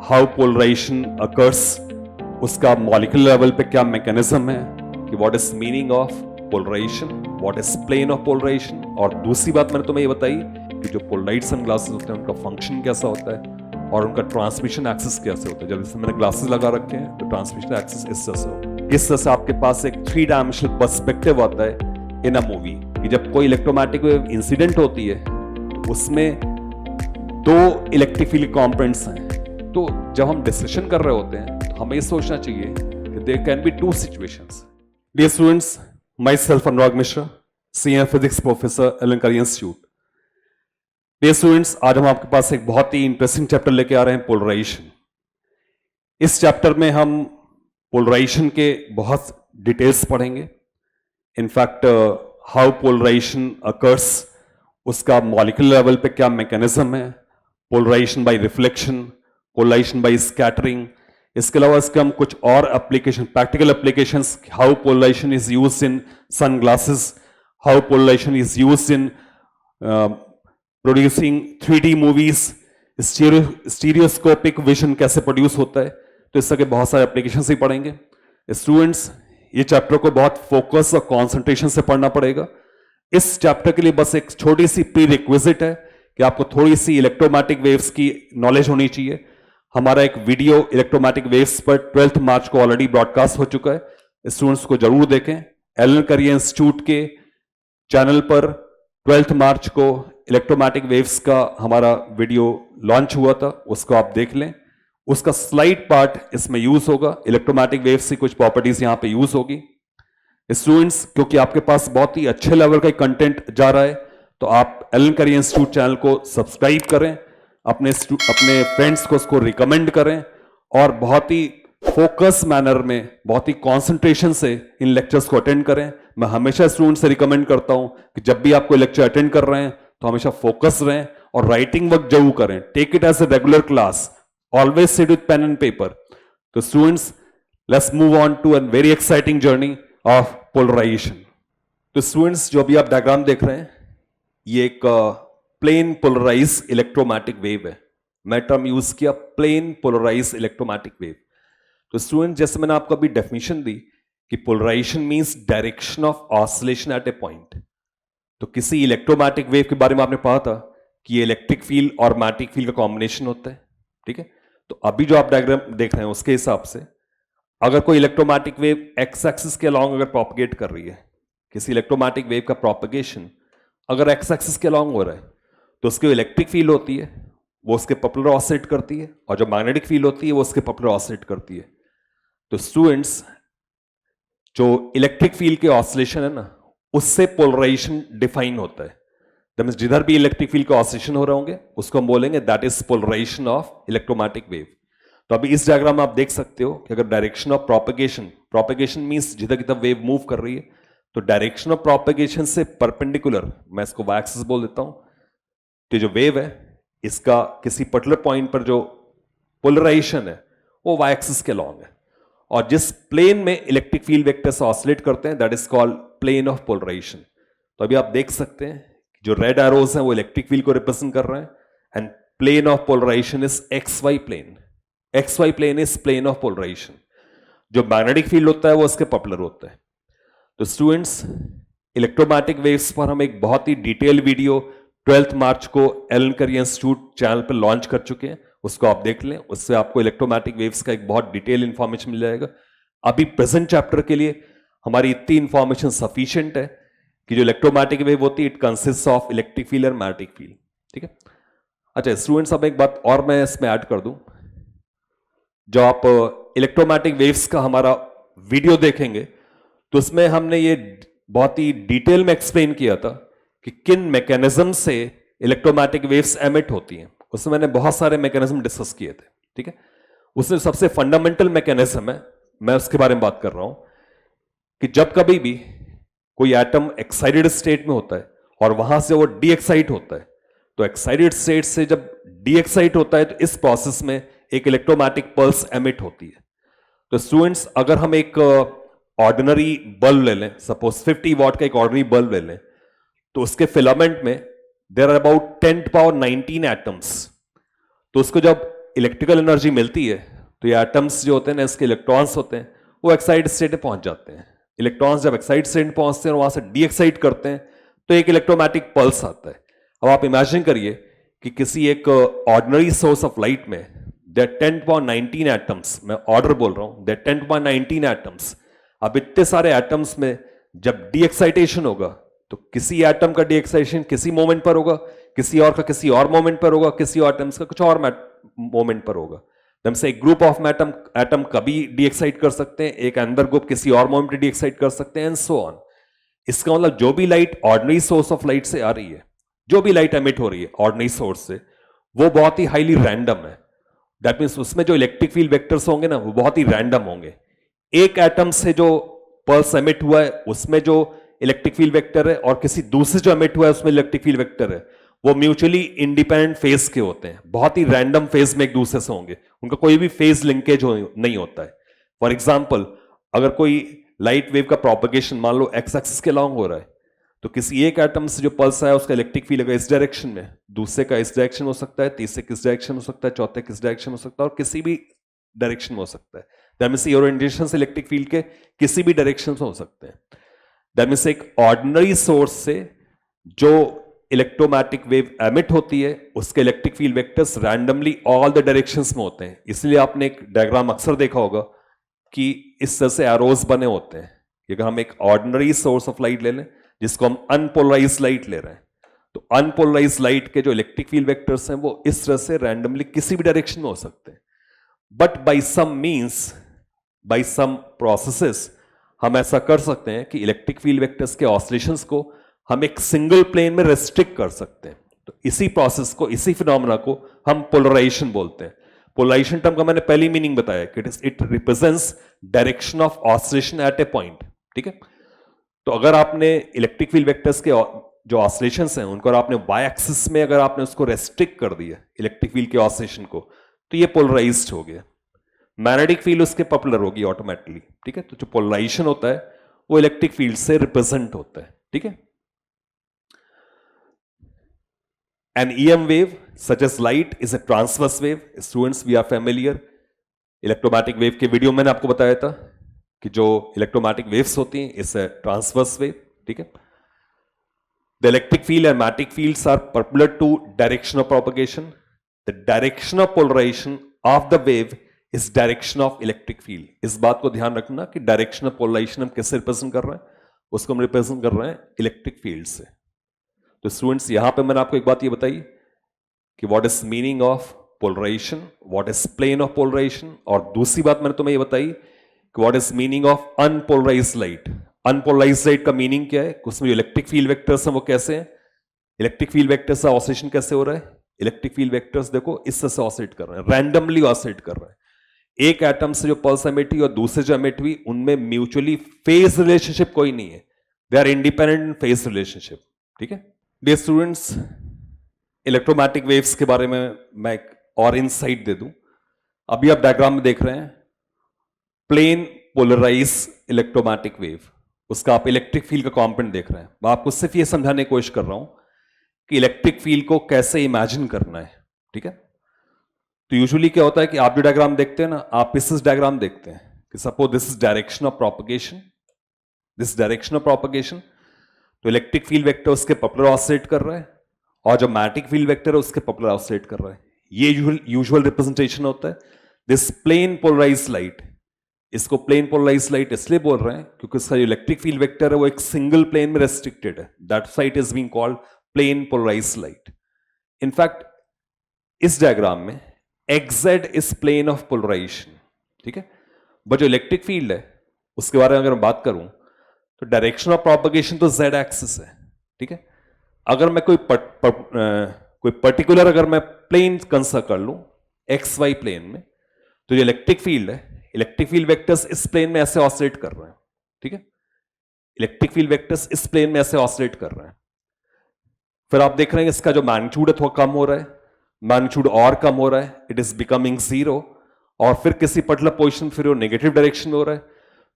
How polarization occurs, उसका molecular level पे क्या मैकेनिज्म है कि what is meaning of polarization, what is plane of polarization. और दूसरी बात मैंने तुम्हें ये बताई कि जो पोलराइड सनग्लासेस होते हैं उनका फंक्शन कैसा होता है और उनका ट्रांसमिशन एक्सिस कैसे होता है। जब जैसे मैंने ग्लासेस लगा रखे हैं तो ट्रांसमिशन एक्सिस इस तरह से होगा। किस तरह से आपके पास एक 3 डायमेंशनल पर्सपेक्टिव आता है इन अ मूवी कि जब कोई इलेक्ट्रोमैग्नेटिक वेव इंसिडेंट होती है उसमें 2 इलेक्ट्रिक फील्ड कंपोनेंट्स हैं। तो जब हम डिस्कशन कर रहे होते हैं तो हमें सोचना चाहिए कि there can be 2 situations. Dear students, my self Anurag Mishra, senior physics professor, Allen career institute. Dear students, आज हम आपके पास एक बहुत ही इंटरेस्टिंग चैप्टर लेके आ रहे हैं, पोलराइजेशन। इस चैप्टर में हम पोलराइजेशन के बहुत डिटेल्स पढ़ेंगे। इनफैक्ट हाउ पोलराइजेशन अकर्स, उसका मॉलिक्यूलर लेवल पे क्या मैकेनिज्म है, polarization by reflection, polarization by scattering. इसके अलावा इसके हम कुछ और application, practical applications, how polarization is used in sunglasses, how polarization is used in producing 3D movies, stereoscopic vision कैसे प्रोड्यूस होता है। तो इस तरह के बहुत सारे एप्लीकेशंस ही पढ़ेंगे। स्टूडेंट्स, ये चैप्टर को बहुत फोकस और कंसंट्रेशन से पढ़ना पड़ेगा। इस चैप्टर के लिए बस एक छोटी सी प्री रिक्विजिट है कि आपको थोड़ी सी इलेक्ट्रोमैग्नेटिक वेव्स की नॉलेज होनी चाहिए। हमारा एक वीडियो इलेक्ट्रोमैग्नेटिक वेव्स पर 12 मार्च को ऑलरेडी ब्रॉडकास्ट हो चुका है, स्टूडेंट्स को जरूर देखें। एलन करियर इंस्टीट्यूट के चैनल पर 12 मार्च को इलेक्ट्रोमैग्नेटिक वेव्स का हमारा वीडियो लॉन्च हुआ था, उसको आप देख लें। उसका स्लाइड पार्ट इसमें यूज होगा, इलेक्ट्रोमैग्नेटिक वेव्स की कुछ प्रॉपर्टीज यहां पे यूज होगी। स्टूडेंट्स, क्योंकि आपके पास बहुत ही अच्छे लेवल का कंटेंट जा रहा है तो आप एलन करियर इंस्टीट्यूट चैनल को सब्सक्राइब करें, अपने फ्रेंड्स को उसको रिकमेंड करें और बहुत ही फोकस मैनर में, बहुत ही कंसंट्रेशन से इन लेक्चर्स को अटेंड करें। मैं हमेशा स्टूडेंट से रिकमेंड करता हूं कि जब भी आप कोई लेक्चर अटेंड कर रहे हैं तो हमेशा फोकस रहें और राइटिंग वर्क जरूर करें। Take it as a regular class, always sit with pen and paper. तो students, let's move on to an very exciting journey of polarisation. तो स्टूडेंट्स, जो अभी आप डायग्राम देख रहे हैं ये एक प्लेन पोलराइज इलेक्ट्रोमैग्नेटिक वेव है। मैं टर्म यूज किया प्लेन पोलराइज इलेक्ट्रोमैग्नेटिक वेव। तो स्टूडेंट, जैसे मैंने आपको अभी डेफिनेशन दी कि polarization means direction of oscillation at a point. तो किसी इलेक्ट्रोमैग्नेटिक वेव के बारे में आपने पढ़ा था कि ये इलेक्ट्रिक फील्ड और मैग्नेटिक फील्ड का कॉम्बिनेशन होता है, ठीक है। तो अभी जो आप डायग्राम देख रहे हैं उसके हिसाब से अगर कोई इलेक्ट्रोमैग्नेटिक वेव एक्स एक्सिस के अलॉन्ग अगर प्रोपगेट कर रही है, किसी इलेक्ट्रोमैग्नेटिक वेव का प्रोपगेशन अगर एक्स एक्सिस के अलॉन्ग हो रहा है तो उसकी इलेक्ट्रिक फील्ड होती है वो उसके पॉपुलर ऑसिलेट करती है और जो मैग्नेटिक फील्ड होती है वो उसके पॉपुलर ऑसिलेट करती है। तो स्टूडेंट्स, जो इलेक्ट्रिक फील्ड के ऑसिलेशन है ना उससे पोलराइजेशन डिफाइन होता है। दैट मींस जिधर भी इलेक्ट्रिक फील्ड के ऑसिलेशन हो रहे होंगे उसको हम बोलेंगे that is polarization of electromagnetic wave. तो अभी इस डायग्राम में आप देख सकते हो कि अगर direction of propagation, propagation means जिधर किधर वेव मूव कर रही है, तो डायरेक्शन ऑफ प्रोपगेशन से परपेंडिकुलर, मैं इसको वाई एक्सिस बोल देता हूं, तो जो वेव है इसका किसी पर्टिकुलर पॉइंट पर जो पोलराइजेशन है वो वाई एक्सिस के अलॉन्ग है और जिस प्लेन में इलेक्ट्रिक फील्ड वेक्टर से ऑसिलेट करते हैं that is called plane of polarisation. तो अभी आप देख सकते हैं जो रेड एरोज हैं वो इलेक्ट्रिक फील्ड को रिप्रेजेंट कर रहे हैं and plane of polarization is X Y plane. X Y plane is plane of polarization. जो मैग्नेटिक फील्ड होता है वो उसके पॉपुलर होता है। तो स्टूडेंट्स, इलेक्ट्रोमैग्नेटिक वेव्स पर हम एक बहुत ही डिटेल वीडियो 12 मार्च को एलन करियर इंस्टीट्यूट चैनल पर लॉन्च कर चुके हैं, उसको आप देख लें। उससे आपको इलेक्ट्रोमैग्नेटिक वेव्स का एक बहुत डिटेल इंफॉर्मेशन मिल जाएगा। अभी प्रेजेंट चैप्टर के लिए हमारी इतनी इंफॉर्मेशन सफिशिएंट है कि जो इलेक्ट्रोमैग्नेटिक वेव होती है it consist of electric field और मैग्नेटिक फील्ड, ठीक है। अच्छा स्टूडेंट्स, अब एक बात और मैं इसमें ऐड कर दूं, जो आप इलेक्ट्रोमैग्नेटिक वेव्स का हमारा वीडियो देखेंगे तो उसमें हमने ये बहुत ही डिटेल में एक्सप्लेन किया था कि किन मैकेनिज्म से इलेक्ट्रोमैग्नेटिक वेव्स एमिट होती हैं। उसमें मैंने बहुत सारे मैकेनिज्म डिस्कस किए थे, ठीक है। उसमें सबसे फंडामेंटल मैकेनिज्म है, मैं उसके बारे में बात कर रहा हूं कि जब कभी भी कोई एटम एक्साइटेड स्टेट में होता है और वहां से वो डी एक्साइट होता है, तो एक्साइटेड स्टेट से जब डी एक्साइट होता है तो इस प्रोसेस में एक इलेक्ट्रोमैग्नेटिक पल्स एमिट होती है। तो स्टूडेंट्स, अगर हम एक ऑर्डिनरी बल्ब ले लें, सपोज 50 वॉट का एक ऑर्डिनरी बल्ब ले लें, तो उसके फिलामेंट में there are about 10 to the power 19 atoms. तो उसको जब इलेक्ट्रिकल एनर्जी मिलती है तो ये एटम्स जो होते हैं ना, इसके इलेक्ट्रॉन्स होते हैं, वो एक्साइट स्टेट में पहुंच जाते हैं। इलेक्ट्रॉन्स जब एक्साइट स्टेट में पहुंचते हैं और वहां से डी एक्साइट करते हैं तो एक इलेक्ट्रोमैटिक पल्स आता है। अब आप इमेजिन करिए कि किसी एक ऑर्डिनरी सोर्स ऑफ लाइट में देयर 10⁻19 एटम्स, मैं ऑर्डर बोल रहा हूं, देयर 10⁻19 एटम्स। अब इतने सारे एटम्स में जब डी एक्साइटेशन होगा तो किसी एटम का डी एक्साइटेशन किसी मोमेंट पर होगा, किसी और का किसी और मोमेंट पर होगा, किसी और एटम्स का कुछ और मोमेंट पर होगा। से एक ग्रुप ऑफ एटम कभी डी एक्साइट कर सकते हैं, एक अंदर ग्रुप किसी और मोमेंट पे डी एक्साइट कर सकते हैं, एंड सो ऑन। इसका मतलब जो भी light ordinary source of light से आ रही है, जो भी लाइट एमिट हो रही है ऑर्डिनरी सोर्स से, वो बहुत ही हाईली रैंडम है। दैट मीन्स उसमें जो इलेक्ट्रिक फील्ड वेक्टर्स होंगे ना, वो बहुत ही रैंडम होंगे। एक एटम से जो पल्स एमिट हुआ है उसमें जो इलेक्ट्रिक फील्ड वेक्टर है और किसी दूसरे जो एमिट हुआ है उसमें इलेक्ट्रिक फील्ड वेक्टर है, वो म्यूचुअली इंडिपेंडेंट फेज के होते हैं, बहुत ही रैंडम फेज में एक दूसरे से होंगे, उनका कोई भी फेज लिंकेज नहीं होता है। फॉर एग्जाम्पल, अगर कोई लाइट वेव का प्रोपगेशन मान लो एक्स एक्सिस के लॉन्ग हो रहा है, तो किसी एक एटम से जो पल्स आया उसका इलेक्ट्रिक फील्ड अगर इस डायरेक्शन में, दूसरे का इस डायरेक्शन हो सकता है, तीसरे किस डायरेक्शन हो सकता है, चौथे किस डायरेक्शन हो सकता है, और किसी भी डायरेक्शन में हो सकता है। दैट मींस ये ओरिएंटेशन से इलेक्ट्रिक फील्ड के किसी भी डायरेक्शन से हो सकते हैं। दैट मींस एक ऑर्डिनरी सोर्स से जो इलेक्ट्रोमैटिक वेव एमिट होती है उसके electric field vectors randomly all the directions में होते हैं। इसलिए आपने एक डायग्राम अक्सर देखा होगा कि इस तरह से एरोज बने होते हैं। अगर हम एक ऑर्डिनरी सोर्स ऑफ लाइट ले लें जिसको हम अनपोलराइज्ड लाइट ले रहे हैं, तो अनपोलराइज्ड लाइट के जो इलेक्ट्रिक फील्ड वेक्टर्स हैं वो इस तरह से रैंडमली किसी भी डायरेक्शन में हो सकते हैं। But by some means, by some processes हम ऐसा कर सकते हैं कि इलेक्ट्रिक फील्ड वेक्टर्स के ऑसिलेशंस को हम एक सिंगल प्लेन में रेस्ट्रिक्ट कर सकते हैं। तो इसी प्रोसेस को, इसी फिनोमेना को हम पोलराइजेशन बोलते हैं। पोलराइजेशन टर्म का मैंने पहली मीनिंग बताया कि it represents direction of oscillation at a point. ठीक है, तो अगर आपने इलेक्ट्रिक फील्ड वेक्टर्स के जो ऑसिलेशंस हैं उनको आपने वाई एक्सिस में अगर आपने उसको रेस्ट्रिक्ट कर दिया इलेक्ट्रिक फील्ड के ऑसिलेशन को, तो ये पोलराइज्ड हो गया। मैग्नेटिक फील्ड उसके पॉपुलर होगी ऑटोमेटिकली। ठीक है, तो जो पोलराइजेशन होता है वो इलेक्ट्रिक फील्ड से रिप्रेजेंट होता है। ठीक है, an EM wave such as light is a transverse wave. Students, we are familiar. इलेक्ट्रोमैटिक wave के वीडियो मैंने आपको बताया था कि जो इलेक्ट्रोमैटिक वेव्स होती हैं इस ट्रांसवर्स वेव। ठीक है, the electric field and magnetic fields are perpendicular to direction of propagation. The direction of polarisation of the wave is direction of electric field. इस बात को ध्यान रखना कि डायरेक्शन ऑफ पोलराइजेशन हम किससे रिप्रेजेंट कर रहे हैं, उसको हम रिप्रेजेंट कर रहे हैं इलेक्ट्रिक फील्ड से। तो स्टूडेंट्स, यहां पे मैंने आपको एक बात ये बताई कि what is meaning of polarization, what is plane of polarization, और दूसरी बात मैंने तुम्हें ये बताई कि what is meaning of unpolarized light. Unpolarized light का मीनिंग क्या है, उसमें जो इलेक्ट्रिक फील्ड वेक्टर्स हैं वो कैसे हैं, इलेक्ट्रिक फील्ड वेक्टर्स का ऑसिलेशन कैसे हो रहा है। इलेक्ट्रिक फील्ड वेक्टर्स देखो इस तरह से ऑसिलेट कर रहे हैं, रैंडमली ऑसिलेट कर रहे हैं। एक एटम से जो पल्स एमिट हुई और दूसरे जो एमिट हुई उनमें म्यूचुअली फेज रिलेशनशिप कोई नहीं है, they are independent phase relationship. ठीक है डियर स्टूडेंट्स, इलेक्ट्रोमैटिक वेव्स के बारे में मैं एक और इनसाइट दे दूं। अभी आप डायग्राम में देख रहे हैं प्लेन पोलराइज इलेक्ट्रोमैटिक वेव, उसका आप इलेक्ट्रिक फील्ड का कॉम्पोनेंट देख रहे हैं। मैं आपको सिर्फ ये समझाने की कोशिश कर रहा हूं कि इलेक्ट्रिक फील्ड को कैसे इमेजिन करना है। ठीक है, तो यूजुअली क्या होता है कि आप जो डायग्राम देखते हैं ना, आप इस डायग्राम देखते हैं कि suppose this is direction of propagation, this direction of propagation, तो इलेक्ट्रिक फील्ड वेक्टर उसके पॉपुलर ऑसिलेट कर रहा है और जो मैग्नेटिक फील्ड वेक्टर है उसके पॉपुलर ऑसिलेट कर रहा है। ये यूजुअल रिप्रेजेंटेशन होता है। दिस प्लेन पोलराइज्ड लाइट, इसको प्लेन पोलराइज्ड लाइट इसलिए बोल रहे हैं क्योंकि इसका जो इलेक्ट्रिक फील्ड वेक्टर है वो एक सिंगल प्लेन में रेस्ट्रिक्टेड है। That site is being called plane polarized light. In fact इस डायग्राम में XZ is plane of polarization. ठीक है, बट जो इलेक्ट्रिक फील्ड है उसके बारे में अगर मैं बात करूं तो डायरेक्शन ऑफ प्रोपगेशन तो Z एक्सिस है। ठीक है, अगर मैं कोई पर्टिकुलर अगर मैं प्लेन कंसिडर कर लूं XY प्लेन में, तो जो इलेक्ट्रिक फील्ड है, इलेक्ट्रिक फील्ड वेक्टर्स इस प्लेन में ऐसे ऑसिलेट कर रहे हैं। ठीक है, इलेक्ट्रिक फील्ड वेक्टर्स इस प्लेन में ऐसे ऑसिलेट कर रहे हैं। फिर आप देख रहे हैं इसका जो मैग्नीट्यूड है थोड़ा कम हो रहा है, मैग्नीट्यूड और कम हो रहा है, इट इज बिकमिंग 0, और फिर किसी पर्टिकुलर पोजीशन फिर वो नेगेटिव डायरेक्शन में हो रहा है,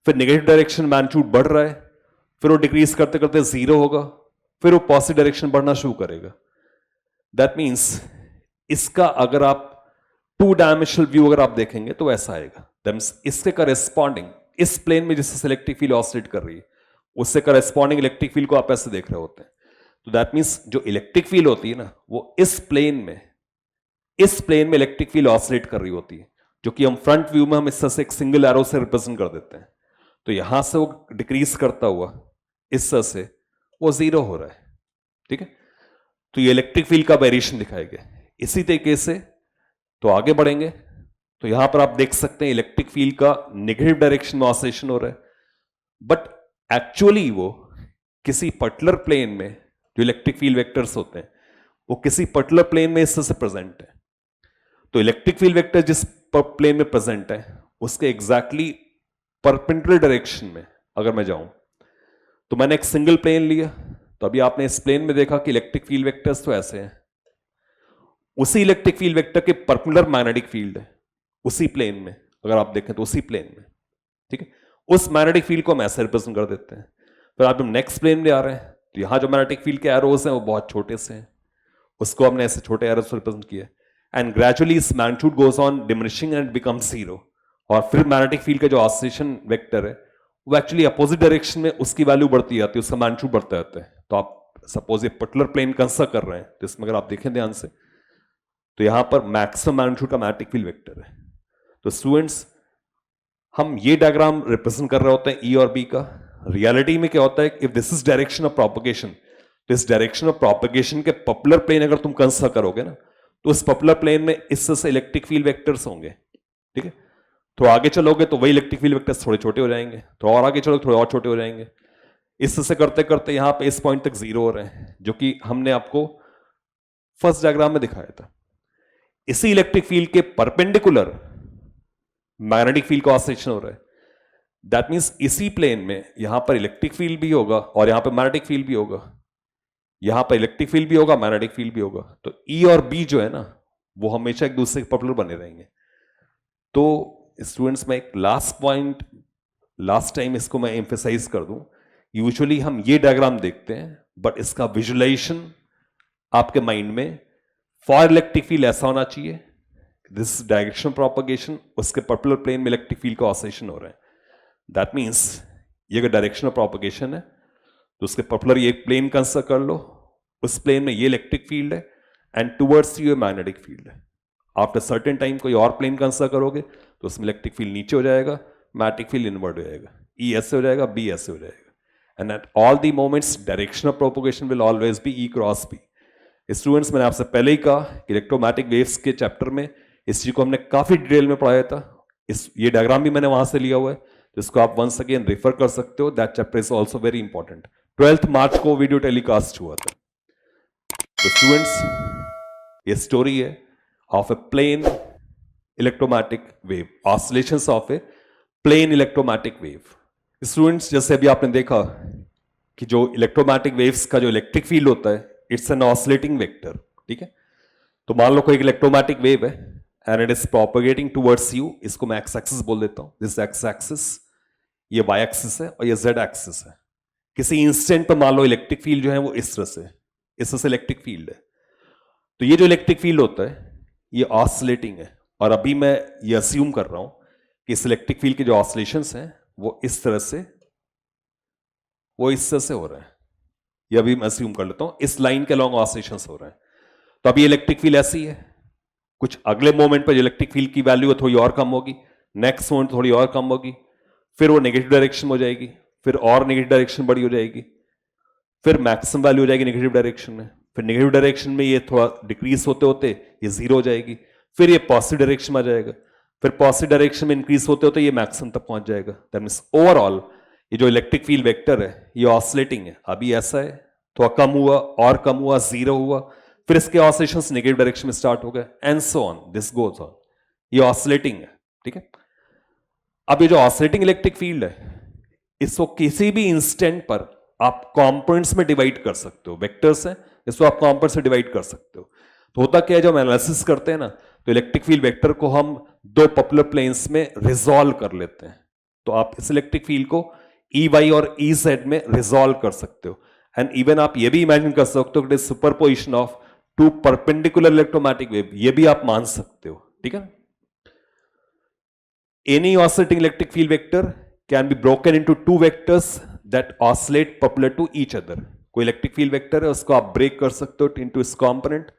फिर नेगेटिव डायरेक्शन मैग्नीट्यूड बढ़ रहा है, फिर वो डिक्रीज करते करते 0 होगा, फिर वो पॉजिटिव डायरेक्शन बढ़ना शुरू करेगा। दैट मीन्स इसका अगर आप टू डायमेंशनल व्यू अगर आप देखेंगे तो ऐसा आएगा। इसके करेस्पॉन्डिंग इस प्लेन में जिससे इलेक्ट्रिक फील्ड ऑसिलेट कर रही है उससे करेस्पॉन्डिंग इलेक्ट्रिक फील्ड को आप ऐसे देख रहे होते हैं। तो दैट मीन्स जो इलेक्ट्रिक फील्ड होती है ना वो इस प्लेन में इलेक्ट्रिक फील्ड ऑसिलेट कर रही होती है, जो कि हम फ्रंट व्यू में हम इस तरह से एक सिंगल एरो से रिप्रेजेंट कर देते हैं। तो यहां से वो डिक्रीज करता हुआ इस तरह से वो जीरो हो रहा है, ठीक है। तो ये इलेक्ट्रिक फील्ड का वेरिएशन दिखाएगा। इसी तरीके से तो आगे बढ़ेंगे तो यहां पर आप देख सकते हैं इलेक्ट्रिक फील्ड का नेगेटिव डायरेक्शन में ऑसिलेशन हो रहा है, बट एक्चुअली वो किसी पर्टिकुलर प्लेन में जो इलेक्ट्रिक फील्ड वेक्टर्स होते हैं वो किसी पर्टिकुलर प्लेन में इस तरह से प्रेजेंट है। तो इलेक्ट्रिक फील्ड वेक्टर जिस प्लेन में प्रेजेंट है उसके एग्जैक्टली परपेंडिकुलर डायरेक्शन में अगर मैं जाऊं तो मैंने एक सिंगल प्लेन लिया, तो अभी आपने इस प्लेन में देखा कि इलेक्ट्रिक फील्ड वेक्टर्स तो ऐसे हैं, उसी इलेक्ट्रिक फील्ड वेक्टर के परपेंडिकुलर मैग्नेटिक फील्ड है उसी प्लेन में, अगर आप देखें तो उसी प्लेन में, ठीक है। उस मैग्नेटिक फील्ड को हम ऐसे रिप्रेजेंट कर देते हैं। फिर आप नेक्स्ट प्लेन में आ रहे हैं तो यहां जो मैग्नेटिक फील्ड के एरोज हैं वो बहुत छोटे से हैं, उसको हमने ऐसे छोटे एरोज से रिप्रेजेंट किया, एंड ग्रेजुअली इस magnitude goes on diminishing and becomes zero. और फिर मैग्नेटिक फील्ड का जो ऑसिलेशन वेक्टर है वो एक्चुअली अपोजिट डायरेक्शन में उसकी वैल्यू बढ़ती जाती है, उसका मैग्नीट्यूड बढ़ता जाता है। तो आप सपोज ये पर्टिकुलर प्लेन कंसिडर कर रहे हैं तो इसमें अगर आप देखें ध्यान से तो यहां पर मैक्सिमम मैग्नीट्यूड का मैग्नेटिक फील्ड वेक्टर है। तो स्टूडेंट्स हम ये डायग्राम रिप्रेजेंट कर रहे होते हैं ई और बी का। रियलिटी में क्या होता है, if this is direction of propagation तो इस डायरेक्शन ऑफ प्रोपगेशन के पॉपुलर प्लेन अगर तुम कंसिडर करोगे ना तो उस पॉपुलर प्लेन में इससे से इलेक्ट्रिक फील्ड वेक्टर्स होंगे, ठीक है। तो आगे चलोगे तो वही इलेक्ट्रिक फील्ड वेक्टर्स थोड़े छोटे हो जाएंगे, तो और आगे चलोगे थोड़े और छोटे हो जाएंगे, इससे करते करते यहां पे इस पॉइंट तक जीरो हो रहे हैं, जो कि हमने आपको फर्स्ट डायग्राम में दिखाया था। इसी इलेक्ट्रिक फील्ड के परपेंडिकुलर मैग्नेटिक फील्ड का ऑसिलेशन हो रहा है। दैट मींस इसी प्लेन में यहां पर इलेक्ट्रिक फील्ड भी होगा और यहां पर मैग्नेटिक फील्ड भी होगा, यहां पर इलेक्ट्रिक फील्ड भी होगा, मैग्नेटिक फील्ड भी होगा। तो ई और बी जो है ना वो हमेशा एक दूसरे के परपेंडिकुलर बने रहेंगे। तो स्टूडेंट्स में एक लास्ट पॉइंट लास्ट टाइम इसको मैं एम्फेसाइज कर दूं, यूजुअली हम ये डायग्राम देखते हैं बट इसका विजुअलाइजेशन आपके माइंड में फॉर इलेक्ट्रिक फील्ड ऐसा होना चाहिए, दिस डायरेक्शन प्रोपगेशन, उसके पर्टिकुलर प्लेन में इलेक्ट्रिक फील्ड का ऑसिलेशन हो रहा है। दैट मीन्स ये अगर डायरेक्शन ऑफ प्रोपगेशन है तो उसके पर्टिकुलर ये प्लेन कंसिडर कर लो, उस प्लेन में ये इलेक्ट्रिक फील्ड है and towards you magnetic field है। आफ्टर सर्टेन टाइम कोई और प्लेन कंसिडर करोगे तो उसमें इलेक्ट्रिक फील्ड नीचे हो जाएगा, मैग्नेटिक फील्ड इनवर्ड हो जाएगा, ई ऐसे हो जाएगा, बी ऐसे हो जाएगा, and at all the moments direction of propagation will always be E cross B. Students मैंने आपसे पहले ही कहा कि इलेक्ट्रोमैग्नेटिक वेव्स के चैप्टर में इस चीज को हमने काफी डिटेल में पढ़ाया था। ये डायग्राम भी मैंने वहां से लिया हुआ है, जिसको आप वंस अगेन रेफर कर सकते हो। That chapter is also very important. 12 मार्च को वीडियो टेलीकास्ट हुआ था। तो स्टूडेंट्स ये स्टोरी है of a plane electromagnetic wave, oscillations of a plane electromagnetic wave. Students जैसे अभी आपने देखा कि जो इलेक्ट्रोमैग्नेटिक वेव्स का जो इलेक्ट्रिक फील्ड होता है इट्स एन ऑसिलेटिंग वेक्टर, ठीक है। तो मान लो कोई इलेक्ट्रोमैग्नेटिक वेव है and it is propagating towards you, इसको मैं एक्स एक्सिस बोल देता हूं, दिस एक्स एक्सिस, ये वाई एक्सिस है और ये जेड एक्सिस है। किसी इंस्टेंट पर मान लो इलेक्ट्रिक फील्ड जो है वो इस तरह से इलेक्ट्रिक फील्ड है। तो ये जो इलेक्ट्रिक फील्ड होता है ये ऑसिलेटिंग है, और अभी मैं ये अस्यूम कर रहा हूं कि इस इलेक्ट्रिक फील्ड के जो ऑसिलेशंस हैं वो इस तरह से हो रहा है। ये अभी मैं अस्यूम कर लेता हूं इस लाइन के लॉन्ग ऑसिलेशंस हो रहे हैं। तो अभी इलेक्ट्रिक फील्ड ऐसी है, कुछ अगले मोमेंट पर जो इलेक्ट्रिक फील्ड की वैल्यू थोड़ी और कम होगी, नेक्स्ट मोमेंट थोड़ी और कम होगी, फिर वो नेगेटिव डायरेक्शन में हो जाएगी, फिर और नेगेटिव डायरेक्शन बड़ी हो जाएगी, फिर मैक्सिमम वैल्यू हो जाएगी नेगेटिव डायरेक्शन में, फिर नेगेटिव डायरेक्शन में ये थोड़ा डिक्रीज होते होते ये जीरो हो जाएगी, फिर ये पॉजिटिव डायरेक्शन में आ जाएगा, फिर पॉजिटिव डायरेक्शन में इंक्रीज होते होते ये मैक्सिमम तक पहुंच जाएगा। दैट मींस ओवरऑल ये जो इलेक्ट्रिक फील्ड वेक्टर है ये ऑसिलेटिंग है। अभी ऐसा है, थोड़ा कम हुआ और कम हुआ, जीरो हुआ, फिर इसके ऑसिलेशंस नेगेटिव डायरेक्शन में स्टार्ट हो गए and so on, this goes on. ये ऑसिलेटिंग है, ठीक है। अब ये जो ऑसिलेटिंग इलेक्ट्रिक फील्ड है इसको किसी भी इंस्टेंट पर आप कंपोनेंट्स में डिवाइड कर सकते हो, वेक्टर्स हैं इसको आप कंपोनेंट्स से डिवाइड कर सकते हो। तो होता क्या है, जब एनालिसिस करते हैं ना तो इलेक्ट्रिक फील्ड वेक्टर को हम दो पॉपुलर प्लेन्स में रिजॉल्व कर लेते हैं। तो आप इस इलेक्ट्रिक फील्ड को ई वाई और ई जेड में रिजॉल्व कर सकते हो, एंड इवन आप ये भी इमेजिन कर सकते हो कि superposition of two perpendicular electromagnetic wave, ये भी आप मान सकते हो। ठीक है ना? Any oscillating electric field vector can be broken into two vectors that oscillate perpendicular to each other. कोई इलेक्ट्रिक फील्ड वेक्टर है, उसको आप ब्रेक कर सकते हो इनटू इस कंपोनेंट,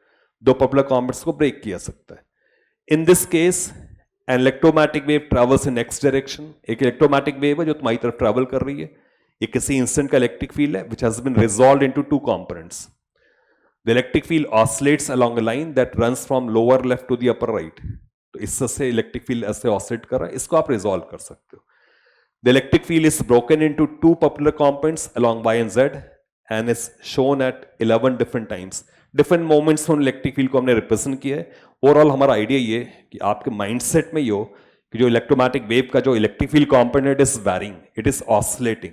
दो पर्पेंडिकुलर कंपोनेंट्स को ब्रेक किया सकता है. In this case an electromagnetic wave travels in x direction. एक इलेक्ट्रोमैग्नेटिक वेव है जो तुम्हारी तरफ ट्रेवल कर रही है. ये किसी इंस्टेंट का इलेक्ट्रिक फील्ड है which has been resolved into two components. The electric field oscillates along a line that runs from lower left to the upper right. तो इससे इलेक्ट्रिक फील्ड ऐसे ऑसिलेट कर रहा है, इसको आप रिजॉल्व कर सकते हो. The electric field is broken into two perpendicular components along y and z and is shown at 11 different times. Different moments on electric field को हमने रिप्रेजेंट किया है. ओवरऑल हमारा आइडिया ये कि आपके माइंडसेट में ये हो कि जो इलेक्ट्रोमैग्नेटिक वेव का जो electric field component is varying, it is oscillating,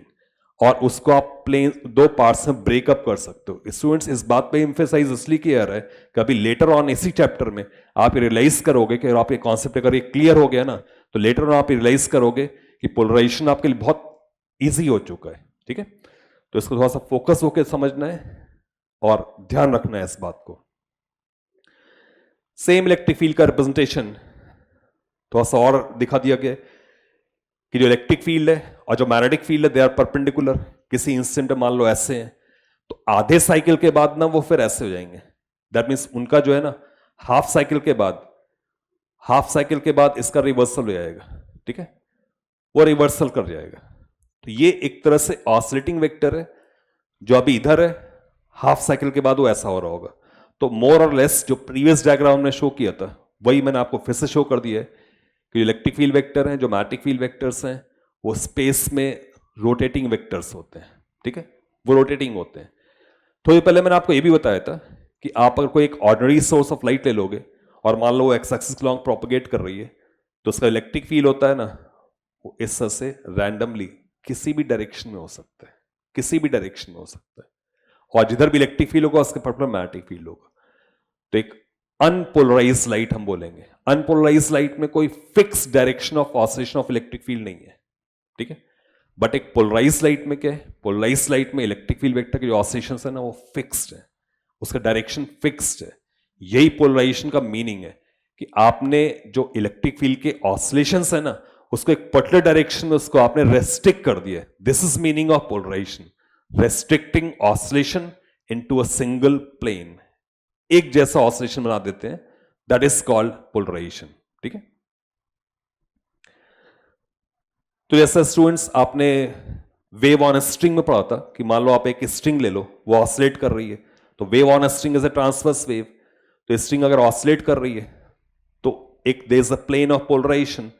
और उसको आप प्लेन दो पार्ट्स में ब्रेकअप कर सकते हो. स्टूडेंट्स इस बात पे एम्फेसाइज इसलिए किया रहा है कि अभी लेटर ऑन इसी चैप्टर में आप रियलाइज करोगे कि आप ये कॉन्सेप्ट अगर ये क्लियर हो गया ना, तो लेटर ऑन आप रियलाइज करोगे कि पोलराइजेशन आपके लिए बहुत ईजी हो चुका है. ठीक है, तो इसको थोड़ा सा फोकस होकर समझना है और ध्यान रखना है इस बात को. सेम इलेक्ट्रिक फील्ड का रिप्रेजेंटेशन थोड़ा सा और दिखा दिया गया कि जो इलेक्ट्रिक फील्ड है और जो मैग्नेटिक फील्ड है दे आर परपेंडिकुलर. किसी इंस्टेंट मान लो ऐसे हैं, तो आधे साइकिल के बाद ना वो फिर ऐसे हो जाएंगे. दैट मीन्स उनका जो है ना हाफ साइकिल के बाद इसका रिवर्सल हो जाएगा. ठीक है, वो रिवर्सल कर जाएगा. तो ये एक तरह से ऑसिलेटिंग वेक्टर है जो अभी इधर है, हाफ साइकिल के बाद वो ऐसा हो रहा होगा. तो मोर और लेस जो प्रीवियस डायग्राम में शो किया था वही मैंने आपको फिर से शो कर दिया है कि इलेक्ट्रिक फील्ड वेक्टर हैं, जो मैग्नेटिक फील्ड वेक्टर्स हैं, वो स्पेस में रोटेटिंग वेक्टर्स होते हैं. ठीक है, वो रोटेटिंग होते हैं. थोड़ी पहले मैंने आपको ये भी बताया था कि आप अगर कोई एक ऑर्डिनरी सोर्स ऑफ लाइट ले लोगे और मान लो वो एक्स एक्सिस के लॉन्ग प्रोपगेट कर रही है, तो उसका इलेक्ट्रिक फील्ड होता है ना, वो इस तरह से रैंडमली किसी भी डायरेक्शन में हो सकता है, किसी भी डायरेक्शन में हो सकता है. और जिधर भी इलेक्ट्रिक फील्ड होगा उसके पर्टिकुलर मैग्नेटिक फील्ड होगा. तो एक अनपोलराइज्ड लाइट हम बोलेंगे. अनपोलराइज्ड लाइट में कोई fix direction of oscillation of electric field नहीं है. ठीक है, बट एक पोलराइज्ड लाइट में क्या है, पोलराइज्ड लाइट में इलेक्ट्रिक फील्ड वेक्टर के जो ऑसिलेशंस है ना वो फिक्स्ड है, उसका डायरेक्शन फिक्स्ड है. यही पोलराइजेशन का मीनिंग है कि आपने जो इलेक्ट्रिक फील्ड के ऑसिलेशंस है ना उसको एक पर्टिकुलर डायरेक्शन में उसको आपने रेस्ट्रिक्ट कर दिया. This is meaning of polarization, restricting oscillation into a single plane. एक जैसा ऑसिलेशन बना देते हैं, दैट इज कॉल्ड पोलराइजेशन. ठीक है, तो जैसा स्टूडेंट्स आपने वेव ऑन अ स्ट्रिंग में पढ़ा था कि मान लो आप एक स्ट्रिंग ले लो, वो ऑसिलेट कर रही है, तो wave on a string is a transverse wave. तो स्ट्रिंग अगर ऑसिलेट कर रही है तो एक there is a plane of polarization.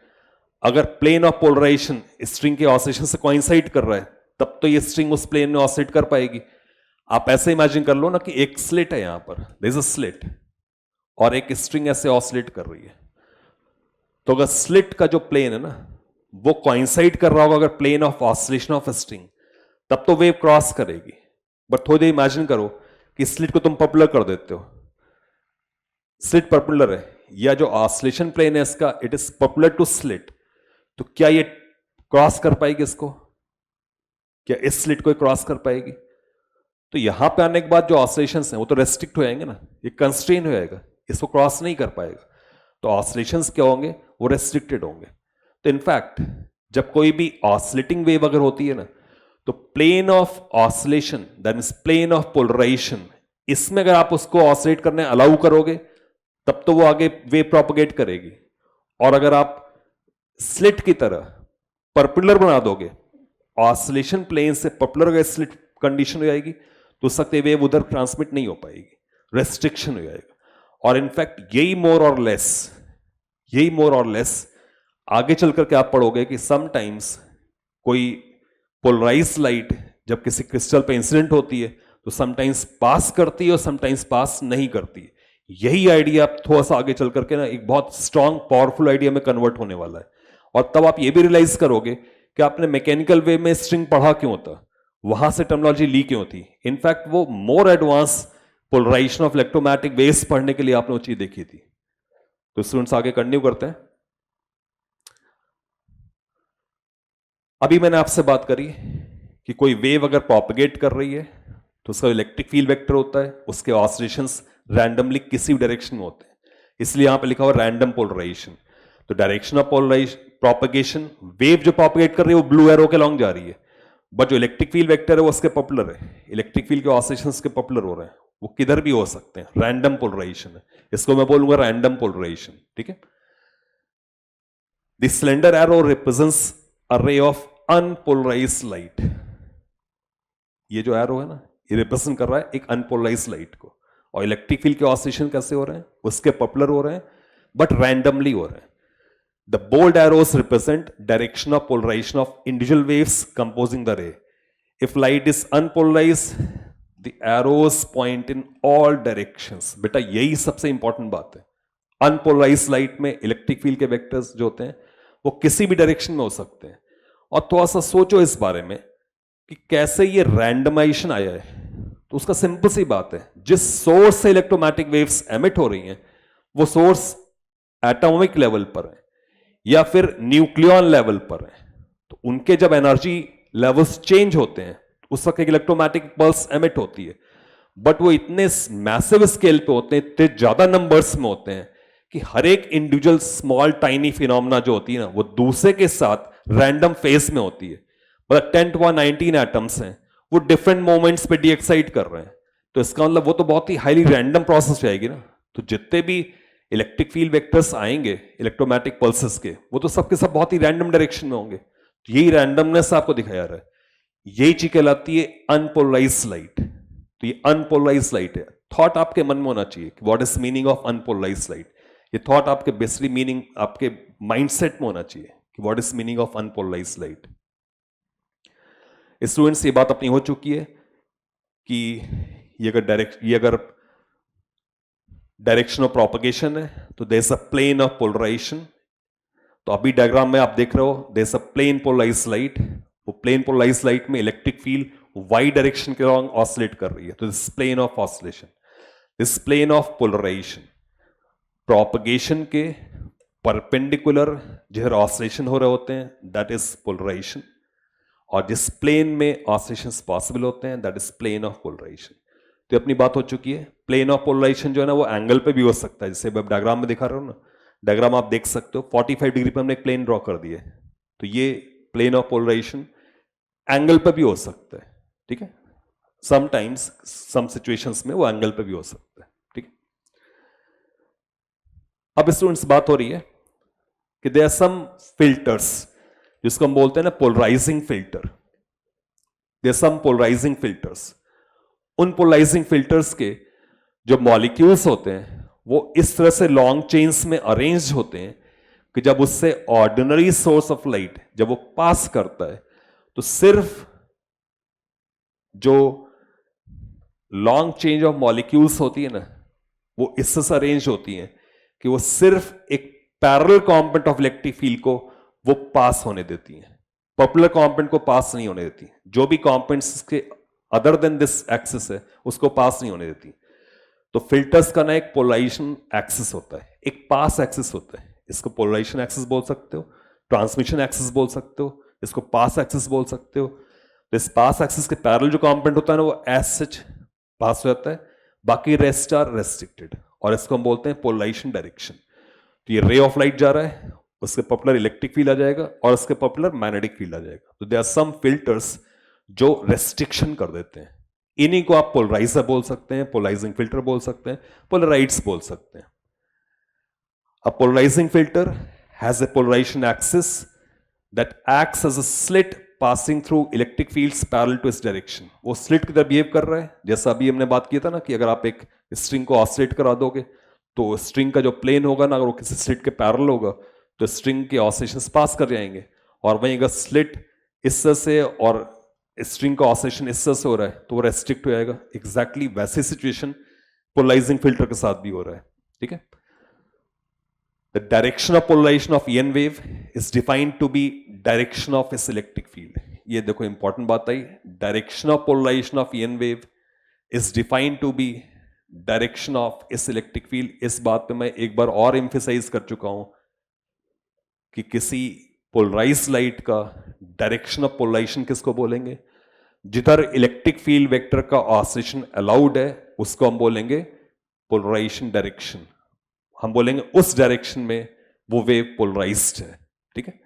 अगर प्लेन ऑफ पोलराइजेशन स्ट्रिंग के ऑसिलेशन से कोइंसाइड कर रहा है तब तो ये स्ट्रिंग उस प्लेन में ऑसिलेट कर पाएगी. आप ऐसे इमेजिन कर लो ना कि एक स्लिट है, यहां पर देयर इज अ स्लिट और एक स्ट्रिंग ऐसे ऑसिलेट कर रही है. तो अगर स्लिट का जो प्लेन है ना वो कोइंसाइड कर रहा होगा अगर plane of oscillation of string, तब तो वेव क्रॉस करेगी. बट थोड़ी देर इमेजिन करो कि स्लिट को तुम पर्पेंडिकुलर कर देते हो, स्लिट पर्पेंडिकुलर है या जो ऑसिलेशन प्लेन है इसका it is perpendicular to slit, तो क्या ये क्रॉस कर पाएगी इसको? क्या इस स्लिट को क्रॉस कर पाएगी? तो यहां पे आने के बाद जो ऑसिलेशंस हैं वो तो रेस्ट्रिक्ट हो जाएंगे ना, ये कंस्ट्रेन हो जाएगा, इसको क्रॉस नहीं कर पाएगा. तो ऑसिलेशंस क्या होंगे, वो रेस्ट्रिक्टेड होंगे. तो इनफैक्ट जब कोई भी ऑसिलेटिंग वेव अगर होती है ना, तो plane of oscillation that means plane of polarization, इसमें अगर आप उसको ऑसिलेट करने अलाउ करोगे तब तो वो आगे वेव प्रोपगेट करेगी. और अगर आप स्लिट की तरह पर्पेंडिकुलर बना दोगे, ऑसिलेशन प्लेन से पर्पेंडिकुलर अगर स्लिट कंडीशन हो जाएगी तो सकते वेव उधर ट्रांसमिट नहीं हो पाएगी, रेस्ट्रिक्शन हो जाएगा. और इनफैक्ट यही मोर और लेस आगे चल करके आप पढ़ोगे कि समटाइम्स कोई पोलराइज्ड लाइट जब किसी क्रिस्टल पे इंसिडेंट होती है तो समटाइम्स पास करती है और समटाइम्स पास नहीं करती है. यही आइडिया आप थोड़ा सा आगे चल करके ना एक बहुत स्ट्रांग पावरफुल आइडिया में कन्वर्ट होने वाला है. और तब आप ये भी रियलाइज करोगे कि आपने मैकेनिकल वेव में स्ट्रिंग पढ़ा क्यों था, वहां से टर्मिनोलॉजी ली क्यों थी. इनफैक्ट वो more advance polarization of electromagnetic waves पढ़ने के लिए आपने वो चीज देखी थी. तो स्टूडेंट्स आगे कंटिन्यू करते हैं. अभी मैंने आपसे बात करी कि कोई वेव अगर प्रोपगेट कर रही है तो उसका इलेक्ट्रिक फील्ड वेक्टर होता है, उसके ऑसिलेशंस रैंडमली किसी भी डायरेक्शन में होते हैं. इसलिए यहां पे लिखा हुआ रैंडम पोलराइजेशन। तो direction of polarization propagation, wave जो प्रोपगेट कर रही है वो ब्लू एरो के लॉन्ग जा रही है, बट जो इलेक्ट्रिक फील्ड वेक्टर है वो उसके पॉपुलर है, इलेक्ट्रिक फील्ड के ऑसिलेशंस के पॉपुलर हो रहे हैं, वो किधर भी हो सकते हैं, रैंडम पोलराइजेशन है, इसको मैं बोलूंगा रैंडम पोलराइजेशन। ठीक है। The cylinder arrow represents a ray of unpolarized light. ये जो एरो है ना, ये रिप्रेजेंट कर रहा है एक अनपोलराइज्ड लाइट को, और इलेक्ट्रिक फील्ड के ऑसिलेशन कैसे हो रहे हैं, उसके पॉपुलर हो रहे हैं, बट रैंडमली हो रहे हैं। The bold arrows represent direction of polarization of individual waves composing the ray. If light is unpolarized, the arrows point in all directions. बेटा यही सबसे इंपॉर्टेंट बात है। अनपोलराइज्ड लाइट में इलेक्ट्रिक फील्ड के वेक्टर्स जो होते हैं वो किसी भी डायरेक्शन में हो सकते हैं। और थोड़ा सा सोचो इस बारे में कि कैसे ये रैंडमाइजेशन आया है। तो उसका सिंपल सी बात है, जिस सोर्स से इलेक्ट्रोमैग्नेटिक वेव्स एमिट हो रही हैं वो सोर्स एटॉमिक लेवल पर है या फिर न्यूक्लियॉन लेवल पर है, तो उनके जब एनर्जी लेवल्स चेंज होते हैं उस वक्त एक इलेक्ट्रोमैग्नेटिक पल्स एमिट होती है, बट वो इतने मैसिव स्केल पे होते हैं, इतने ज्यादा नंबर्स में होते हैं कि हर एक इंडिविजुअल स्मॉल टाइनी फिनोमेना जो होती है ना वो दूसरे के साथ रैंडम फेज में होती है। मतलब 10 to 19 एटम्स हैं, वो डिफरेंट मोमेंट्स पे डीएक्साइट कर रहे हैं, तो इसका मतलब वो तो बहुत ही हाईली रैंडम प्रोसेस जाएगी ना। तो जितने भी इलेक्ट्रिक फील्ड वेक्टर्स आएंगे इलेक्ट्रोमैग्नेटिक पल्सेस के, वो तो सबके सब बहुत ही रैंडम डायरेक्शन में होंगे। तो यही रैंडमनेस आपको दिखाया रहा है, यही चीज कहलाती है अनपोलराइज्ड लाइट। तो ये अनपोलराइज्ड लाइट है। थॉट आपके मन में होना चाहिए कि what is meaning of unpolarized light. ये थॉट आपके बेसिकली मीनिंग आपके माइंडसेट में होना चाहिए कि what is meaning of unpolarized light. Students ये बात अपनी हो चुकी है कि ये अगर डायरेक्शन ऑफ प्रोपगेशन है तो there is a plane of polarisation. तो अभी डायग्राम में आप देख रहे हो there is a plane polarized light. वो प्लेन पोलराइज्ड लाइट में इलेक्ट्रिक फील्ड वाई डायरेक्शन के अलॉन्ग ऑसिलेट कर रही है, तो this plane of oscillation, this plane of polarization. Propagation के परपेंडिकुलर जिधर ऑसिलेशन हो रहे होते हैं दैट इज पोलराइजेशन, और जिस प्लेन में ऑसिलेशंस पॉसिबल होते हैं that is plane of polarisation. तो अपनी बात हो चुकी है। प्लेन ऑफ पोलराइजेशन जो है ना वो एंगल पे भी हो सकता है, जैसे अब डायग्राम में दिखा रहा हूं ना, डायग्राम आप देख सकते हो 45 डिग्री पे हमने एक प्लेन ड्रॉ कर दिया है, तो ये प्लेन ऑफ पोलराइजेशन एंगल पे भी हो सकता है। ठीक है, समटाइम्स सम सिचुएशंस में वो एंगल पे भी हो सकता है। ठीक है, अब स्टूडेंट्स बात हो रही है कि देयर आर सम फिल्टर्स जिसको हम बोलते हैं ना polarizing filter. There are some polarizing filters. उन पोलराइजिंग फिल्टर्स के जो मॉलिक्यूल्स होते हैं वो इस तरह से लॉन्ग चेन्स में अरेंज होते हैं कि जब उससे ऑर्डिनरी सोर्स ऑफ लाइट जब वो पास करता है तो सिर्फ जो लॉन्ग चेन ऑफ मॉलिक्यूल्स होती है ना वो इससे अरेंज होती हैं कि वो सिर्फ एक parallel component of electric field को वो पास होने देती हैं, पॉपुलर कंपोनेंट को पास नहीं होने देती। जो भी कंपोनेंट्स के अदर देन दिस एक्सिस है उसको पास नहीं होने देती। तो फिल्टर्स का ना एक पोलराइजेशन एक्सिस होता है, एक पास एक्सिस होता है। इसको पोलराइजेशन एक्सिस बोल सकते हो, ट्रांसमिशन एक्सिस बोल सकते हो, इसको पास एक्सिस बोल सकते हो। तो इस पास एक्सिस के पैरेलल जो कंपोनेंट होता है ना वो एज सच पास हो जाता है, बाकी रेस्ट आर रेस्ट्रिक्टेड, और इसको हम बोलते हैं पोलराइजेशन डायरेक्शन। तो ये रे ऑफ लाइट जा रहा है, उसके पॉपुलर इलेक्ट्रिक फील्ड आ जाएगा और उसके पॉपुलर मैग्नेटिक फील्ड आ जाएगा। तो देयर आर सम फिल्टर्स जो रेस्ट्रिक्शन कर देते हैं। इन्हीं को आप पोलराइजर बोल सकते हैं, पोलराइजिंग फिल्टर बोल सकते हैं, पोलराइड्स बोल सकते हैं। A polarising filter has a polarisation axis that acts as a slit passing through electric fields parallel to its direction. वो स्लिट की तरह बिहेव कर रहा है, जैसा अभी हमने बात किया था ना कि अगर आप एक स्ट्रिंग को ऑसिलेट करा दोगे तो स्ट्रिंग का जो प्लेन होगा ना अगर वो किसी स्लिट के पैरेलल होगा तो स्ट्रिंग के ऑसिलेशंस पास कर जाएंगे, और वहीं अगर स्लिट इस तरह से और स्ट्रिंग का ऑसिलेशन इस तरह से हो रहा है तो वो रेस्ट्रिक्ट हो जाएगा। एग्जैक्टली वैसी सिचुएशन पोलराइजिंग फिल्टर के साथ भी हो रहा है। ठीक है, the direction of polarisation of an wave is defined to be direction of this electric field. ये देखो इंपॉर्टेंट बात आई, direction of polarisation of an wave is defined to be direction of this electric field. इस बात पे मैं एक बार और एम्फेसाइज कर चुका हूं कि किसी पोलराइज्ड लाइट का डायरेक्शन ऑफ पोलराइजेशन किसको बोलेंगे, जिधर इलेक्ट्रिक फील्ड वेक्टर का ऑसिलेशन अलाउड है उसको हम बोलेंगे पोलराइजेशन डायरेक्शन, हम बोलेंगे उस डायरेक्शन में वो वेव पोलराइज्ड है, ठीक है।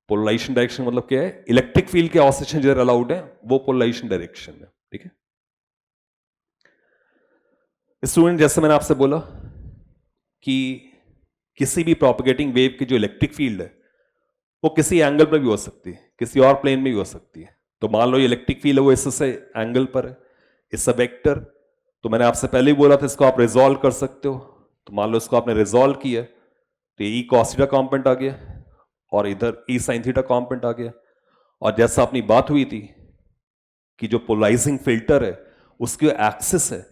पोलराइजेशन डायरेक्शन मतलब क्या है, इलेक्ट्रिक फील्ड के ऑसिलेशन जिधर अलाउड है वो पोलराइजेशन डायरेक्शन है, ठीक है। स्टूडेंट, जैसे मैंने आपसे बोला कि किसी भी प्रोपगेटिंग वेव की जो इलेक्ट्रिक फील्ड है वो किसी एंगल पर भी हो सकती है, किसी और प्लेन में भी हो सकती है। तो मान लो ये इलेक्ट्रिक फील्ड है वो इससे एंगल पर है, इससे वेक्टर। तो मैंने आपसे पहले ही बोला था इसको आप रिजॉल्व कर सकते हो। तो मान लो इसको आपने रिजॉल्व किया तो ई कॉस थीटा कॉम्पोनेंट आ गया और इधर ई साइन थीटा कॉम्पोनेंट आ गया। और जैसा अपनी बात हुई थी कि जो पोलराइजिंग फिल्टर है उसकी जो एक्सिस है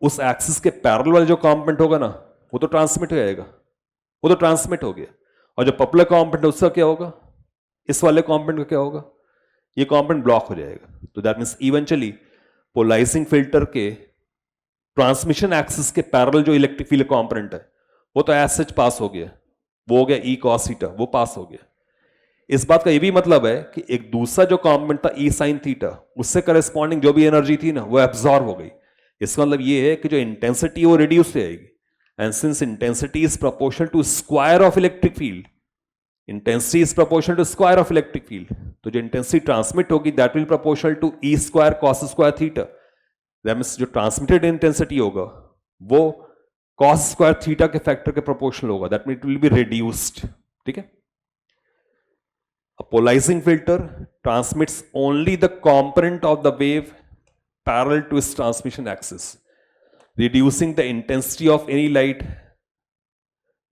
उस एक्सिस के पैरेलल वाला जो कॉम्पोनेंट होगा ना वो तो ट्रांसमिट हो जाएगा, वो तो ट्रांसमिट हो गया। और जो पॉपुलर कॉम्पोनेंट है उसका क्या होगा, इस वाले कॉम्पोनेंट का क्या होगा, ये कॉम्पोनेंट ब्लॉक हो जाएगा। तो that means eventually polarizing filter के ट्रांसमिशन एक्सिस के पैरेलल जो इलेक्ट्रिक फील्ड कॉम्पोनेंट है वो तो एज सच पास हो गया, वो हो गया ई कॉस थीटा, वो पास हो गया। इस बात का ये भी मतलब है कि एक दूसरा जो कॉम्पोनेंट था ई साइन थीटा उससे करेस्पॉन्डिंग जो भी एनर्जी थी ना वो एब्जॉर्ब हो गई। इसका मतलब ये है कि जो इंटेंसिटी है वो रिड्यूस हो जाएगी। And since intensity is proportional to square of electric field, intensity is proportional to square of electric field, तो जो इंटेंसिटी ट्रांसमिट होगी that will proportional to E square cos square theta. That means जो transmitted intensity होगा वो cos square theta के factor के proportional होगा, that mean it will be reduced, ठीक है। A polarizing filter transmits only the component of the wave parallel to its transmission axis, reducing the intensity of any light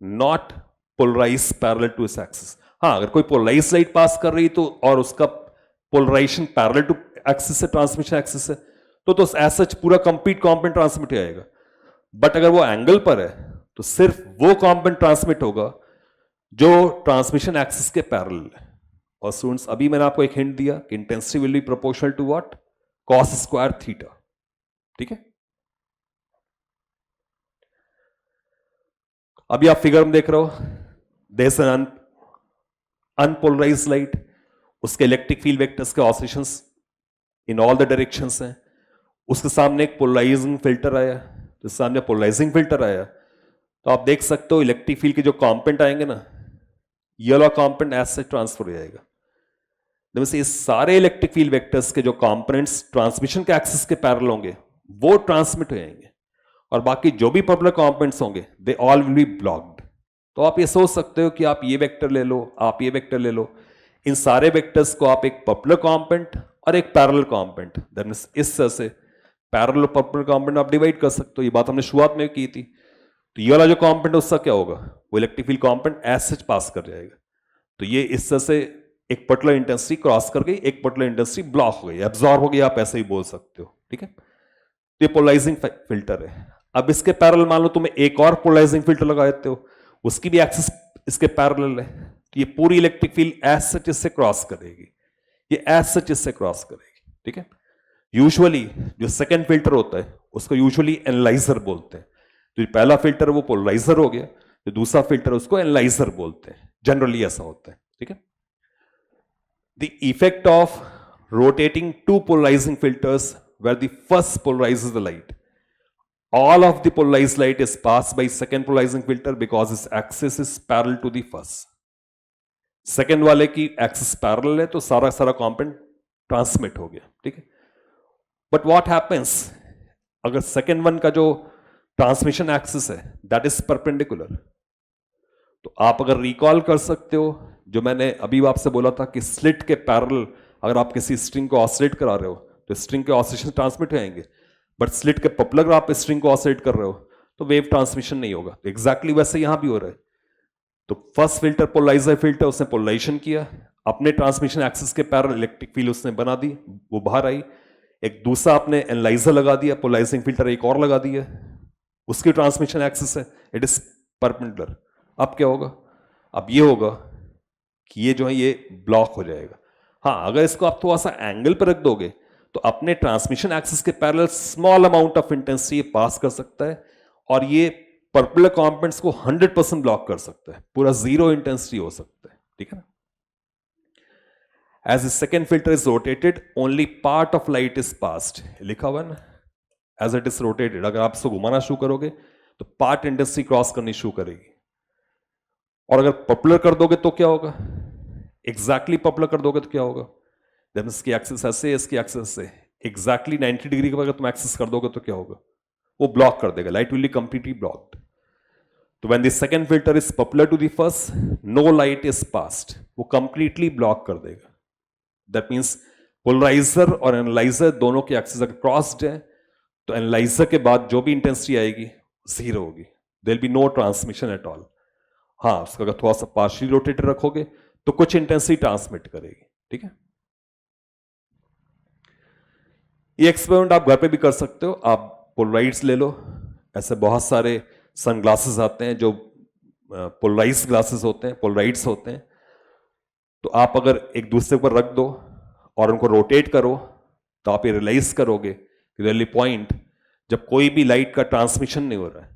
not polarized parallel to its axis. हाँ, अगर कोई polarise light pass कर रही तो और उसका पोलराइजेशन पैरेलल टू एक्सिस से transmission axis है तो एज सच पूरा कंप्लीट कॉम्पोनेंट ट्रांसमिट हो जाएगा। बट अगर वो एंगल पर है तो सिर्फ वो कॉम्पोनेंट ट्रांसमिट होगा जो ट्रांसमिशन एक्सिस के पैरेलल है। और स्टूडेंट्स, अभी मैंने आपको एक हिंट दिया कि intensity will be proportional to what, cos square theta, ठीक है। अभी आप फिगर में देख रहे हो, there is an unpolarised light, उसके इलेक्ट्रिक फील्ड वेक्टर्स के oscillations in all the directions हैं। उसके सामने एक पोलराइजिंग फिल्टर आया, तो सामने पोलराइजिंग फिल्टर आया तो आप देख सकते हो इलेक्ट्रिक फील्ड के जो कॉम्पोनेंट आएंगे ना, ये वाला कॉम्पोनेंट ऐसे ट्रांसफर हो जाएगा। ये सारे इलेक्ट्रिक फील्ड वेक्टर्स के जो कंपोनेंट्स ट्रांसमिशन के एक्सिस के पैरेलल होंगे वो ट्रांसमिट हो जाएंगे और बाकी जो भी पॉपुलर कंपोनेंट्स होंगे they all will be blocked. तो आप ये सोच सकते हो कि आप ये वेक्टर ले लो, आप ये वेक्टर ले लो, इन सारे वेक्टर्स को आप एक पॉपुलर कंपोनेंट और एक पैरेलल कंपोनेंट, दैट मींस इस तरह से पैरेलल पॉपुलर कंपोनेंट आप डिवाइड कर सकते हो। ये बात हमने शुरुआत में की थी। तो ये वाला जो कंपोनेंट उसका क्या होगा, वो electric field component as such pass कर जाएगा। तो ये इस तरह से एक पर्टिकुलर इंटेंसिटी क्रॉस कर गई, एक पर्टिकुलर इंटेंसिटी ब्लॉक हो गई, एब्जॉर्ब हो गई, आप ऐसे ही बोल सकते हो, ठीक है। तो ये पोलराइजिंग फिल्टर है। अब इसके पैरेलल मान लो तुम्हें एक और पोलराइजिंग फिल्टर लगा देते हो, उसकी भी एक्सिस इसके पैरेलल है, तो ये पूरी इलेक्ट्रिक फील्ड एज सच इससे क्रॉस करेगी, ये एज सच इससे क्रॉस करेगी, ठीक है। यूजुअली जो सेकंड फिल्टर होता है उसको यूजुअली एनालाइजर बोलते हैं। तो ये पहला फिल्टर वो पोलराइजर हो गया, जो दूसरा फिल्टर उसको एनालाइजर बोलते हैं, जनरली ऐसा होता है, ठीक है। The effect of rotating two polarizing filters where the first polarizes the light. All of the polarized light is passed by second polarizing filter because its axis is parallel to the first. Second वाले की axis parallel है तो सारा सारा component transmit हो गया, ठीक है। But what happens अगर second one का जो transmission axis है that is perpendicular, तो आप अगर रिकॉल कर सकते हो जो मैंने अभी आपसे बोला था कि स्लिट के पैरेलल अगर आप किसी स्ट्रिंग को ऑसिलेट करा रहे हो तो स्ट्रिंग के ऑसिलेशन ट्रांसमिट होंगे, बट स्लिट के पॉपुलर आप स्ट्रिंग को ऑसिलेट कर रहे हो तो वेव ट्रांसमिशन नहीं होगा। तो एग्जैक्टली वैसे यहां भी हो रहा है। तो फर्स्ट फिल्टर पोलराइजर फिल्टर, उसने पोलराइजेशन किया, अपने ट्रांसमिशन एक्सिस के पैरेलल इलेक्ट्रिक फील्ड उसने बना दी, वो बाहर आई। एक दूसरा आपने एनालाइजर लगा दिया, पोलराइजिंग फिल्टर एक और लगा दिया, उसकी ट्रांसमिशन एक्सिस है, इट इज परपेंडिकुलर। अब क्या होगा, अब ये होगा कि ये जो है ये ब्लॉक हो जाएगा। हाँ, अगर इसको आप थोड़ा सा एंगल पर रख दोगे तो अपने ट्रांसमिशन एक्सिस के parallel small amount of intensity pass कर सकता है और ये पर्टिकुलर कंपोनेंट्स को 100% ब्लॉक कर सकता है, पूरा जीरो इंटेंसिटी हो सकता है, ठीक है ना। As the second filter is rotated only part of light is passed, लिखा हुआ ना, एज इट इज रोटेटेड। अगर आप इसको घुमाना शुरू करोगे तो पार्ट इंटेंसिटी क्रॉस करनी शुरू करेगी। और अगर पॉपुलर कर दोगे तो क्या होगा, एग्जैक्टली पॉपुलर कर दोगे तो क्या होगा, जब इसकी एक्सिस ऐसे, इसकी एक्सिस ऐसे, एग्जैक्टली 90 डिग्री का अगर तुम एक्सिस कर दोगे तो क्या होगा, वो ब्लॉक कर देगा, light will be completely blocked. तो when the second filter is popular to the first, no light is passed, वो कंप्लीटली ब्लॉक कर देगा। दैट मीन्स पोलराइजर और एनालाइजर दोनों की एक्सिस अगर क्रॉस्ड है तो एनालाइजर के बाद जो भी इंटेंसिटी आएगी जीरो होगी, there will be no transmission at all. हाँ, उसका अगर थोड़ा सा पार्शियली रोटेटेड रखोगे तो कुछ इंटेंसिटी ट्रांसमिट करेगी। ठीक है, ये एक्सपेरिमेंट आप घर पे भी कर सकते हो। आप पोलराइड्स ले लो, ऐसे बहुत सारे सनग्लासेस आते हैं जो पोलराइज ग्लासेस होते हैं, पोलराइड्स होते हैं। तो आप अगर एक दूसरे पर रख दो और उनको रोटेट करो तो आप ये रियलाइज करोगे कि रियली पॉइंट जब कोई भी लाइट का ट्रांसमिशन नहीं हो रहा है,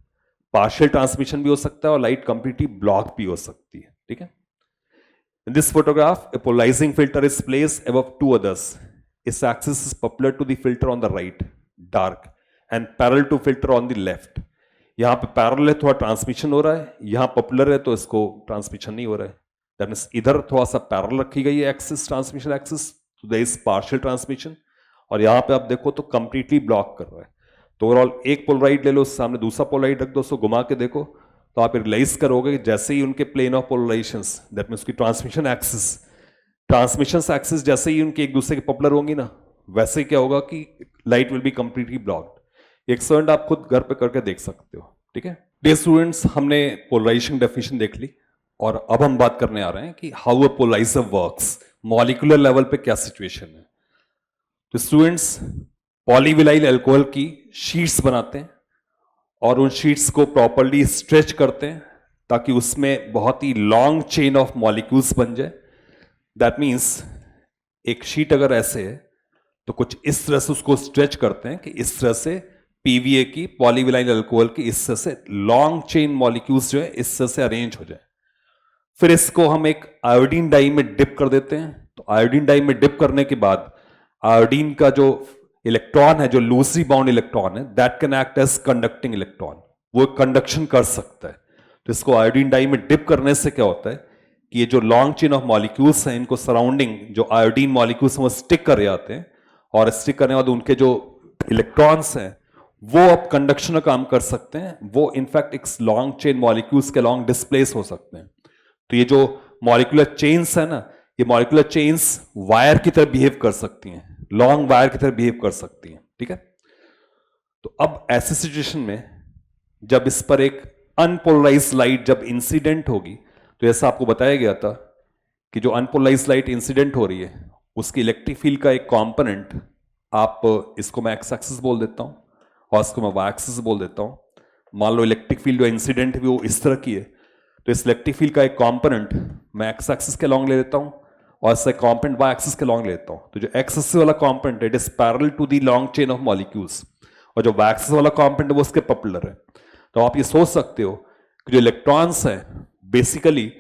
पार्शियल ट्रांसमिशन भी हो सकता है और लाइट कंप्लीटली ब्लॉक भी हो सकती है। ठीक है, in this photograph a polarizing filter is placed above two others. Its axis is parallel to the filter on the right, dark, and parallel to filter on the left. यहां पे parallel है, थोड़ा ट्रांसमिशन हो रहा है, यहां popular है तो इसको ट्रांसमिशन नहीं हो रहा है। दैट मीन्स इधर थोड़ा सा पैरेलल रखी गई है एक्सिस, ट्रांसमिशन एक्सिस, तो देयर इज पार्शियल ट्रांसमिशन, और यहां पे आप देखो तो कंप्लीटली ब्लॉक कर रहा है। तो ओवरऑल एक पोलराइड ले लो, सामने दूसरा पोलराइड रख दो, उसको घुमा के देखो तो आप रियलाइज करोगे कि जैसे ही उनके प्लेन ऑफ पोलराइजेशंस, दैट मीन्स की ट्रांसमिशन एक्सिस जैसे ही उनके एक दूसरे के पॉपुलर होंगी ना, वैसे क्या होगा कि light will be completely blocked. Experiment आप खुद घर पे करके देख सकते हो। ठीक है डियर स्टूडेंट्स, हमने पोलराइजेशन डेफिनेशन देख ली और अब हम बात करने आ रहे हैं कि how a polarizer works, molecular level पे क्या सिचुएशन है। तो स्टूडेंट्स, पॉलीविनाइल अल्कोहल की शीट्स बनाते हैं और उन शीट्स को प्रॉपर्ली स्ट्रेच करते हैं ताकि उसमें बहुत ही लॉन्ग चेन ऑफ मॉलिक्यूल्स बन जाए। दैट मीन्स एक शीट अगर ऐसे है तो कुछ इस तरह से उसको स्ट्रेच करते हैं कि इस तरह से पीवीए की, पॉलीविनाइल अल्कोहल की, इस तरह से लॉन्ग चेन मॉलिक्यूल्स जो है इस तरह से अरेंज हो जाए। फिर इसको हम एक आयोडीन डाई में डिप कर देते हैं। तो आयोडीन डाई में डिप करने के बाद आयोडीन का जो इलेक्ट्रॉन है, जो लूजली बाउंड इलेक्ट्रॉन है, that can act as conducting electron, वो कंडक्शन कर सकता है। तो इसको आयोडीन डाई में डिप करने से क्या होता है कि ये जो लॉन्ग चेन ऑफ मॉलिक्यूल्स हैं, इनको सराउंडिंग जो आयोडीन मॉलिक्यूल्स हैं वो स्टिक कर जाते हैं, और स्टिक करने के बाद उनके जो इलेक्ट्रॉन्स हैं वो अब कंडक्शन का काम कर सकते हैं। वो इनफैक्ट एक लॉन्ग चेन मॉलिक्यूल्स के लॉन्ग डिस्प्लेस हो सकते हैं। तो ये जो मॉलिक्यूलर चेन्स है ना, ये मॉलिक्यूलर चेन्स वायर की तरह बिहेव कर सकती हैं, लॉन्ग वायर की तरह बिहेव कर सकती हैं। ठीक है, तो अब ऐसे सिचुएशन में जब इस पर एक अनपोलराइज्ड लाइट जब इंसिडेंट होगी, तो ऐसा आपको बताया गया था कि जो अनपोलराइज्ड लाइट इंसिडेंट हो रही है उसकी इलेक्ट्रिक फील्ड का एक कंपोनेंट, आप इसको मैं एक्स एक्सिस बोल देता हूं और इसको मैं वाई एक्सिस बोल देता हूं। मान लो इलेक्ट्रिक फील्ड जो इंसिडेंट है वो इस तरह की है, तो इस इलेक्ट्रिक फील्ड का एक कंपोनेंट मैं एक्स एक्सिस के लॉन्ग ले लेता हूं और इसका कंपोनेंट वाई एक्सिस के लॉन्ग लेता हूं। तो जो एक्स एक्सिस वाला component it is parallel to the long chain of molecules, और जो वाई एक्सिस वाला कंपोनेंट है वो उसके पॉपुलर है। तो आप ये सोच सकते हो कि जो इलेक्ट्रॉन्स है बेसिकली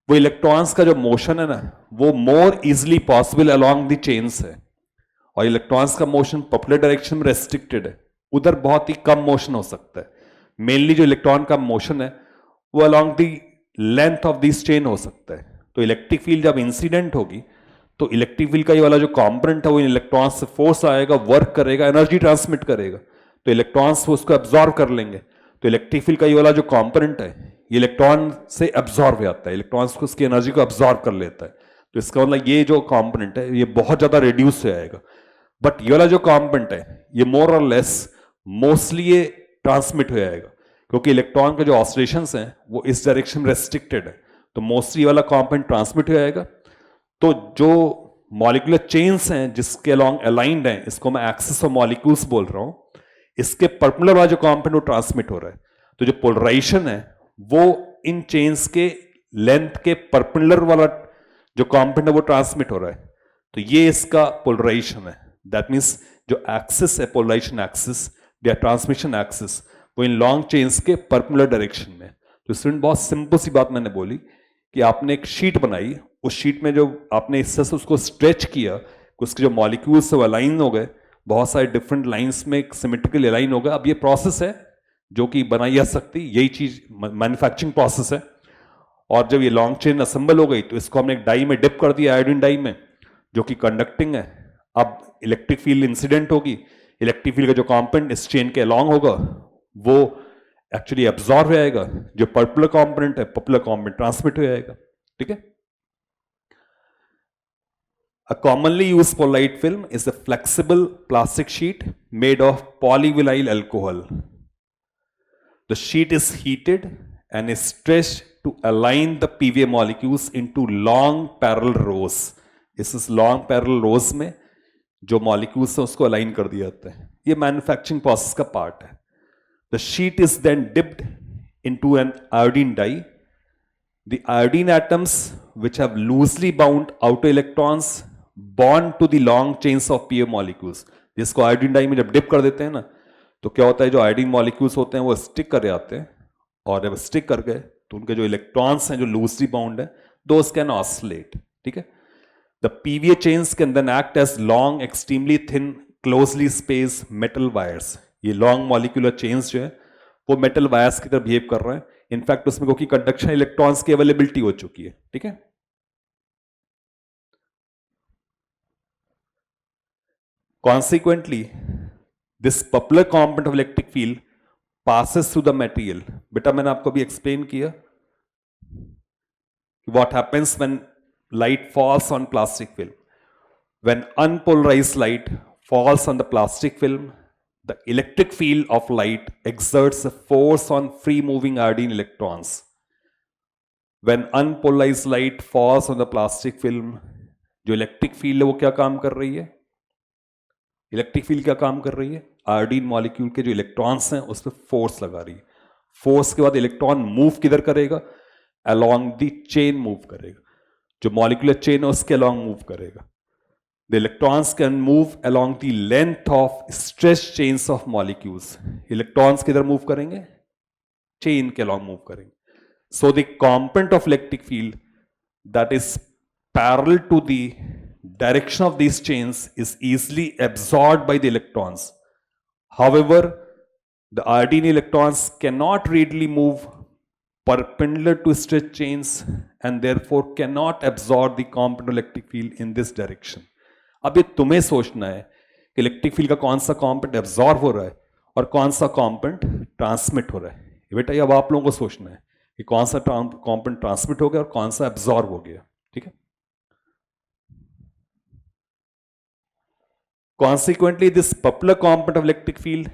वो इलेक्ट्रॉन्स का जो मोशन है ना वो मोर easily possible along the chains है, और इलेक्ट्रॉन्स का मोशन पॉपुलर डायरेक्शन में रेस्ट्रिक्टेड है, उधर बहुत ही कम मोशन हो सकता है। मेनली जो इलेक्ट्रॉन का मोशन है वो along the length of this chain हो सकता है। तो इलेक्ट्रिक फील्ड जब इंसिडेंट होगी तो इलेक्ट्रिक फील्ड का ये वाला जो कंपोनेंट है वो इलेक्ट्रॉन से फोर्स आएगा, वर्क करेगा, एनर्जी ट्रांसमिट करेगा, तो इलेक्ट्रॉन्स उसको एब्जॉर्व कर लेंगे। तो इलेक्ट्रिक फील्ड का ये वाला जो कंपोनेंट है ये इलेक्ट्रॉन से एब्जॉर्व हो जाता है, इलेक्ट्रॉन्स को उसकी एनर्जी को एब्जॉर्व कर लेता है। तो इसका मतलब ये जो कंपोनेंट है ये बहुत ज्यादा रिड्यूस हो जाएगा। बट ये वाला जो कंपोनेंट है ये मोर और लेस मोस्टली ये ट्रांसमिट हो जाएगा, क्योंकि इलेक्ट्रॉन के जो ऑसिलेशंस हैं वो इस डायरेक्शन में रेस्ट्रिक्टेड है, तो मोस्टली वाला कंपोनेंट ट्रांसमिट हो जाएगा। तो जो मॉलिक्यूलर चेन्स हैं जिसके अलॉन्ग अलाइंड हैं, इसको मैं एक्सिस ऑफ मॉलिक्यूल्स बोल रहा हूं, इसके पर्पेंडिकुलर वाला जो कंपोनेंट वो ट्रांसमिट हो रहा है। तो जो पोलराइजेशन है वो इन चेन्स के लेंथ के पर्पेंडिकुलर वाला जो कंपोनेंट है वो ट्रांसमिट हो रहा है। तो ये इसका पोलराइजेशन है। दैट मीन्स जो एक्सिस है, पोलराइजेशन एक्सिस या ट्रांसमिशन एक्सिस, वो इन लॉन्ग चेन्स के पर्पेंडिकुलर डायरेक्शन में। तो स्टूडेंट बहुत सिंपल सी बात मैंने बोली कि आपने एक शीट बनाई, उस शीट में जो आपने इस तरह से उसको स्ट्रेच किया, उसके जो मॉलिक्यूल्स वो अलाइन हो गए, बहुत सारे डिफरेंट लाइंस में सिमेट्रिकली अलाइन हो गए। अब ये प्रोसेस है जो कि बनाई जा सकती, यही चीज मैन्युफैक्चरिंग प्रोसेस है। और जब ये लॉन्ग चेन असेंबल हो गई तो इसको हमने एक डाई में डिप कर दिया, आयोडीन डाई में, जो कि कंडक्टिंग है। अब इलेक्ट्रिक फील्ड इंसिडेंट होगी, इलेक्ट्रिक फील्ड का जो कंपोनेंट इस चेन के अलॉन्ग होगा वो एक्चुअली एब्जॉर्ब हो जाएगा, जो पर्पुलर कंपोनेंट है पर्पुलर कंपोनेंट ट्रांसमिट हो जाएगा। ठीक है। A commonly used polite film is a flexible plastic sheet made of polyvinyl alcohol. The sheet is heated and is stretched to align the PVA molecules into long parallel rows. इस long parallel rows में जो molecules हैं उसको align कर दिया जाता है। ये manufacturing process का part है। The sheet is then dipped into an iodine dye. The iodine atoms, which have loosely bound outer electrons, bond to the long chains of PVA molecules. जिसको iodine dye में जब dip कर देते हैं ना, तो क्या होता है, जो आयोडीन मॉलिक्यूल्स होते हैं वो स्टिक कर जाते हैं, और जब स्टिक कर गए तो उनके जो इलेक्ट्रॉन्स हैं जो लूजली बाउंड है, दोस कैन ऑसिलेट। ठीक है। The PVA chains can then act as long extremely thin closely space metal wires. ये लॉन्ग मॉलिक्यूलर चेन्स जो है वो मेटल वायर्स की तरह बिहेव कर रहे हैं। इनफैक्ट उसमें क्योंकि कंडक्शन इलेक्ट्रॉन्स की अवेलेबिलिटी हो चुकी है। ठीक है। Consequently this popular component of electric field passes through the material. बेटा मैंने आपको भी एक्सप्लेन किया what happens when light falls on plastic film. When unpolarized light falls on the plastic film, the electric field of light exerts a force on free moving iodine electrons. When unpolarized light falls on the plastic film, जो electric field है वो क्या काम कर रही है, electric field क्या काम कर रही है, आयोडीन मॉलिक्यूल के जो इलेक्ट्रॉन्स हैं उस पर फोर्स लगा रही है। फोर्स के बाद इलेक्ट्रॉन मूव किधर करेगा, अलोंग द चेन मूव करेगा, जो मॉलिक्यूलर चेन है उसके अलोंग मूव करेगा। The electrons can move along the length of stretch chains of molecules. Electrons किधर मूव करेंगे, चेन के अलोंग मूव करेंगे। So the component of electric field that is parallel to the direction of these chains is easily absorbed by the electrons. However, the iodine electrons cannot readily move perpendicular to stretch chains and therefore cannot absorb the component electric field in this direction. अब ये तुम्हें सोचना है कि electric field का कौन सा component absorb हो रहा है और कौन सा कंपोनेंट ट्रांसमिट हो रहा है। बेटा ये अब आप लोगों को सोचना है कि कौन सा कंपोनेंट ट्रांसमिट हो गया और कौन सा एब्जॉर्ब हो गया। ठीक है। Consequently, this popular component of electric field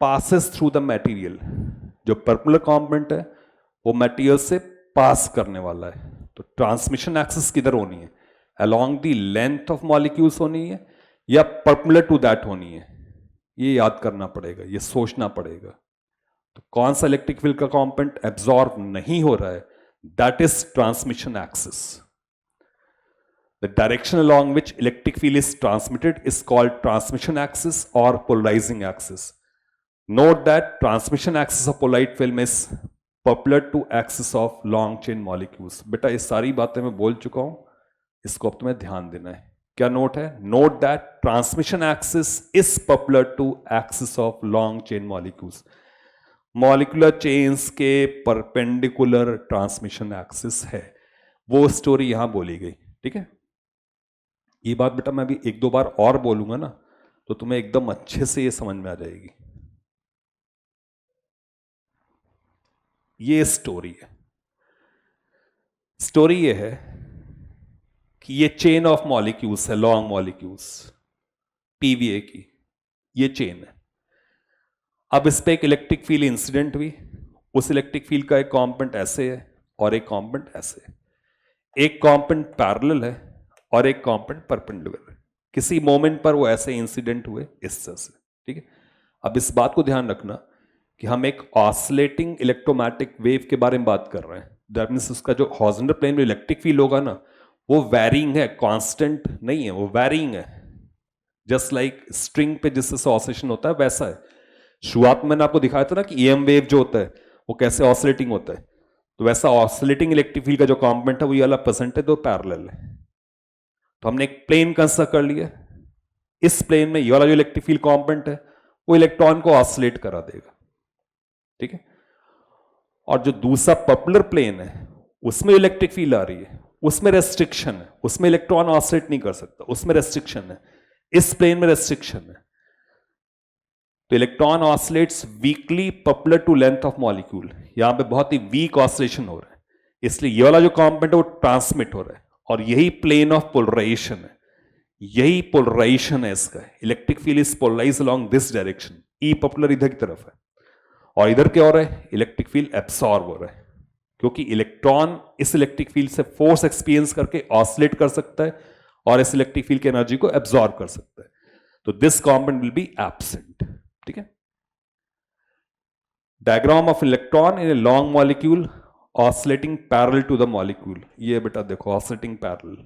passes through the material. जो पर्पुलर कंपोनेंट है वो मटेरियल से पास करने वाला है। तो ट्रांसमिशन एक्सिस किधर होनी है, along the length of molecules होनी है या पर्पुलर टू दैट होनी है, ये याद करना पड़ेगा, ये सोचना पड़ेगा। तो कौन सा इलेक्ट्रिक फील्ड का कंपोनेंट एब्जॉर्ब नहीं हो रहा है, that is transmission axis. The direction along which electric field is transmitted is called transmission axis or polarizing axis. Note that transmission axis of polite film is perpendicular to axis of long chain molecules. बेटा ये सारी बातें मैं बोल चुका हूं, इसको अब तुम्हें ध्यान देना है। क्या नोट है, note that transmission axis is perpendicular to axis of long chain molecules. Molecular chains के perpendicular transmission axis है, वो स्टोरी यहां बोली गई। ठीक है। ये बात बेटा मैं अभी एक दो बार और बोलूंगा ना तो तुम्हें एकदम अच्छे से ये समझ में आ जाएगी। ये स्टोरी है। स्टोरी ये है कि ये चेन ऑफ मॉलिक्यूल्स है, लॉन्ग मॉलिक्यूल्स पीवीए की ये चेन है। अब इस पे एक इलेक्ट्रिक फील्ड इंसिडेंट हुई, उस इलेक्ट्रिक फील्ड का एक कंपोनेंट ऐसे है और एक कंपोनेंट ऐसे है। एक कंपोनेंट पैरेलल है और एक कंपोनेंट परपेंडिकुलर है। किसी मोमेंट पर वो ऐसे इंसिडेंट हुए इस तरह से। ठीक है। अब इस बात को ध्यान रखना कि हम एक ऑसिलेटिंग इलेक्ट्रोमैग्नेटिक वेव के बारे में बात कर रहे हैं। दैट मींस उसका जो हॉरिजॉन्टल प्लेन में इलेक्ट्रिक फील्ड होगा ना वो वैरिंग है, कांस्टेंट नहीं है, वो वैरिंग है। जस्ट लाइक स्ट्रिंग पे जिससे ऑसिलेशन होता है वैसा है। शुरुआत में मैंने आपको दिखाया था ना कि ईएम वेव जो होता है वो कैसे ऑसिलेटिंग होता है, तो वैसा ऑसिलेटिंग इलेक्ट्रिक फील्ड का जो कंपोनेंट है वो ये वाला प्रेजेंट है, दो पैरेलल है। तो हमने एक प्लेन कंस्ट्रक्ट कर लिया, इस प्लेन में ये वाला जो इलेक्ट्रिक फील्ड कंपोनेंट है वो इलेक्ट्रॉन को ऑसिलेट करा देगा। ठीक है। और जो दूसरा पॉपुलर प्लेन है उसमें इलेक्ट्रिक फील्ड आ रही है, उसमें रेस्ट्रिक्शन है, उसमें इलेक्ट्रॉन ऑसिलेट नहीं कर सकता, उसमें रेस्ट्रिक्शन है। इस प्लेन में रेस्ट्रिक्शन है, तो इलेक्ट्रॉन ऑसिलेट्स वीकली पॉपुलर टू लेंथ ऑफ मॉलिक्यूल। यहां पे बहुत ही वीक ऑसिलेशन हो रहा है, इसलिए ये वाला जो कंपोनेंट है वो ट्रांसमिट हो रहा है, और यही प्लेन ऑफ पोलराइजेशन है, यही पोलराइजेशन है इसका। Electric field is polarize along this direction, E पॉपुलर इधर की तरफ है, और इधर क्या हो रहा है, इलेक्ट्रिक फील्ड एब्सॉर्ब हो रहा है, क्योंकि इलेक्ट्रॉन इस इलेक्ट्रिक फील्ड से फोर्स एक्सपीरियंस करके ऑसिलेट कर सकता है और इस इलेक्ट्रिक फील्ड की एनर्जी को एब्सॉर्ब कर सकता है। तो this component will be absent, ठीक है। Diagram of electron in a long molecule oscillating parallel to the molecule. ये बेटा देखो, oscillating parallel,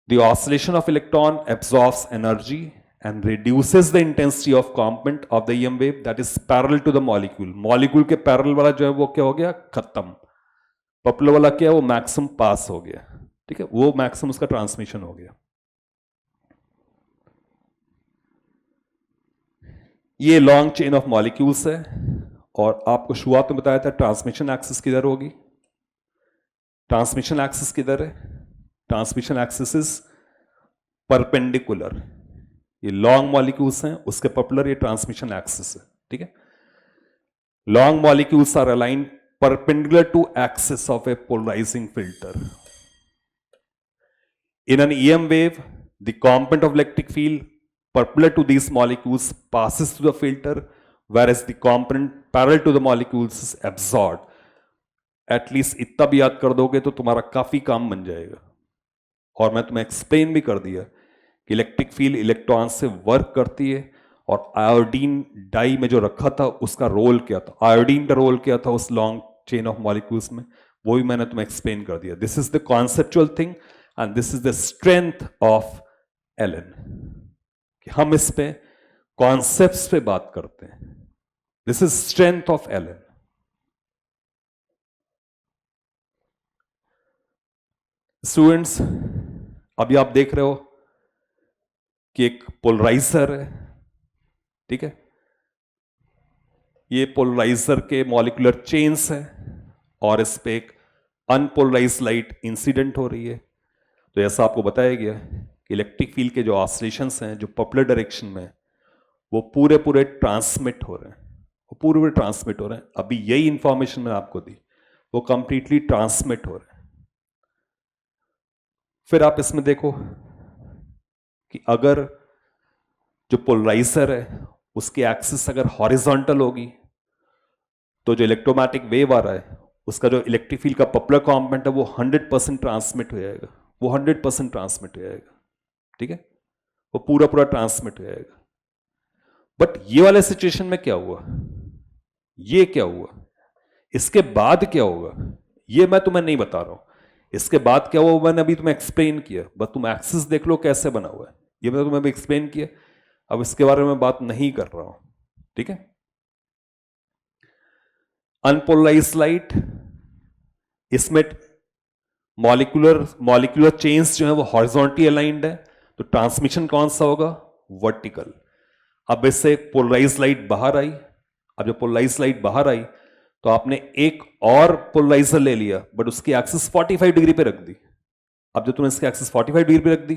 the oscillation of electron absorbs energy and reduces the intensity of component of the EM wave that is parallel to the molecule. Molecule के parallel वाला जो है वो क्या हो गया, खत्म। पॉपुलर वाला क्या है, वो मैक्सिमम पास हो गया, ठीक है, वो मैक्सिमम उसका ट्रांसमिशन हो गया। ये लॉन्ग चेन ऑफ मॉलिक्यूल्स है, और आपको शुरुआत में बताया था ट्रांसमिशन एक्सिस किधर होगी। ट्रांसमिशन एक्सिस किधर है, ट्रांसमिशन एक्सिस इज परपेंडिकुलर। ये लॉन्ग मॉलिक्यूल्स हैं, उसके पॉपुलर ये ट्रांसमिशन एक्सिस है, ठीक है। Long molecules are aligned perpendicular to axis of a polarizing filter. In an EM wave, the component of electric field perpendicular to these molecules passes through the filter, whereas the component parallel to the molecules is absorbed. At least इतना भी याद कर दोगे तो तुम्हारा काफी काम बन जाएगा। और मैं तुम्हें एक्सप्लेन भी कर दिया कि इलेक्ट्रिक फील्ड इलेक्ट्रॉन से वर्क करती है, और आयोडीन डाई में जो रखा था उसका रोल क्या था, आयोडीन का रोल क्या था उस लॉन्ग चेन ऑफ मॉलिक्यूल्स में, वो भी मैंने तुम्हें एक्सप्लेन कर दिया। This is the conceptual thing and this is the strength of Allen, कि हम इस पे कॉन्सेप्ट्स पे बात करते हैं। This is strength of Allen. Students, अभी आप देख रहे हो कि एक पोलराइजर है, ठीक है, ये पोलराइजर के मॉलिक्यूलर चेन्स है, और इस पे एक अनपोलराइज लाइट इंसिडेंट हो रही है। तो ऐसा आपको बताया गया कि इलेक्ट्रिक फील्ड के जो ऑसिलेशंस हैं जो पॉपुलर डायरेक्शन में, वो पूरे पूरे ट्रांसमिट हो रहे हैं, वो पूरे पूरे ट्रांसमिट हो रहे हैं। अभी यही इंफॉर्मेशन मैंने आपको दी, वो कंप्लीटली ट्रांसमिट हो रहे हैं। फिर आप इसमें देखो कि अगर जो पोलराइजर है उसकी एक्सिस अगर हॉरिजॉन्टल होगी, तो जो इलेक्ट्रोमैग्नेटिक वेव आ रहा है उसका जो इलेक्ट्रिक फील्ड का पॉपुलर कंपोनेंट है वो 100% ट्रांसमिट हो जाएगा, वो 100% ट्रांसमिट हो जाएगा, ठीक है, वो पूरा पूरा ट्रांसमिट हो जाएगा। बट ये वाले सिचुएशन में क्या हुआ, ये क्या हुआ, इसके बाद क्या होगा, ये मैं तुम्हें नहीं बता रहा हूं। इसके बाद क्या हुआ मैंने अभी तुम्हें एक्सप्लेन किया, बस तुम एक्सिस देख लो कैसे बना हुआ है, ये मैंने तुम्हें अभी एक्सप्लेन किया। अब इसके बारे में बात नहीं कर रहा हूं, ठीक है। अनपोलराइज्ड लाइट, इसमें मॉलिक्यूलर चेन्स जो है वो हॉरिजॉन्टली अलाइंड है, तो ट्रांसमिशन कौन सा होगा, वर्टिकल। अब इससे पोलराइज्ड लाइट बाहर आई, अब जब पोलराइज्ड लाइट बाहर आई तो आपने एक और पोलराइजर ले लिया, बट उसकी एक्सिस 45 डिग्री पे रख दी। अब जब तुमने इसकी एक्सिस 45 डिग्री पे रख दी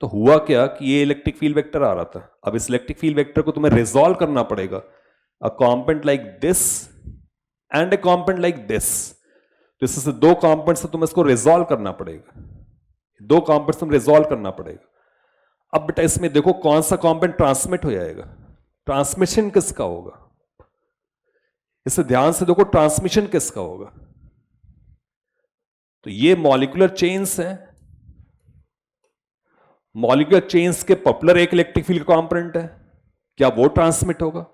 तो हुआ क्या कि ये इलेक्ट्रिक फील्ड वेक्टर आ रहा था। अब इस इलेक्ट्रिक फील्ड वेक्टर को तुम्हें रिजॉल्व करना पड़ेगा, a component like this and a component like this. तो इससे दो कंपोनेंट से तुम्हें इसको रिजॉल्व करना पड़ेगा, दो कंपोनेंट तुम रिजॉल्व करना पड़ेगा। अब बेटा इसमें देखो कौन सा कंपोनेंट ट्रांसमिट हो जाएगा, ट्रांसमिशन किसका होगा, इसे ध्यान से देखो, ट्रांसमिशन किसका होगा। तो ये मॉलिक्यूलर चेन्स हैं, मॉलिक्यूलर चेन्स के पॉपुलर एक इलेक्ट्रिक फील्ड कंपोनेंट है, क्या वो ट्रांसमिट होगा,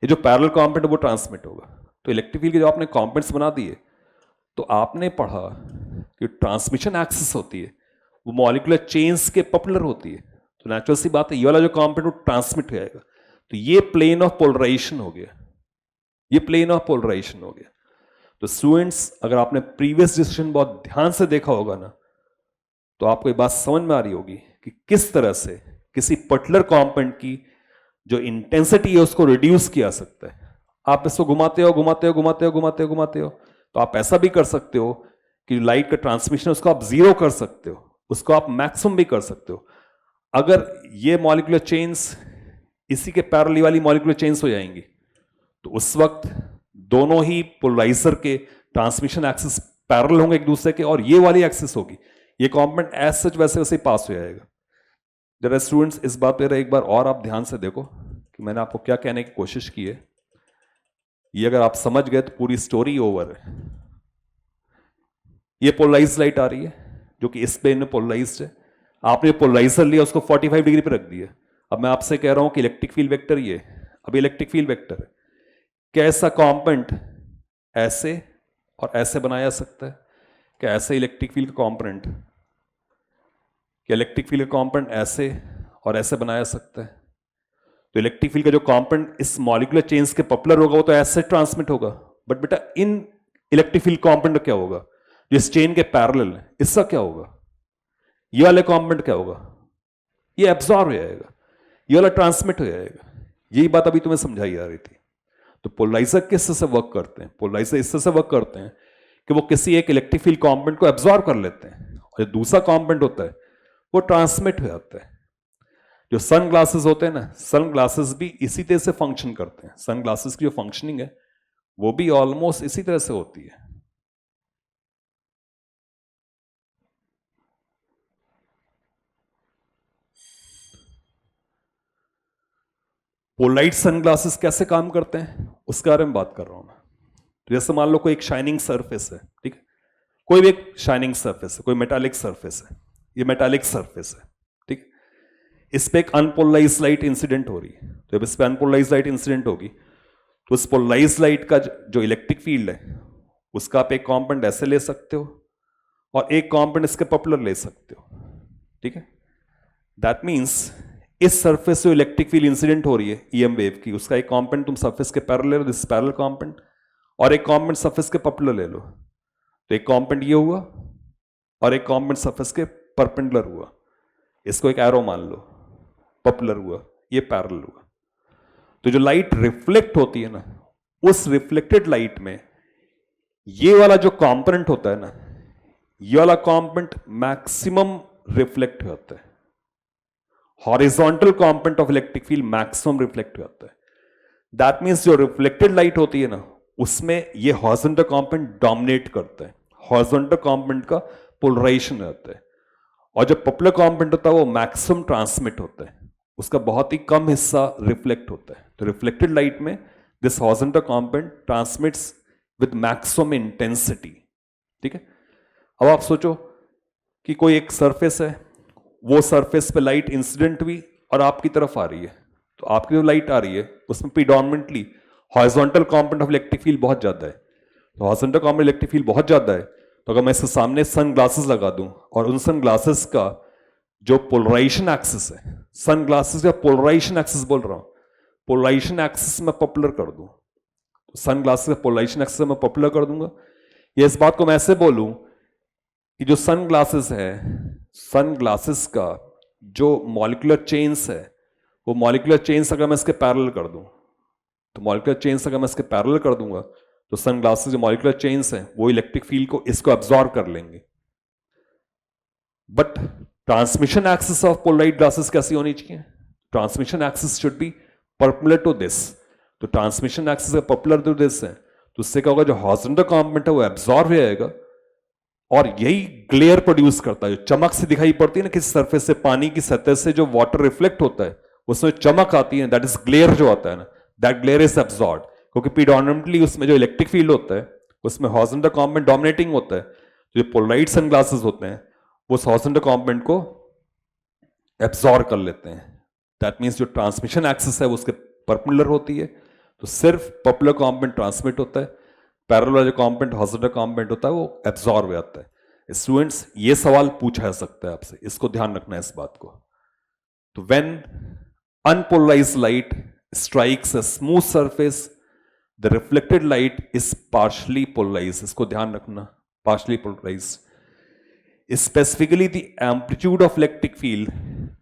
ये जो पैरेलल कंपोनेंट है वो ट्रांसमिट होगा। तो इलेक्ट्रिक फील्ड के जो आपने कंपोनेंट्स बना दिए, तो आपने पढ़ा कि ट्रांसमिशन एक्सिस होती है वो मॉलिक्यूलर चेन्स के पॉपुलर होती है, तो नेचुरल सी बात है ये वाला जो कंपोनेंट वो ट्रांसमिट हो जाएगा। तो ये प्लेन ऑफ पोलराइजेशन हो गया, ये प्लेन ऑफ पोलराइजेशन हो गया। तो स्टूडेंट्स, अगर आपने प्रीवियस डिस्कशन बहुत ध्यान से देखा होगा ना, तो आपको ये बात समझ में आ रही होगी कि किस तरह से किसी पर्टिकुलर कंपोनेंट की जो इंटेंसिटी है उसको रिड्यूस किया जा सकता है। आप इसको घुमाते हो घुमाते हो घुमाते हो घुमाते हो घुमाते हो, तो आप ऐसा भी कर सकते हो कि लाइट का ट्रांसमिशन उसको आप जीरो कर सकते हो, उसको आप मैक्सिमम भी कर सकते हो। अगर ये मॉलिक्यूलर चेन्स इसी के पैरेलल वाली मॉलिक्यूलर चेन्स हो जाएंगी, तो उस वक्त दोनों ही पोलराइजर के ट्रांसमिशन एक्सिस पैरेलल होंगे एक दूसरे के, और ये वाली एक्सिस होगी, ये कंपोनेंट एज सच वैसे वैसे पास हो जाएगा। जरा स्टूडेंट्स इस बात पर एक बार और आप ध्यान से देखो कि मैंने आपको क्या कहने की कोशिश की है। ये अगर आप समझ गए तो पूरी स्टोरी ओवर है। ये पोलराइज लाइट आ रही है जो कि इस पे पोलराइज्ड है, आपने पोलराइजर लिया उसको 45 डिग्री पे रख दिया। अब मैं आपसे कह रहा हूं कि इलेक्ट्रिक फील्ड वेक्टर ये, अब इलेक्ट्रिक फील्ड वेक्टर है, क्या ऐसा कॉम्पोनेंट ऐसे और ऐसे बनाया जा सकता है? क्या ऐसे इलेक्ट्रिक फील्ड का कॉम्पोनेंट, क्या इलेक्ट्रिक फील्ड का कॉम्पोनेंट ऐसे और ऐसे बनाया जा सकता है? तो इलेक्ट्रिक फील्ड का जो कॉम्पोनेंट इस मॉलिक्यूलर चेन्स के पॉपुलर होगा वो तो ऐसे ट्रांसमिट होगा, बट बेटा इन इलेक्ट्रिक फील्ड कॉम्पोनेंट क्या होगा जो इस चेन के पैरेलल है, इसका क्या होगा? ये वाले कॉम्पोनेंट क्या होगा? ये एब्जॉर्ब हो जाएगा, ये वाला ट्रांसमिट हो जाएगा। यही बात अभी तुम्हें समझाई जा रही थी। तो पोलराइजर किस तरह से वर्क करते हैं? पोलराइजर इस तरह से वर्क करते हैं कि वो किसी एक इलेक्ट्रिक फील्ड कॉम्पोनेंट को एब्जॉर्ब कर लेते हैं, और जो दूसरा कॉम्पोनेंट होता है वो ट्रांसमिट हो जाता है। जो सन ग्लासेस होते हैं ना, सन ग्लासेस भी इसी तरह से फंक्शन करते हैं। सन ग्लासेस की जो फंक्शनिंग है वो भी ऑलमोस्ट इसी तरह से होती है। पोलराइट सनग्लासेस कैसे काम करते हैं उसके बारे में बात कर रहा हूं मैं। तो जैसे मान लो कोई एक शाइनिंग सरफेस है, ठीक है, कोई भी एक शाइनिंग सरफेस है, कोई मेटालिक सरफेस है, ये मेटालिक सरफेस है, ठीक, इस पे एक अनपोलराइज लाइट इंसिडेंट हो रही है। तो जब इस पे अनपोलराइज लाइट इंसिडेंट होगी तो उस पोलराइज लाइट का जो इलेक्ट्रिक फील्ड है उसका आप एक कॉम्पोनेंट ऐसे ले सकते हो और एक कॉम्पोनेंट इसके पॉपुलर ले सकते हो, ठीक है। दैट मीन्स इस सरफेस से इलेक्ट्रिक फील्ड इंसिडेंट हो रही है ईएम वेव की, उसका एक कॉम्पोनेंट तुम सरफेस के पैरेलल ले लो, दिस पैरेलल कॉम्पोनेंट, और एक कॉम्पोनेंट सरफेस के पॉपुलर ले लो। तो एक कॉम्पोनेंट ये हुआ और एक कॉम्पोनेंट सरफेस के परपेंडिकुलर हुआ, इसको एक एरो मान लो, पॉपुलर हुआ, ये पैरेलल हुआ। तो जो लाइट रिफ्लेक्ट होती है ना, उस रिफ्लेक्टेड लाइट में ये वाला जो कॉम्पोनेंट होता है ना, ये वाला कॉम्पोनेंट मैक्सिमम रिफ्लेक्ट होता है। Horizontal component of electric field maximum reflect होता है। दैट मीन्स जो रिफ्लेक्टेड लाइट होती है ना, उसमें ये हॉरिजॉन्टल कॉम्पोनेंट डोमिनेट करता है, हॉरिजॉन्टल कॉम्पोनेंट का पोलराइजेशन रहता है, और जो पॉपुलर कॉम्पोनेंट होता है वो मैक्सिमम ट्रांसमिट होता है, उसका बहुत ही कम हिस्सा रिफ्लेक्ट होता है। तो रिफ्लेक्टेड लाइट में this horizontal component transmits with maximum intensity, ठीक है। अब आप सोचो कि कोई एक सरफेस है, वो सरफेस पे लाइट इंसिडेंट हुई और आपकी तरफ आ रही है, तो आपकी जो लाइट आ रही है उसमें predominantly horizontal component of electric field बहुत ज्यादा है। तो हॉरिजॉन्टल कॉम्पोनेंट इलेक्ट्रिक फील्ड बहुत ज्यादा है, तो अगर मैं इसके सामने सन ग्लासेस लगा दूं और उन सन ग्लासेस का जो पोलराइजेशन एक्सिस है, सन ग्लासेस का पोलराइजेशन एक्सिस बोल रहा हूं, पोलराइजेशन एक्सिस में पॉपुलर कर दूं, तो सन ग्लासेस का पोलराइजेशन एक्सिस में पॉपुलर कर दूंगा। ये इस बात को मैं ऐसे बोलूं कि जो सन ग्लासेस है, सन ग्लासेस का जो मॉलिक्यूलर चेन्स है, वो मॉलिक्यूलर चेन्स अगर मैं इसके पैरेलल कर दूं, तो मॉलिक्यूलर चेन्स अगर मैं इसके पैरेलल कर दूंगा तो सन ग्लासेस जो मॉलिक्यूलर चेन्स हैं वो इलेक्ट्रिक फील्ड को इसको एब्जॉर्ब कर लेंगे। But transmission axis of polaroid glasses कैसी होनी चाहिए? Transmission axis should be perpendicular to this. तो transmission axis perpendicular to this है, तो उससे क्या होगा, जो हॉरिजॉन्टल कॉम्पोनेंट है वो एब्जॉर्ब हो जाएगा, और यही ग्लेयर प्रोड्यूस करता है। जो चमक से दिखाई पड़ती है ना किसी सरफेस से, पानी की सतह से जो वाटर रिफ्लेक्ट होता है उसमें चमक आती है, दैट इज ग्लेयर जो आता है ना, दैट ग्लेयर इज एब्जॉर्ब, क्योंकि प्रीडोमिनेंटली उसमें जो इलेक्ट्रिक फील्ड होता है उसमें हॉरिजॉन्टल कॉम्पोनेंट डोमिनेटिंग होता है। जो पोलराइट सनग्लासेस होते हैं वो हॉरिजॉन्टल कॉम्पोनेंट को एब्जॉर्ब कर लेते हैं। दैट मीन्स जो ट्रांसमिशन एक्सिस है वो उसके परपेंडिकुलर होती है, तो सिर्फ पॉपुलर कॉम्पोनेंट ट्रांसमिट होता है, पैरेलल जो कॉम्पोनेंट हॉरिजॉन्टल कॉम्पोनेंट होता है वो एब्जॉर्ब हो जाता है। स्टूडेंट्स ये सवाल पूछा जा सकता है आपसे, इसको ध्यान रखना है इस बात को। तो when unpolarized light strikes a smooth surface, the reflected light is partially polarized, इसको ध्यान रखना, partially polarized. Specifically, the amplitude of electric field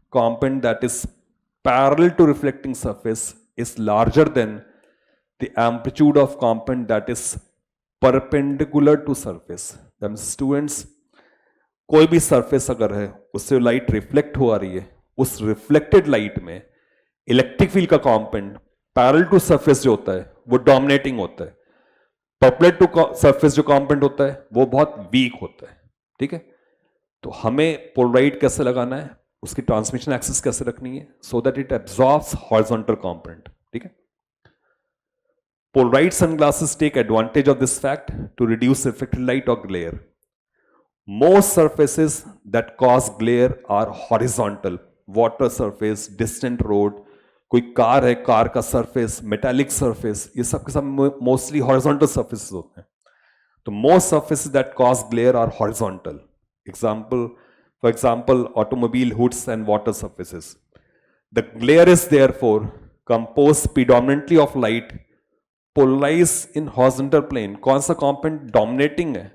component that is parallel to reflecting surface is larger than the amplitude of component that is perpendicular to surface. That means students, कोई भी surface अगर है उससे light reflect हो आ रही है, उस reflected light में इलेक्ट्रिक फील्ड का कंपोनेंट पैरेलल टू सरफेस जो होता है वो डोमिनेटिंग होता है, परपेंडिकुलर टू सरफेस जो कंपोनेंट होता है वो बहुत वीक होता है. ठीक है, तो हमें पोलराइड कैसे लगाना है, उसकी ट्रांसमिशन एक्सिस कैसे रखनी है, so that it absorbs horizontal component. ठीक है, polarized sunglasses take advantage of this fact to reduce reflected light or glare. Most surfaces that cause glare are horizontal. Water surface, distant road, कोई car है, car का surface, metallic surface, ये सब के सब mostly horizontal surfaces होते हैं. तो most surfaces that cause glare are horizontal. For example, automobile hoods and water surfaces. The glare is therefore composed predominantly of light polarized in horizontal plane. कौन सा component dominating है?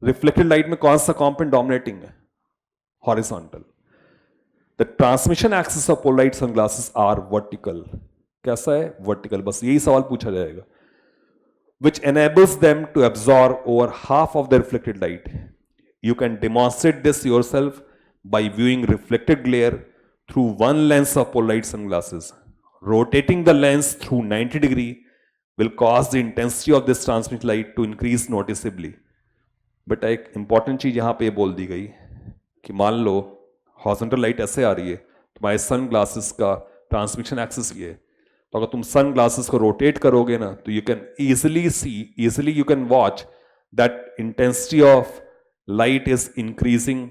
Reflected light में कौन सा component dominating है? Horizontal. The transmission axis of polarized sunglasses are vertical. कैसा है? Vertical. बस यही सवाल पूछा जाएगा. Which enables them to absorb over half of the reflected light. You can demonstrate this yourself by viewing reflected glare through one lens of polarized sunglasses. Rotating the lens through 90 degree will cause the intensity of this transmitted light to increase noticeably. But एक important चीज यहां पे बोल दी गई कि मान लो horizontal light ऐसे आ रही है, तुम्हारे सन ग्लासेस का ट्रांसमिशन एक्सिस ये है, तो अगर तुम सन ग्लासेस को रोटेट करोगे ना तो you can easily you can watch that intensity of light is increasing.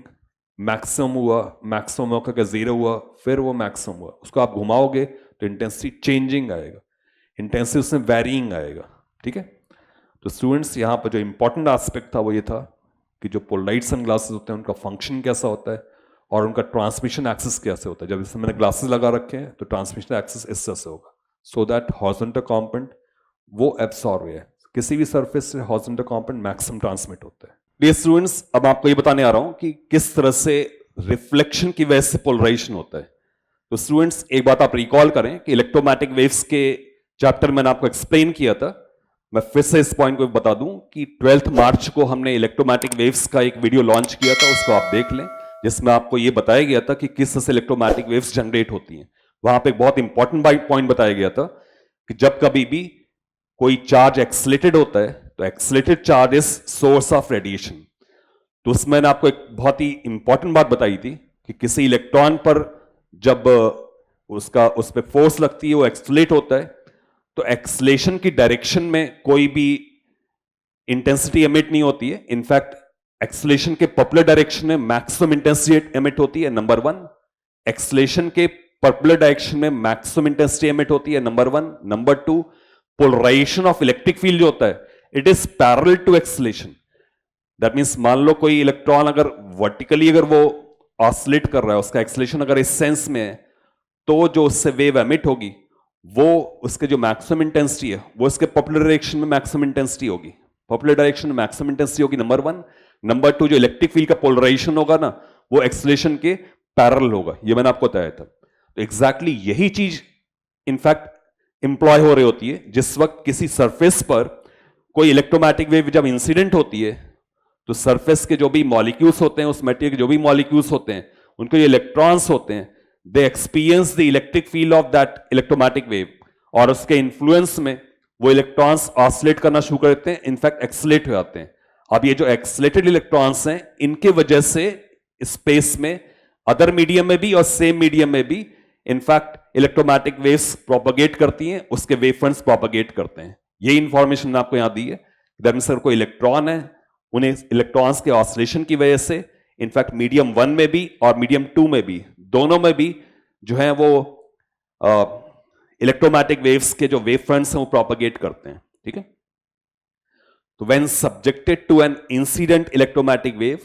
Maximum हुआ, मैक्सिमम का जीरो हुआ, फिर वो मैक्सिमम हुआ, उसको आप घुमाओगे तो इंटेंसिटी चेंजिंग आएगा, इंटेंसिटी उसमें वैरिंग आएगा. ठीक है, तो स्टूडेंट्स यहाँ पर जो इंपॉर्टेंट एस्पेक्ट था वो ये था कि जो पोलराइज्ड सनग्लासेस होते हैं उनका फंक्शन कैसा होता है और उनका ट्रांसमिशन एक्सिस कैसे होता है. जब इसमें मैंने ग्लासेस लगा रखे हैं तो ट्रांसमिशन एक्सिस इस तरह से होगा, सो दैट हॉरिजॉन्टल कंपोनेंट वो एब्सॉर्ब है. किसी भी सरफेस से हॉरिजॉन्टल कंपोनेंट मैक्सिमम ट्रांसमिट होता है. डियर स्टूडेंट्स, अब आपको ये बताने आ रहा हूं कि किस तरह से रिफ्लेक्शन की वजह से पोलराइजेशन होता है. तो स्टूडेंट्स, एक बात आप रिकॉल करें कि इलेक्ट्रोमैग्नेटिक वेव्स के चैप्टर मैंने आपको एक्सप्लेन किया था. मैं फिर से इस पॉइंट को बता दूं कि 12 मार्च को हमने इलेक्ट्रोमैग्नेटिक वेव्स का एक वीडियो लॉन्च किया था, उसको आप देख लें, जिसमें आपको यह बताया गया था कि किस तरह से इलेक्ट्रोमैग्नेटिक वेव्स जनरेट होती हैं. वहां पे एक बहुत इंपॉर्टेंट पॉइंट बताया गया था कि जब कभी भी कोई चार्ज एक्सलेटेड होता है तो accelerated charge is source of radiation. तो उसमें मैंने आपको एक बहुत ही इंपॉर्टेंट बात बताई थी कि किसी इलेक्ट्रॉन पर जब उस पर फोर्स लगती है, वो एक्सलेट होता है, तो एक्सलेशन की डायरेक्शन में कोई भी इंटेंसिटी एमिट नहीं होती है. इनफैक्ट एक्सलेशन के पॉपुलर डायरेक्शन में मैक्सिमम इंटेंसिटी एमिट होती है, नंबर 1. एक्सलेशन के पर्पुलर डायरेक्शन में मैक्सिमम इंटेंसिटी एमिट होती है, number 1. Number 2, polarization of electric field जो होता है it is parallel to acceleration. That means मान लो कोई इलेक्ट्रॉन अगर वर्टिकली अगर वो ऑसिलेट कर रहा है, उसका एक्सलेशन अगर इस सेंस में है, तो जो उससे वेव एमिट होगी वो उसके जो मैक्सिमम इंटेंसिटी है वो इसके पॉपुलर डायरेक्शन में मैक्सिमम इंटेंसिटी होगी. पॉपुलर डायरेक्शन में मैक्सिमम इंटेंसिटी होगी, नंबर 1. नंबर 2, जो इलेक्ट्रिक फील्ड का पोलराइजेशन होगा ना वो एक्सलेशन के पैरेलल होगा. ये मैंने आपको बताया था. तो एग्जैक्टली यही चीज इनफैक्ट इंप्लॉय हो रही होती है जिस वक्त किसी सरफेस पर कोई इलेक्ट्रोमैग्नेटिक वेव जब इंसिडेंट होती है तो सरफेस के जो भी मॉलिक्यूल्स होते हैं, उस मटेरियल के जो भी मॉलिक्यूल्स होते हैं, उनके जो इलेक्ट्रॉन्स होते हैं, they experience the electric field of that electromagnetic wave, और उसके इन्फ्लुएंस में वो इलेक्ट्रॉन्स ऑसिलेट करना शुरू कर देते हैं, इनफैक्ट एक्सलेट हो जाते हैं. अब ये जो एक्सलेटेड इलेक्ट्रॉन्स हैं, इनके वजह से स्पेस में अदर मीडियम में भी और सेम मीडियम में भी इनफैक्ट इलेक्ट्रोमैग्नेटिक वेव्स प्रोपगेट करती हैं, उसके वेवफ्रंट्स प्रोपगेट करते हैं. ये इंफॉर्मेशन मैंने आपको यहां दी है. दैट मींस कोई इलेक्ट्रॉन है, उन्हें इलेक्ट्रॉन्स के ऑसिलेशन की वजह से इनफैक्ट मीडियम 1 में भी और मीडियम 2 में भी, दोनों में भी जो है वो इलेक्ट्रोमैग्नेटिक वेव्स के जो वेवफ्रंट्स हैं वो प्रोपगेट करते हैं. ठीक है, तो when subjected to an incident electromagnetic wave,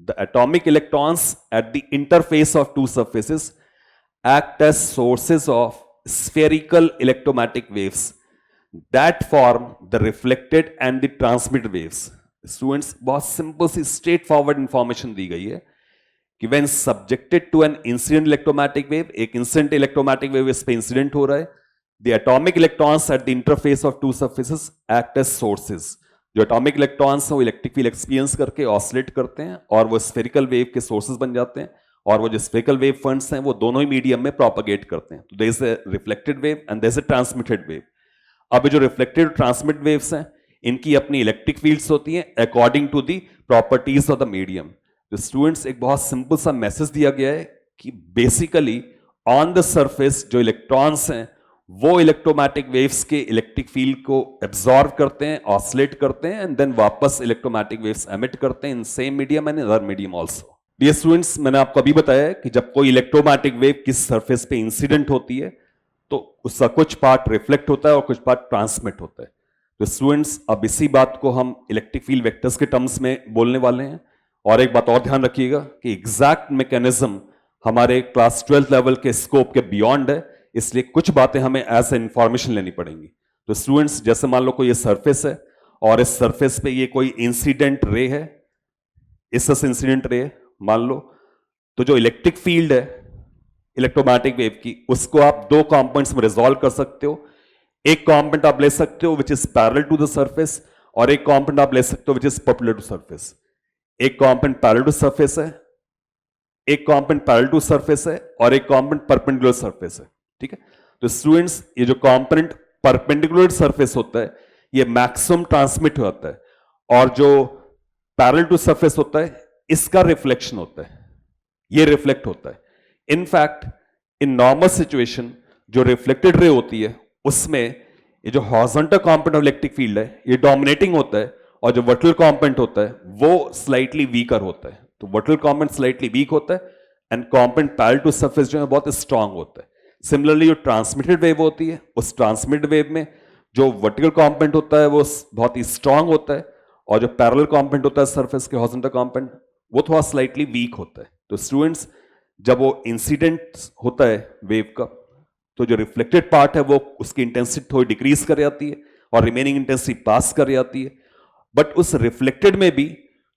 the atomic electrons at the interface of two surfaces act as sources of spherical electromagnetic waves that form the reflected and the transmitted waves. Students, बहुत simple सी straight forward information दी गई है कि when subjected to an incident electromagnetic wave, एक incident electromagnetic wave इस पे incident हो रहा है, The atomic electrons at the interface of two surfaces act as sources. जो एटॉमिक इलेक्ट्रॉन्स हैं वो इलेक्ट्रिक फील्ड एक्सपीरियंस करके ऑसिलेट करते हैं और वो स्फेरिकल वेव के सोर्सेज बन जाते हैं, और वो जो स्फेरिकल वेव फ्रंट्स हैं वो दोनों ही मीडियम में प्रोपेगेट करते हैं. तो there is a reflected wave and there is a transmitted wave. अब ये जो रिफ्लेक्टेड ट्रांसमिट वेव्स हैं इनकी अपनी इलेक्ट्रिक फील्ड्स होती हैं according to the properties of the medium. तो स्टूडेंट्स एक बहुत सिंपल सा मैसेज दिया गया है कि बेसिकली ऑन द सरफेस जो इलेक्ट्रॉन्स हैं वो इलेक्ट्रोमैटिक वेव्स के इलेक्ट्रिक फील्ड को एब्जॉर्ब करते हैं, ऑसिलेट करते हैं एंड देन वापस इलेक्ट्रोमैटिक वेव्स एमिट करते हैं in same medium and other medium also. Dear students, मैंने आपको अभी बताया कि जब कोई इलेक्ट्रोमैटिक वेव किस सरफेस पे इंसिडेंट होती है तो उसका कुछ पार्ट रिफ्लेक्ट होता है और कुछ पार्ट ट्रांसमिट होता है. तो स्टूडेंट्स अब इसी बात को हम इलेक्ट्रिक फील्ड वेक्टर्स के टर्म्स में बोलने वाले हैं. और एक बात और ध्यान रखिएगा कि एग्जैक्ट मैकेनिज्म हमारे क्लास 12th लेवल के स्कोप के बियॉन्ड है, इसलिए कुछ बातें हमें एज ए इंफॉर्मेशन लेनी पड़ेंगी. तो स्टूडेंट्स जैसे मान लो कोई ये सरफेस है और इस सरफेस पे ये कोई इंसिडेंट रे है, इस इंसिडेंट रे मान लो, तो जो इलेक्ट्रिक फील्ड है इलेक्ट्रोमैटिक वेव की उसको आप दो कंपोनेंट्स में रिजॉल्व कर सकते हो. एक कंपोनेंट आप ले सकते हो which is parallel to the surface और एक कंपोनेंट आप ले सकते हो which is perpendicular to surface. एक कंपोनेंट पैरेलल टू सरफेस है, एक कंपोनेंट पैरेलल टू सरफेस है और एक कंपोनेंट परपेंडिकुलर सरफेस है. ठीक है. तो स्टूडेंट्स ये जो कंपोनेंट परपेंडिकुलर सरफेस होता है ये मैक्सिमम ट्रांसमिट होता है और जो पैरेलल टू सरफेस होता है इसका रिफ्लेक्शन होता है, ये रिफ्लेक्ट होता है. इनफैक्ट इन नॉर्मल सिचुएशन जो रिफ्लेक्टेड रे होती है उसमें ये जो horizontal component of electric field है ये डोमिनेटिंग होता है और जो वर्टिकल कंपोनेंट होता है वो स्लाइटली वीकर होता है. तो वर्टिकल कंपोनेंट स्लाइटली वीक होता है and component parallel to surface जो है बहुत स्ट्रांग होता है. सिमिलरली जो ट्रांसमिटेड वेव होती है उस ट्रांसमिटेड वेव में जो वर्टिकल कंपोनेंट होता है वो बहुत ही स्ट्रांग होता है और जो पैरेलल कंपोनेंट होता है सरफेस के हॉरिजॉन्टल कंपोनेंट वो थोड़ा स्लाइटली वीक होता है. तो स्टूडेंट्स जब वो इंसिडेंट होता है वेव का तो जो रिफ्लेक्टेड पार्ट है वो उसकी इंटेंसिटी थोड़ी डिक्रीज कर जाती है और रिमेनिंग इंटेंसिटी पास कर जाती है. बट उस रिफ्लेक्टेड में भी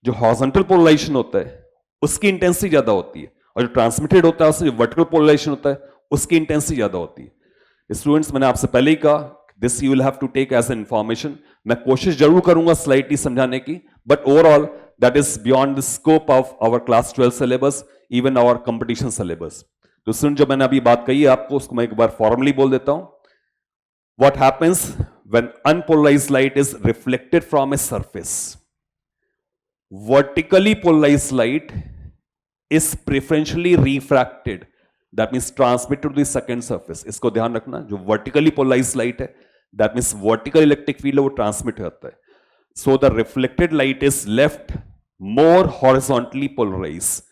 जो हॉरिजॉन्टल पोलराइजेशन होता है उसकी इंटेंसिटी ज्यादा होती है और जो ट्रांसमिटेड होता है उससे जो वर्टिकल पोलराइजेशन होता है उसकी इंटेंसिटी ज्यादा होती है. स्टूडेंट्स मैंने आपसे पहले ही कहा this you will have to take as information. मैं कोशिश जरूर करूंगा स्लाइटली समझाने की but overall that is beyond the scope of our class 12 syllabus, even our competition syllabus. तो स्टूडेंट जो मैंने अभी बात कही है आपको उसको मैं एक बार फॉर्मली बोल देता हूं. What happens when unpolarized light is reflected from a surface, vertically polarized light is preferentially refracted, that means transmitted to the second surface. इसको ध्यान रखना, जो vertically polarized light है that means vertical electric field है वो transmit होता है. So the reflected light is left more horizontally polarized.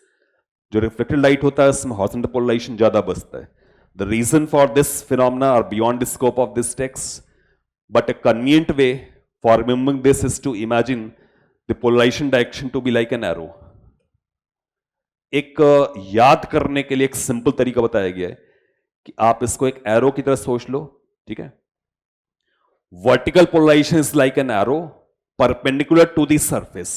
जो reflected light होता है उसमें horizontal polarization ज्यादा बचता है. The reason for this phenomena are beyond the scope of this text, but a convenient way for remembering this is to imagine the polarization direction to be like an arrow. एक याद करने के लिए एक simple तरीका बताया गया है कि आप इसको एक एरो की तरह सोच लो. ठीक है. Vertical polarisation is like an arrow perpendicular to the surface.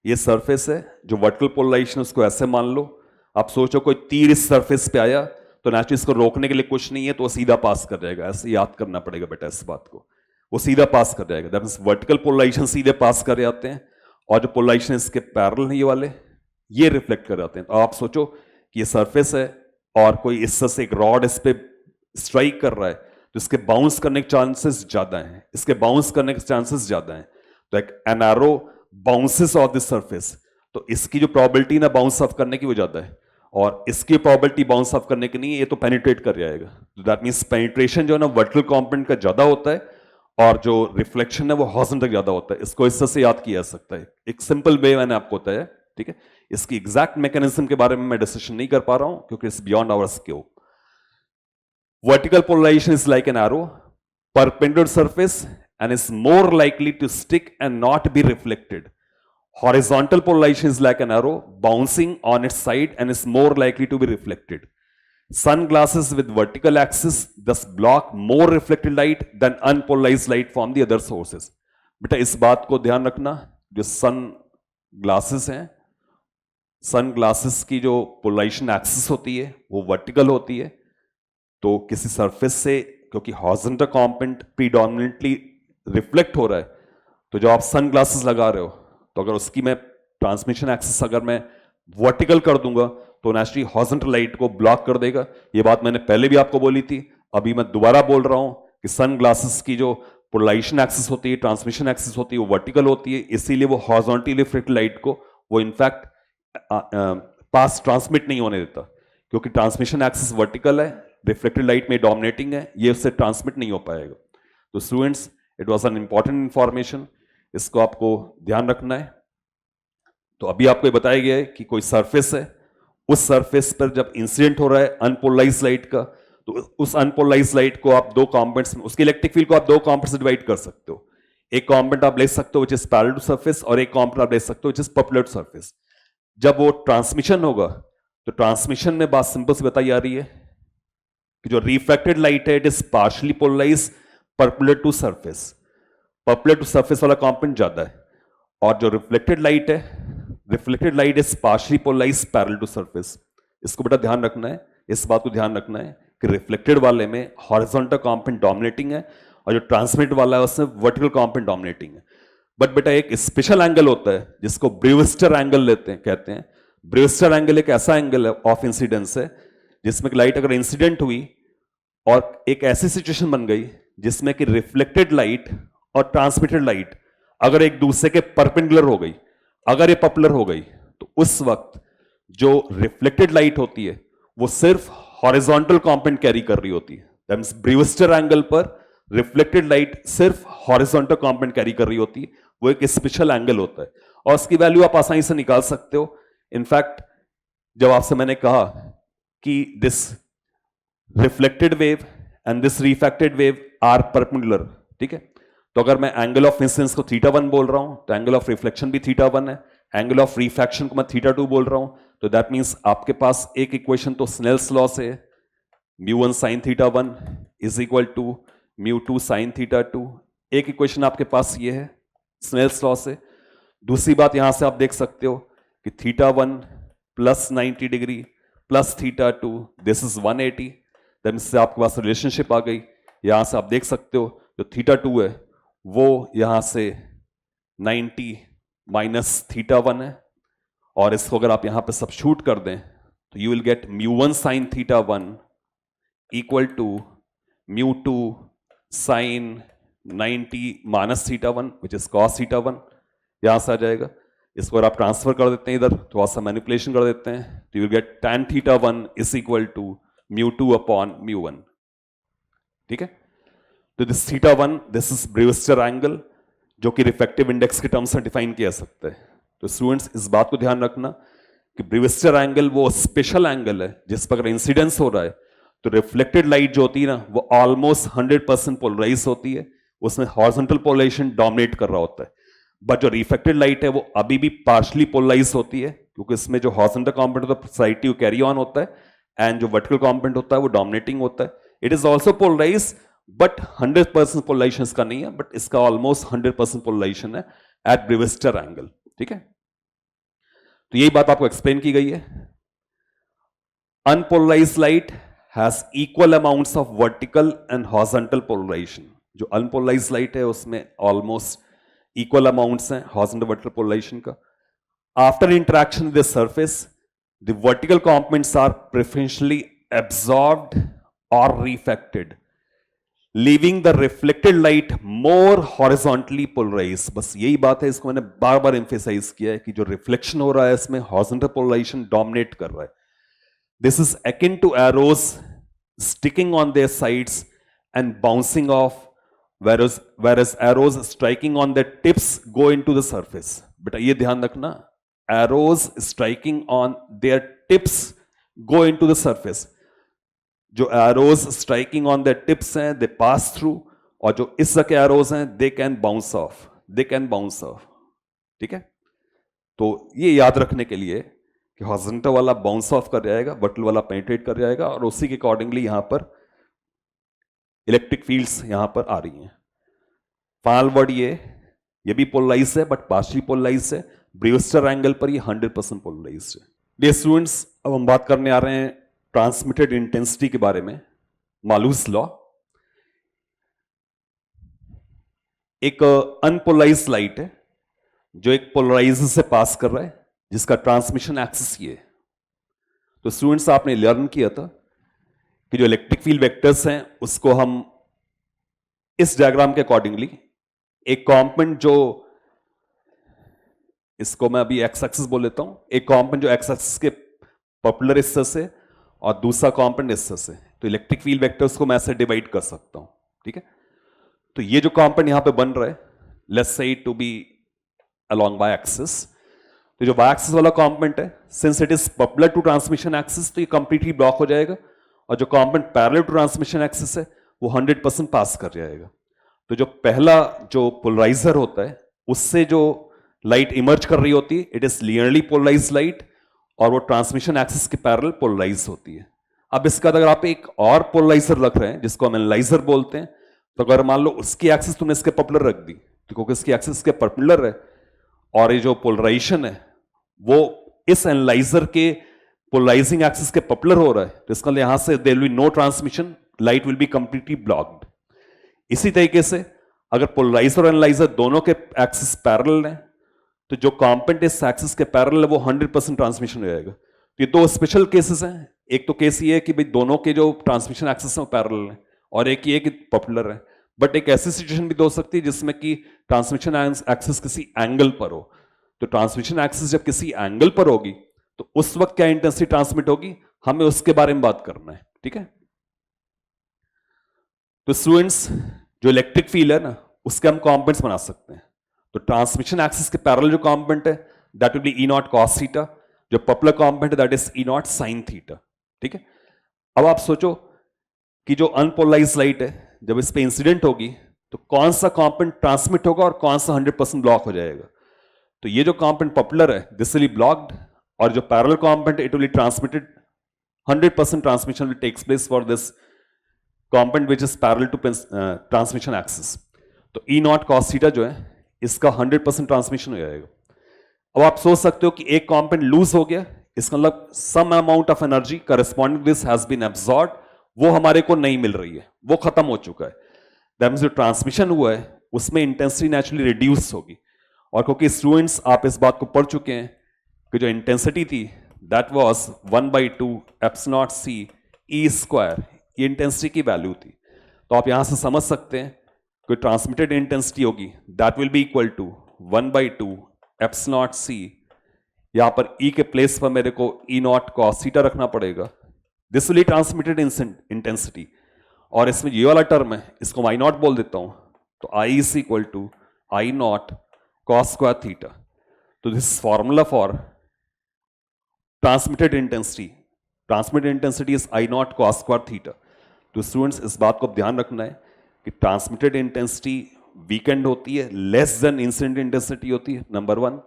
ये सरफेस है, जो वर्टिकल पोलराइजेशन उसको ऐसे मान लो. आप सोचो कोई तीर इस सरफेस पे आया तो नेचुरली इसको रोकने के लिए कुछ नहीं है तो वो सीधा पास कर जाएगा. ऐसे याद करना पड़ेगा बेटा इस बात को, वो सीधा पास कर जाएगा. दैट मींस वर्टिकल पोलराइजेशन सीधे पास कर जाते हैं और जो पोलराइजेशन इसके पैरेलल है ये वाले ये रिफ्लेक्ट कर जाते हैं. तो आप सोचो कि ये सरफेस है और कोई इससे से एक रॉड इस पे स्ट्राइक कर रहा है तो इसके बाउंस करने के चांसेस ज्यादा हैं, इसके बाउंस करने के चांसेस ज्यादा हैं. तो एक an arrow bounces of this surface, तो इसकी जो प्रोबेबिलिटी ना बाउंस ऑफ करने की वो ज्यादा है और इसकी प्रोबेबिलिटी बाउंस ऑफ करने की नहीं है, ये तो पेनिट्रेट कर जाएगा. तो दैट मींस पेनिट्रेशन जो है ना वर्टिकल कंपोनेंट का ज्यादा होता है और जो रिफ्लेक्शन है वो हॉरिजॉन्टल तक ज्यादा होता है. इसको इससे से याद किया जा सकता है. एक सिंपल वे मैंने आपको बताया. ठीक है. इसकी एग्जैक्ट मैकेनिज्म के बारे में मैं डिस्कशन नहीं कर पा रहा हूं क्योंकि it's beyond our scope. Vertical polarisation is like an arrow perpendicular surface and is more likely to stick and not be reflected. Horizontal polarization is like an arrow bouncing on its side and is more likely to be reflected. Sunglasses with vertical axis thus block more reflected light than unpolarized light from the other sources. बेटा इस बात को ध्यान रखना, जो sun glasses हैं, sun glasses की जो पोलराइजेशन एक्सिस होती है वो वर्टिकल होती है. तो किसी सरफेस से क्योंकि हॉरिजॉन्टल कंपोनेंट प्रीडोमिनेंटली रिफ्लेक्ट हो रहा है, तो जब आप सन ग्लासेस लगा रहे हो तो अगर उसकी मैं ट्रांसमिशन एक्सिस अगर मैं वर्टिकल कर दूंगा तो नेचुरली हॉरिजॉन्टल लाइट को ब्लॉक कर देगा। ये बात मैंने पहले भी आपको बोली थी, अभी मैं दोबारा बोल रहा हूं कि सन ग्लासेस की जो पोलराइजेशन एक्सिस होती है, ट्रांसमिशन एक्सिस होती है, वो वर्टिकल होती है, इसीलिए वो हॉरिजॉन्टली रिफ्लेक्टेड लाइट को वो इनफैक्ट पास ट्रांसमिट नहीं होने देता, क्योंकि ट्रांसमिशन एक्सिस वर्टिकल है, रिफ्लेक्टेड लाइट में डोमिनेटिंग है, ये उससे ट्रांसमिट नहीं हो पाएगा। तो students, it was an important information, इसको आपको ध्यान रखना है। तो अभी आपको ये बताया गया है कि कोई सरफेस है, उस सरफेस पर जब इंसिडेंट हो रहा है अनपोलराइज्ड लाइट का, तो उस अनपोलराइज्ड लाइट को आप दो कंपोनेंट्स में, उसके इलेक्ट्रिक फील्ड को आप दो कंपोनेंट्स में डिवाइड कर सकते हो। एक कंपोनेंट आप ले सकते हो which is parallel to surface, और एक कंपोनेंट आप ले सकते हो which is perpendicular to surface. जब वो ट्रांसमिशन होगा तो ट्रांसमिशन में बात सिंपल सी बताई जा रही है कि जो रिफ्लेक्टेड लाइट है it is partially polarised perpendicular to surface, perpendicular to surface वाला कंपोनेंट ज्यादा है, और जो रिफ्लेक्टेड लाइट है, reflected light is partially polarised parallel to surface. इसको बेटा ध्यान रखना है, इस बात को ध्यान रखना है कि रिफ्लेक्टेड वाले में हॉरिजॉन्टल कंपोनेंट डोमिनेटिंग है और जो ट्रांसमिट वाला है उसमें वर्टिकल कंपोनेंट डोमिनेटिंग है। बट बेटा एक स्पेशल एंगल होता है जिसको ब्रेविस्टर एंगल लेते हैं, कहते हैं। ब्रेविस्टर एंगल एक ऐसा एंगल ऑफ इंसिडेंस है जिसमें लाइट अगर इंसिडेंट हुई और एक ऐसी सिचुएशन बन गई जिसमें कि रिफ्लेक्टेड लाइट और ट्रांसमिटेड लाइट अगर एक दूसरे के परपेंडिकुलर हो गई, अगर ये परपेंडिकुलर हो गई, तो उस वक्त जो रिफ्लेक्टेड लाइट होती है वो सिर्फ हॉरिजॉन्टल कंपोनेंट कैरी कर रही होती है। दैट मींस ब्रेविस्टर एंगल पर रिफ्लेक्टेड लाइट सिर्फ हॉरिजॉन्टल कंपोनेंट कैरी कर रही होती है, वो एक स्पेशल एंगल होता है और उसकी वैल्यू आप आसानी से निकाल सकते हो। इनफैक्ट जब आपसे मैंने कहा कि this reflected wave and this refracted wave are perpendicular, ठीक है, तो अगर मैं एंगल ऑफ इंसिडेंस को θ1 बोल रहा हूं तो एंगल ऑफ रिफ्लेक्शन भी θ1 है, एंगल ऑफ रिफ्रैक्शन को मैं θ2 बोल रहा हूं, तो दैट मींस आपके पास एक इक्वेशन तो स्नेल्स लॉ से μ1 sin θ1 is equal to μ2 sin θ2, एक इक्वेशन आपके पास ये है स्नेल्स लॉ से। दूसरी बात यहां से आप देख सकते हो कि θ1 plus 90 degree plus θ2 this is 180, that means आपके पास रिलेशनशिप आ गई। यहां से आप देख सकते हो जो θ2 है वो यहां से 90 माइनस θ1 है, और इसको अगर आप यहां पे सब्स्टिट्यूट कर दें तो you will get μ1 sin θ1 equal to μ2 sin 90 minus θ1 which is cos θ1, यहां से आ जाएगा। इसको अगर आप ट्रांसफर कर देते हैं इधर, थोड़ा सा मैनिपुलेशन कर देते हैं, तो you will get tan θ1 is equal to μ2 upon μ1, ठीक है। तो this θ1 this is Brewster angle जो कि रिफ्रैक्टिव इंडेक्स के टर्म्स में डिफाइन किया जा सकता है। तो स्टूडेंट्स इस बात को ध्यान रखना कि ब्रेविस्टर एंगल वो स्पेशल एंगल है जिस पर अगर इंसिडेंस हो रहा है तो रिफ्लेक्टेड लाइट जो होती है ना वो ऑलमोस्ट 100% पोलराइज होती है, उसमें हॉरिजॉन्टल पोलराइजेशन डोमिनेट कर रहा होता है। बट जो रिफ्लेक्टेड लाइट है वो अभी भी पार्शली पोलराइज होती है, क्योंकि इसमें जो हॉरिजॉन्टल कंपोनेंट होता है साइड टू कैरी ऑन होता है एंड जो वर्टिकल कंपोनेंट होता है वो डोमिनेटिंग होता है। It is also polarise but 100% polarisation इसका नहीं है, बट इसका ऑलमोस्ट 100% पोलराइजेशन है एट ब्रेविस्टर एंगल, ठीक है। तो यही बात आपको एक्सप्लेन की गई है। Unpolarised light has equal amounts of vertical and horizontal polarisation. जो अनपोलराइज्ड लाइट है उसमें ऑलमोस्ट इक्वल अमाउंट्स हैं हॉरिजॉन्टल वर्टिकल पोलराइजेशन का। After interaction with the surface the vertical components are preferentially absorbed और refracted, leaving the reflected light more horizontally polarised. बस यही बात है, इसको मैंने बार बार एम्फेसाइज किया है कि जो रिफ्लेक्शन हो रहा है इसमें हॉरिजॉन्टल पोलराइजेशन डोमिनेट कर रहा है। This is akin to arrows sticking on their sides and bouncing off, whereas arrows striking on their tips go into the surface. बेटा ये ध्यान रखना, arrows striking on their tips go into the surface. जो arrows striking on their tips हैं they pass through, और जो इस तरह के arrows हैं they can bounce off, ठीक है। तो ये याद रखने के लिए कि हॉरिजॉन्टल वाला बाउंस ऑफ कर जाएगा, वर्टिकल वाला पेनिट्रेट कर जाएगा, और उसी के अकॉर्डिंगली यहां पर इलेक्ट्रिक फील्ड्स यहां पर आ रही हैं। फाइनल वर्ड ये भी पोलराइज है बट पार्शियली पोलराइज है। ब्रेविस्टर एंगल पर ये 100% पोलराइज है। डियर स्टूडेंट्स, अब हम बात करने आ रहे हैं ट्रांसमिटेड इंटेंसिटी के बारे में, मालूस लॉ। एक अनपोलराइज्ड लाइट है जो एक पोलराइजर से पास कर रहा है, जिसका ट्रांसमिशन एक्सिस ये है। तो स्टूडेंट्स, आपने लर्न किया था कि जो इलेक्ट्रिक फील्ड वेक्टर्स हैं उसको हम इस डायग्राम के अकॉर्डिंगली, एक कॉम्पोनेंट जो, इसको मैं अभी एक्स एक्सिस बोल लेता हूं, एक कॉम्पोनेंट जो एक्स एक्सिस के पॉपुलर हिस्से से और दूसरा कॉम्पोनेंट हिस्से से, तो इलेक्ट्रिक फील्ड वेक्टर्स को मैं ऐसे डिवाइड कर सकता हूं। ठीक है, तो ये जो कॉम्पोनेंट यहां पे बन रहा है, let's say it to be along y axis, तो जो बाय एक्सिस वाला कॉम्पोनेंट है, since it is popular to transmission axis, तो ये कंप्लीटली ब्लॉक हो जाएगा, और जो component parallel to transmission axis है वो 100% पास कर जाएगा। तो जो पहला जो पोलराइजर होता है उससे जो लाइट इमर्ज कर रही होती है, it is linearly polarised light, और वो ट्रांसमिशन एक्सिस के पैरेलल पोलराइज होती है। अब इसका अगर आप एक और पोलराइजर रख रहे हैं जिसको हम एनालाइजर बोलते हैं, तो अगर मान लो उसकी एक्सिस तुमने इसके परपेंडिकुलर रख दी, तो क्योंकि इसकी एक्सिस के परपेंडिकुलर है और ये जो पोलराइजेशन है वो इस एनालाइजर के पोलराइजिंग एक्सिस के परपेंडिकुलर हो रहा है, तो इसका यहां से there will be no transmission, light will be completely blocked. इसी तरीके से अगर पोलराइजर और एनालाइजर दोनों के एक्सिस पैरेलल हैं, तो जो कॉम्पोनेंट इस एक्सिस के पैरेलल है वो 100% ट्रांसमिशन हो जाएगा। तो ये दो स्पेशल केसेस हैं, एक तो केस ये है कि भाई दोनों के जो ट्रांसमिशन एक्सिस हैं वो पैरेलल हैं, और एक ये कि पॉपुलर है। बट एक ऐसी सिचुएशन भी हो सकती है जिसमें कि ट्रांसमिशन एक्सिस किसी एंगल पर हो, तो ट्रांसमिशन एक्सिस जब किसी एंगल पर होगी तो उस वक्त क्या इंटेंसिटी ट्रांसमिट होगी, हमें उसके बारे में बात करना है। ठीक है, तो स्टूडेंट्स, जो इलेक्ट्रिक फील्ड है ना, उसके हम कॉम्पोनेंट्स बना सकते हैं। तो ट्रांसमिशन एक्सिस के पैरेलल जो कॉम्पोनेंट है that will be E naught cos theta, जो पॉपुलर कॉम्पोनेंट है that is E naught sine theta. ठीक है, अब आप सोचो कि जो अनपोलराइज्ड लाइट है जब इस पे इंसिडेंट होगी तो कौन सा कॉम्पोनेंट ट्रांसमिट होगा और कौन सा 100% ब्लॉक हो जाएगा। तो ये जो कॉम्पोनेंट पॉपुलर है दिस विल बी ब्लॉक्ड, और जो parallel component it will be transmitted, 100% transmission will takes place for this component which is parallel to transmission axis. तो ई नॉट कॉस थीटा जो है इसका 100% ट्रांसमिशन हो जाएगा। अब आप सोच सकते हो कि एक कॉम्पोनेंट लूज हो गया, इसका मतलब some amount of energy corresponding this has been absorbed, वो हमारे को नहीं मिल रही है, वो खत्म हो चुका है। दैट मींस जो ट्रांसमिशन हुआ है उसमें इंटेंसिटी नेचुरली रिड्यूस होगी। और क्योंकि स्टूडेंट्स आप इस बात को पढ़ चुके हैं कि जो इंटेंसिटी थी that was 1/2 epsilon c e square, ये इंटेंसिटी की वैल्यू थी। तो आप यहां से समझ सकते हैं कि ट्रांसमिटेड इंटेंसिटी होगी that will be equal to 1/2 epsilon c, यहां पर e के प्लेस पर मेरे को ई नॉट कॉस थीटा रखना पड़ेगा, this will be transmitted intensity. और इसमें ये वाला टर्म है इसको आई नॉट बोल देता हूं, तो I is equal to I not cos square theta. तो this formula for transmitted intensity, transmitted intensity is I not cos square theta. तो स्टूडेंट्स इस बात को ध्यान रखना है कि ट्रांसमिटेड इंटेंसिटी वीकेंड होती है, लेस देन इंसिडेंट इंटेंसिटी होती है, नंबर 1।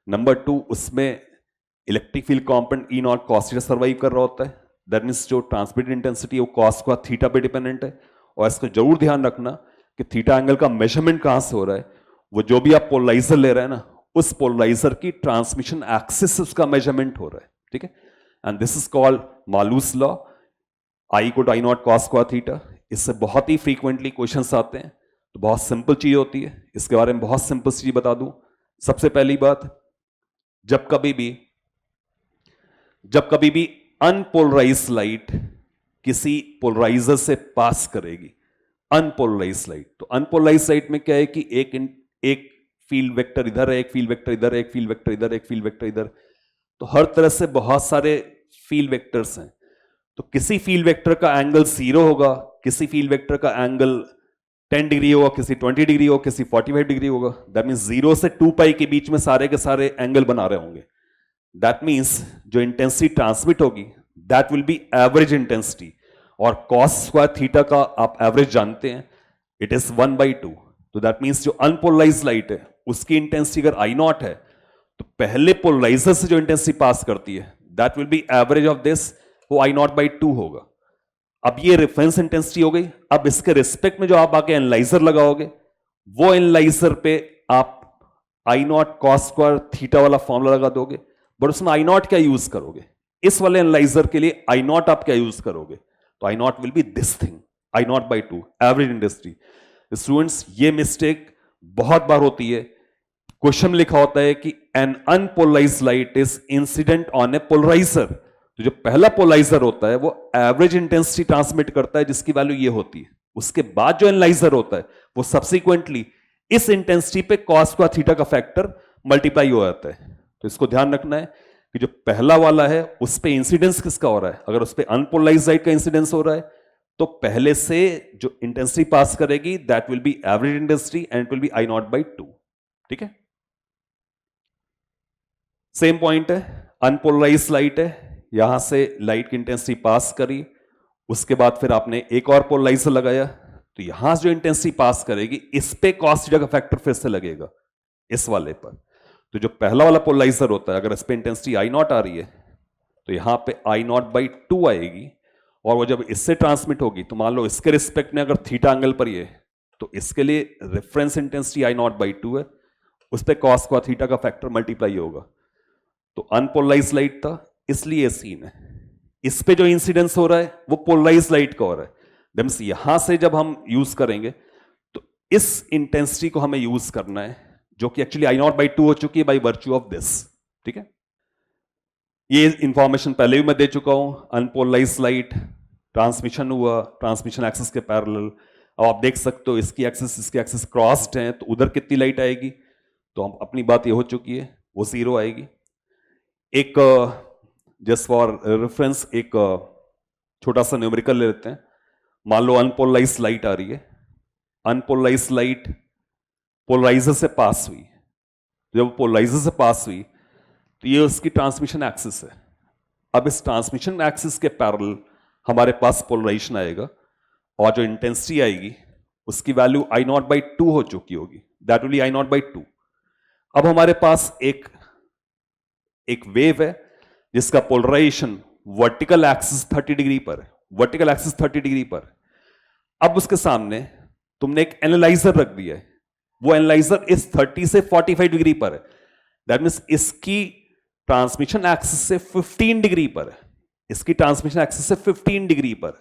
नंबर 2, उसमें इलेक्ट्रिक फील्ड कॉम्पोनेंट ई नॉट कॉस थीटा सर्वाइव कर रहा होता है, दैट मीन्स जो ट्रांसमिटेड इंटेंसिटी है वो कॉस स्क्वायर थीटा पे डिपेंडेंट है। और इसको जरूर ध्यान रखना कि थीटा एंगल का मेजरमेंट कहां से हो रहा है, वो जो भी आप पोलराइजर ले रहे हैं ना, उस पोलराइजर की ट्रांसमिशन एक्सिस से उसका मेजरमेंट हो रहा है। ठीक है, and this is called Malus law, I को I not cos square theta. इससे बहुत ही फ्रीक्वेंटली क्वेश्चंस आते हैं, तो बहुत सिंपल चीज होती है। इसके बारे में बहुत सिंपल चीज बता दूं। सबसे पहली बात, जब कभी भी अनपोलराइज्ड लाइट किसी पोलराइजर से पास करेगी, अनपोलराइज्ड लाइट, तो अनपोलराइज्ड लाइट में क्या है कि एक फील्ड वेक्टर इधर है, एक फील्ड वेक्टर इधर है, एक फील्ड वेक्टर इधर, एक फील्ड वेक्टर इधर, तो हर तरह से बहुत सारे फील्ड वेक्टर्स हैं। तो किसी फील्ड वेक्टर का एंगल 0 होगा, किसी फील्ड वेक्टर का एंगल 10 डिग्री होगा, किसी 20 डिग्री होगा, किसी 45 डिग्री होगा। दैट मीन्स 0 से 2 पाई के बीच में सारे के सारे एंगल बना रहे होंगे। दैट मीन्स जो इंटेंसिटी ट्रांसमिट होगी that will be average intensity, और कॉस स्क्वायर थीटा का आप एवरेज जानते हैं, इट इज 1/2। तो दैट मीन्स जो अनपोलराइज्ड लाइट है उसकी इंटेंसिटी अगर आई नॉट है, तो पहले पोलराइजर से जो इंटेंसिटी पास करती है that will be average of this, वो आई नॉट बाई 2 होगा। अब ये रेफरेंस इंटेंसिटी हो गई। अब इसके रिस्पेक्ट में जो आप आके एनालाइजर लगाओगे, वो एनालाइजर पे आप आई नॉट कॉस स्क्वायर थीटा वाला फॉर्मूला लगा दोगे, बट उसमें आई नॉट क्या यूज करोगे, इस वाले एनालाइजर के लिए आई नॉट आप क्या यूज करोगे, तो I not will be this thing, I not by 2 average intensity. Students, ये मिस्टेक बहुत बार होती है, क्वेश्चन लिखा होता है कि an unpolarised light is incident on a polariser. तो जो पहला पोलराइजर होता है वो एवरेज इंटेंसिटी ट्रांसमिट करता है जिसकी वैल्यू ये होती है। उसके बाद जो एनालाइजर होता है वो सब्सिक्वेंटली इस इंटेंसिटी पे कॉस स्क्वायर थीटा का फैक्टर मल्टीप्लाई हो जाता है। तो इसको ध्यान रखना है कि जो पहला वाला है उस पे इंसिडेंस किसका हो रहा है। अगर उस पे अनपोलराइज्ड लाइट का इंसिडेंस हो रहा है तो पहले से जो इंटेंसिटी पास करेगी that will be average intensity and it will be I not by 2। ठीक है, सेम पॉइंट है, अनपोलराइज्ड लाइट है, यहां से लाइट की इंटेंसिटी पास करी, उसके बाद फिर आपने एक और पोलराइजर लगाया, तो यहां जो इंटेंसिटी पास करेगी इस पे कॉस थीटा का फैक्टर फिर से लगेगा इस वाले पर। तो जो पहला वाला पोलराइजर होता है अगर इस पे इंटेंसिटी आई नॉट आ रही है तो यहां पे आई नॉट बाई 2 आएगी, और वो जब इससे ट्रांसमिट होगी तो मान लो इसके रिस्पेक्ट में अगर थीटा एंगल पर ये तो इसके लिए reference intensity I not by 2 है, उस पर कॉस का थीटा का फैक्टर मल्टीप्लाई होगा। तो अनपोलराइज्ड लाइट था इसलिए ये सीन है, इस पे जो इंसिडेंस हो रहा है वो पोलराइज्ड लाइट का हो रहा है। दैट्स यहां से जब हम यूज करेंगे तो इस इंटेंसिटी को हमें यूज करना है जो कि एक्चुअली आई नॉट बाई 2 हो चुकी है बाई वर्च्यू ऑफ दिस। ठीक है, ये इंफॉर्मेशन पहले भी मैं दे चुका हूं। अनपोलराइज्ड लाइट ट्रांसमिशन हुआ, ट्रांसमिशन एक्सिस के पैरेलल, अब आप देख सकते हो इसकी एक्सिस क्रॉस्ड है तो उधर कितनी लाइट आएगी, तो हम अपनी बात ये हो चुकी है वो 0 आएगी। एक जस्ट फॉर रेफरेंस एक छोटा सा न्यूमेरिकल ले लेते हैं। मान लो अनपोलराइज्ड लाइट आ रही है, अनपोलराइज्ड लाइट पोलराइजर से पास हुई, जब पोलराइजर से पास हुई तो ये उसकी ट्रांसमिशन एक्सिस है। अब इस ट्रांसमिशन एक्सिस के पैरेलल हमारे पास पोलराइजेशन आएगा और जो इंटेंसिटी आएगी उसकी वैल्यू आई नॉट बाई 2 हो चुकी होगी, that will be I not by 2। अब हमारे पास एक वेव है जिसका पोलराइजेशन वर्टिकल एक्सिस 30 डिग्री पर है, वर्टिकल एक्सिस 30 डिग्री पर। अब उसके सामने तुमने एक एनालाइजर रख दिया है, वो एनालाइजर इस 30 से 45 डिग्री पर है, दैट मीन्स इसकी ट्रांसमिशन एक्सिस से 15 डिग्री पर है, इसकी ट्रांसमिशन एक्सिस से 15 डिग्री पर।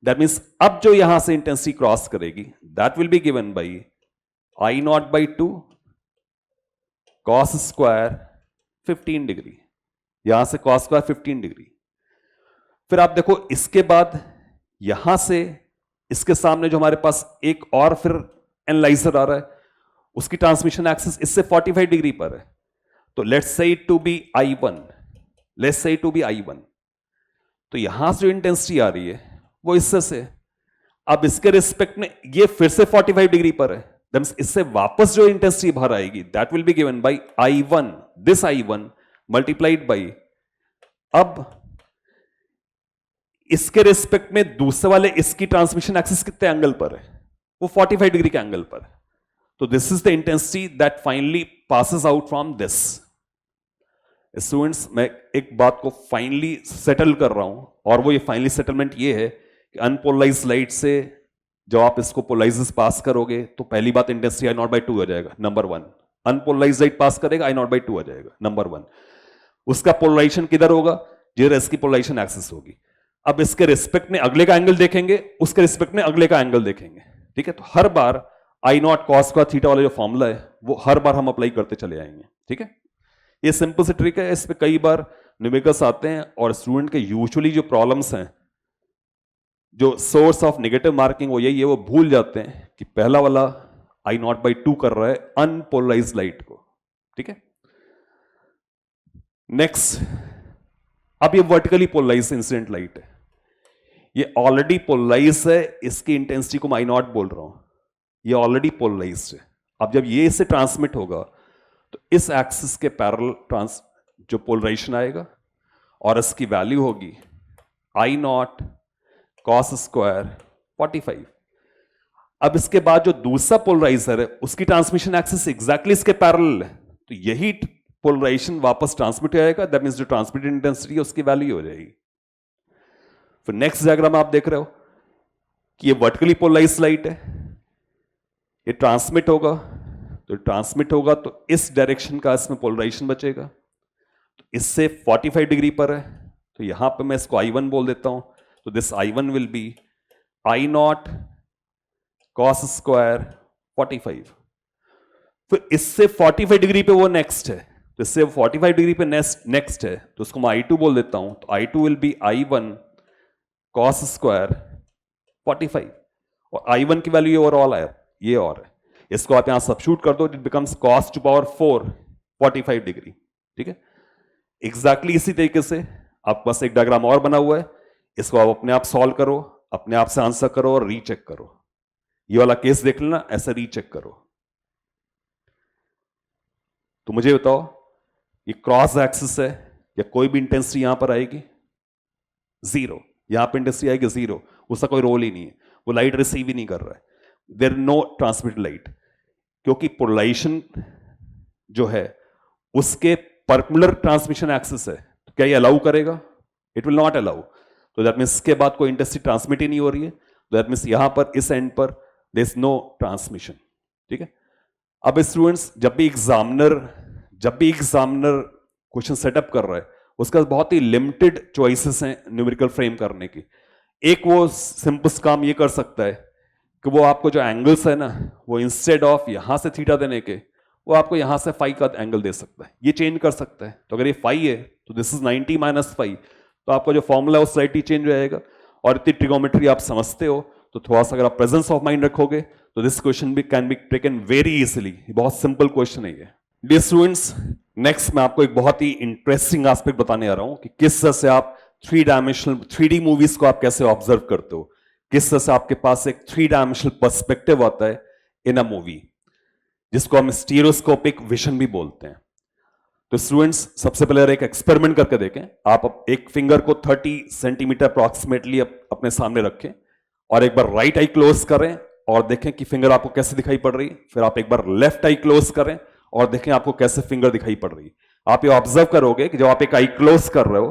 दैट मीन्स अब जो यहां से इंटेंसिटी क्रॉस करेगी that will be given by I not by 2 cos square 15 degree, यहां से कॉस स्क्वायर 15 डिग्री। फिर आप देखो इसके बाद यहां से इसके सामने जो हमारे पास एक और फिर एनालाइजर आ रहा है, उसकी ट्रांसमिशन एक्सिस इससे 45 डिग्री पर है, तो let's say it to be I1, let's say it to be I1। तो यहां से जो इंटेंसिटी आ रही है वो इससे से, अब इसके रिस्पेक्ट में ये फिर से 45 डिग्री पर है, इससे वापस जो इंटेंसिटी बाहर आएगी that will be given by I1, this I1 multiplied by, अब इसके रिस्पेक्ट में दूसरे वाले इसकी ट्रांसमिशन एक्सिस कितने एंगल पर है, वो 45 डिग्री के एंगल पर। तो this is the intensity that finally passes out from this. Students, मैं एक बात को फाइनली सेटल कर रहा हूं, और वो ये फाइनली सेटलमेंट ये है कि अनपोलराइज्ड लाइट से जब आप इसको पोलराइजर्स पास करोगे तो पहली बात इंटेंसिटी आई नॉट बाई 2 हो जाएगा, नंबर 1। अनपोलराइज्ड लाइट पास करेगा आई नॉट बाई 2 हो जाएगा, नंबर 1। उसका पोलराइजेशन किधर होगा, जिधर इसकी पोलराइजेशन एक्सिस होगी। अब इसके रिस्पेक्ट में अगले का एंगल देखेंगे, उसके रिस्पेक्ट में अगले का एंगल देखेंगे। ठीक है, तो हर बार आई नॉट कॉस का थीटा वाला जो फॉर्मूला है वो हर बार हम अप्लाई करते चले आएंगे। ठीक है, ये सिंपल सी ट्रिक है, इस पे कई बार न्यूमेरिकल्स आते हैं और स्टूडेंट के यूजुअली जो प्रॉब्लम्स हैं, जो सोर्स ऑफ नेगेटिव मार्किंग वो यही है, वो भूल जाते हैं कि पहला वाला आई नॉट बाई 2 कर रहा है अनपोलराइज्ड लाइट को। ठीक है, नेक्स्ट, अब ये वर्टिकली पोलराइज्ड इंसिडेंट लाइट है, ये ऑलरेडी पोलराइज है, इसकी इंटेंसिटी को मैं आई नॉट बोल रहा हूं, ये ऑलरेडी पोलराइज्ड है। अब जब ये इससे ट्रांसमिट होगा तो इस एक्सिस के पैरेलल जो पोलराइजेशन आएगा और इसकी वैल्यू होगी आई नॉट कॉस स्क्वायर 45। अब इसके बाद जो दूसरा पोलराइजर है उसकी ट्रांसमिशन एक्सिस एग्जैक्टली इसके पैरेलल है, तो यही पोलराइजेशन वापस ट्रांसमिट हो जाएगा, दैट मींस जो ट्रांसमिटेड इंटेंसिटी है उसकी वैल्यू हो जाएगी। फिर नेक्स्ट डायग्राम आप देख रहे हो कि ये वर्टिकली पोलराइज्ड लाइट है, ये ट्रांसमिट होगा, तो ट्रांसमिट होगा तो इस डायरेक्शन का इसमें पोलराइजेशन बचेगा, तो इससे 45 डिग्री पर है, तो यहां पे मैं इसको I1 बोल देता हूं, तो this I1 will be I not cos square 45। फिर इससे 45 डिग्री पे वो नेक्स्ट है, तो इससे 45 डिग्री पे नेक्स्ट है, तो उसको मैं I2 बोल देता हूं, तो I2 will be I1 cos square 45, और I1 की वैल्यू और ऑल है, ये और है, इसको आप यहां सब्स्टिट्यूट कर दो, it becomes cos to power 4 45 degree. ठीक है, एग्जैक्टली इसी तरीके से आप बस एक डायग्राम और बना हुआ है, इसको आप अपने आप सॉल्व करो, अपने आप से आंसर करो और रीचेक करो। ये वाला केस देख लेना, ऐसा रीचेक करो। तो मुझे बताओ, ये क्रॉस एक्सिस है या कोई भी इंटेंसिटी यहां पर आएगी? जीरो। यहां पर इंटेंसिटी आएगी जीरो, उसका कोई रोल ही नहीं है, वो लाइट रिसीव ही नहीं कर रहा है, देयर नो ट्रांसमिटेड लाइट, क्योंकि पोलराइजेशन जो है उसके परपेंडिकुलर ट्रांसमिशन एक्सिस है, तो क्या ये अलाउ करेगा? It will not allow. तो दैट मीन्स इसके बाद कोई इंटेंसिटी ट्रांसमिट ही नहीं हो रही है, तो दैट मीन्स यहां पर इस एंड पर देयर इज नो ट्रांसमिशन। ठीक है, अब स्टूडेंट्स जब भी एग्जामिनर क्वेश्चन सेटअप कर रहा है, उसका बहुत ही लिमिटेड चॉइसेस हैं न्यूमेरिकल फ्रेम करने की। एक वो सिंपल काम ये कर सकता है कि वो आपको जो एंगल्स है ना, वो इंस्टेड ऑफ यहां से थीटा देने के, वो आपको यहां से फाई का एंगल दे सकता है, ये चेंज कर सकता है। तो अगर ये फाई है तो दिस इज 90 माइनस फाई, तो आपका जो फॉर्मूला है वो स्लाइटली चेंज हो जाएगा। और इतनी ट्रिगोमेट्री आप समझते हो, तो थोड़ा सा अगर आप प्रेजेंस ऑफ माइंड रखोगे तो दिस क्वेश्चन भी can be taken very easily. बहुत सिंपल क्वेश्चन है ये। डियर स्टूडेंट्स, नेक्स्ट मैं आपको एक बहुत ही इंटरेस्टिंग एस्पेक्ट बताने आ रहा हूं कि किस तरह से आप 3D मूवीज को आप कैसे ऑब्जर्व करते हो, किस तरह से आपके पास एक 3 डायमेंशनल पर्सपेक्टिव आता है इन अ मूवी, जिसको हम स्टीरियोस्कोपिक विजन भी बोलते हैं। तो स्टूडेंट्स, सबसे पहले एक एक्सपेरिमेंट करके देखें। आप एक फिंगर को 30 सेंटीमीटर अप्रॉक्सीमेटली अपने सामने रखें और एक बार राइट आई क्लोज करें और देखें कि फिंगर आपको कैसे दिखाई पड़ रही। फिर आप एक बार लेफ्ट आई क्लोज करें और देखें आपको कैसे फिंगर दिखाई पड़ रही। आप ये ऑब्जर्व करोगे कि जब आप एक आई क्लोज कर रहे हो